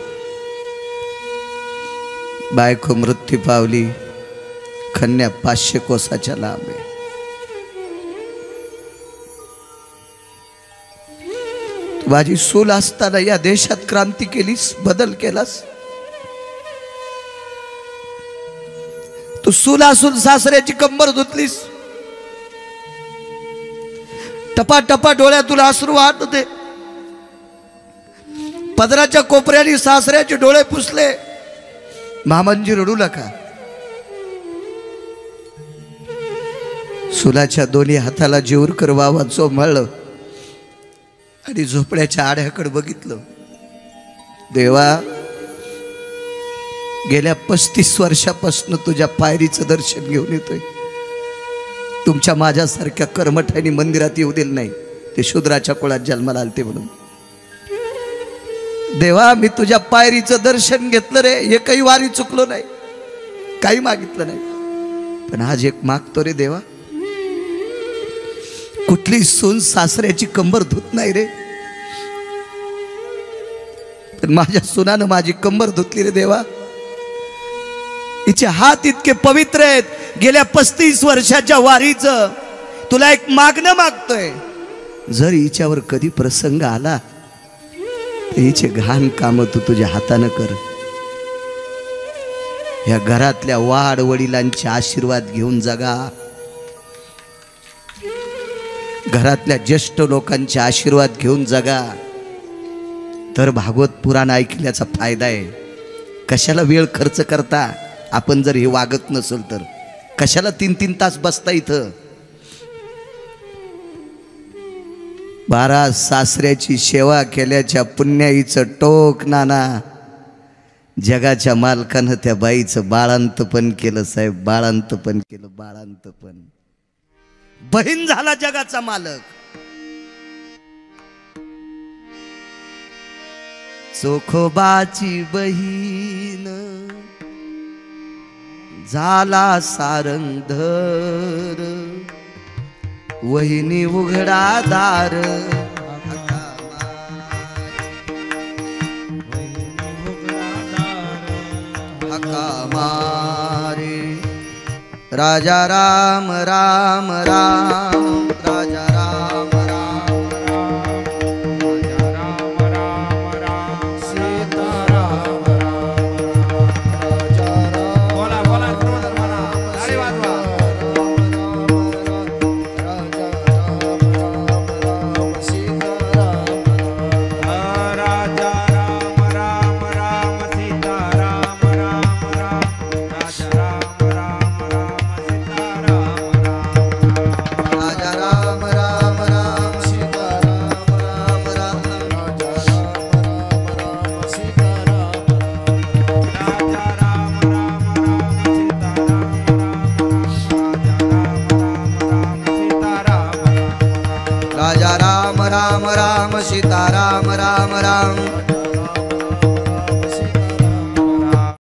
बायको मृत्यू पावली, कन्या 500 कोसाच्या लांब आहे. माझी सूल असताना या देशात क्रांती केलीस, बदल केलास. तू सूल असून सासऱ्याची कंबर धुतलीस. टपा टपा डोळ्यातून अश्रू वाहत होते. पदराच्या कोपऱ्याने सासऱ्याचे डोळे पुसले. मामांजी रडू नका. सुलाच्या दोन्ही हाताला जेऊरकर बाबा चोंभाळलं आणि झोपड्याच्या आड्याकडे बघितलं. देवा, गेल्या 35 वर्षापासून तुझ्या पायरीचं दर्शन घेऊन येतोय. तुमच्या माझ्यासारख्या कर्मठांनी मंदिरात येऊ दिलं नाही, ते शूद्राच्या कुळात जन्माला आलते म्हणून. देवा, मी तुझ्या पायरीचं दर्शन घेतलं रे, एकही वारी चुकलो नाही, काही मागितलं नाही. पण आज एक मागतो रे देवा. कुठली सून सासऱ्याची कंबर धुत नाही रे, पण माझ्या सुनानं माझी कंबर धुतली रे देवा. हिचे हात इतके पवित्र आहेत. गेल्या 35 वर्षाच्या वारीचं तुला एक मागणं मागतोय. जर हिच्यावर कधी प्रसंग आला तर हिचे घाण काम तू तुझ्या हातानं कर. या घरातल्या वाढ वडिलांचे आशीर्वाद घेऊन जगा. घरातल्या ज्येष्ठ लोकांचे आशीर्वाद घेऊन जगा. तर भागवत पुराण ऐकल्याचा फायदा आहे. कशाला वेळ खर्च करता? आपण जर हे वागत नसेल तर कशाला 3-3 तास बसता इथं? 12 सासऱ्याची सेवा केल्याच्या पुण्याईचं टोक नाना. जगाच्या मालकानं त्या बाईचं बाळांतपण केलं साहेब, बाळांतपण केलं, बाळांतपण. बहीण झाला जगाचा मालक. चोखोबाची बहीण झाला सारंगधर, वहिनी उघडा दार. हका मारे राजा राम राम राम, राजा राम राम राम, राजा राम राम राम, सीता राम राम राम, राजा राम. बोला बोला ताली वाजवा. राजा राम राम राम, सीता राम राम, राजा राम राम राम, सीता राम राम राम, राजा राम राम राम, सीता राम राम सीता राम राम राम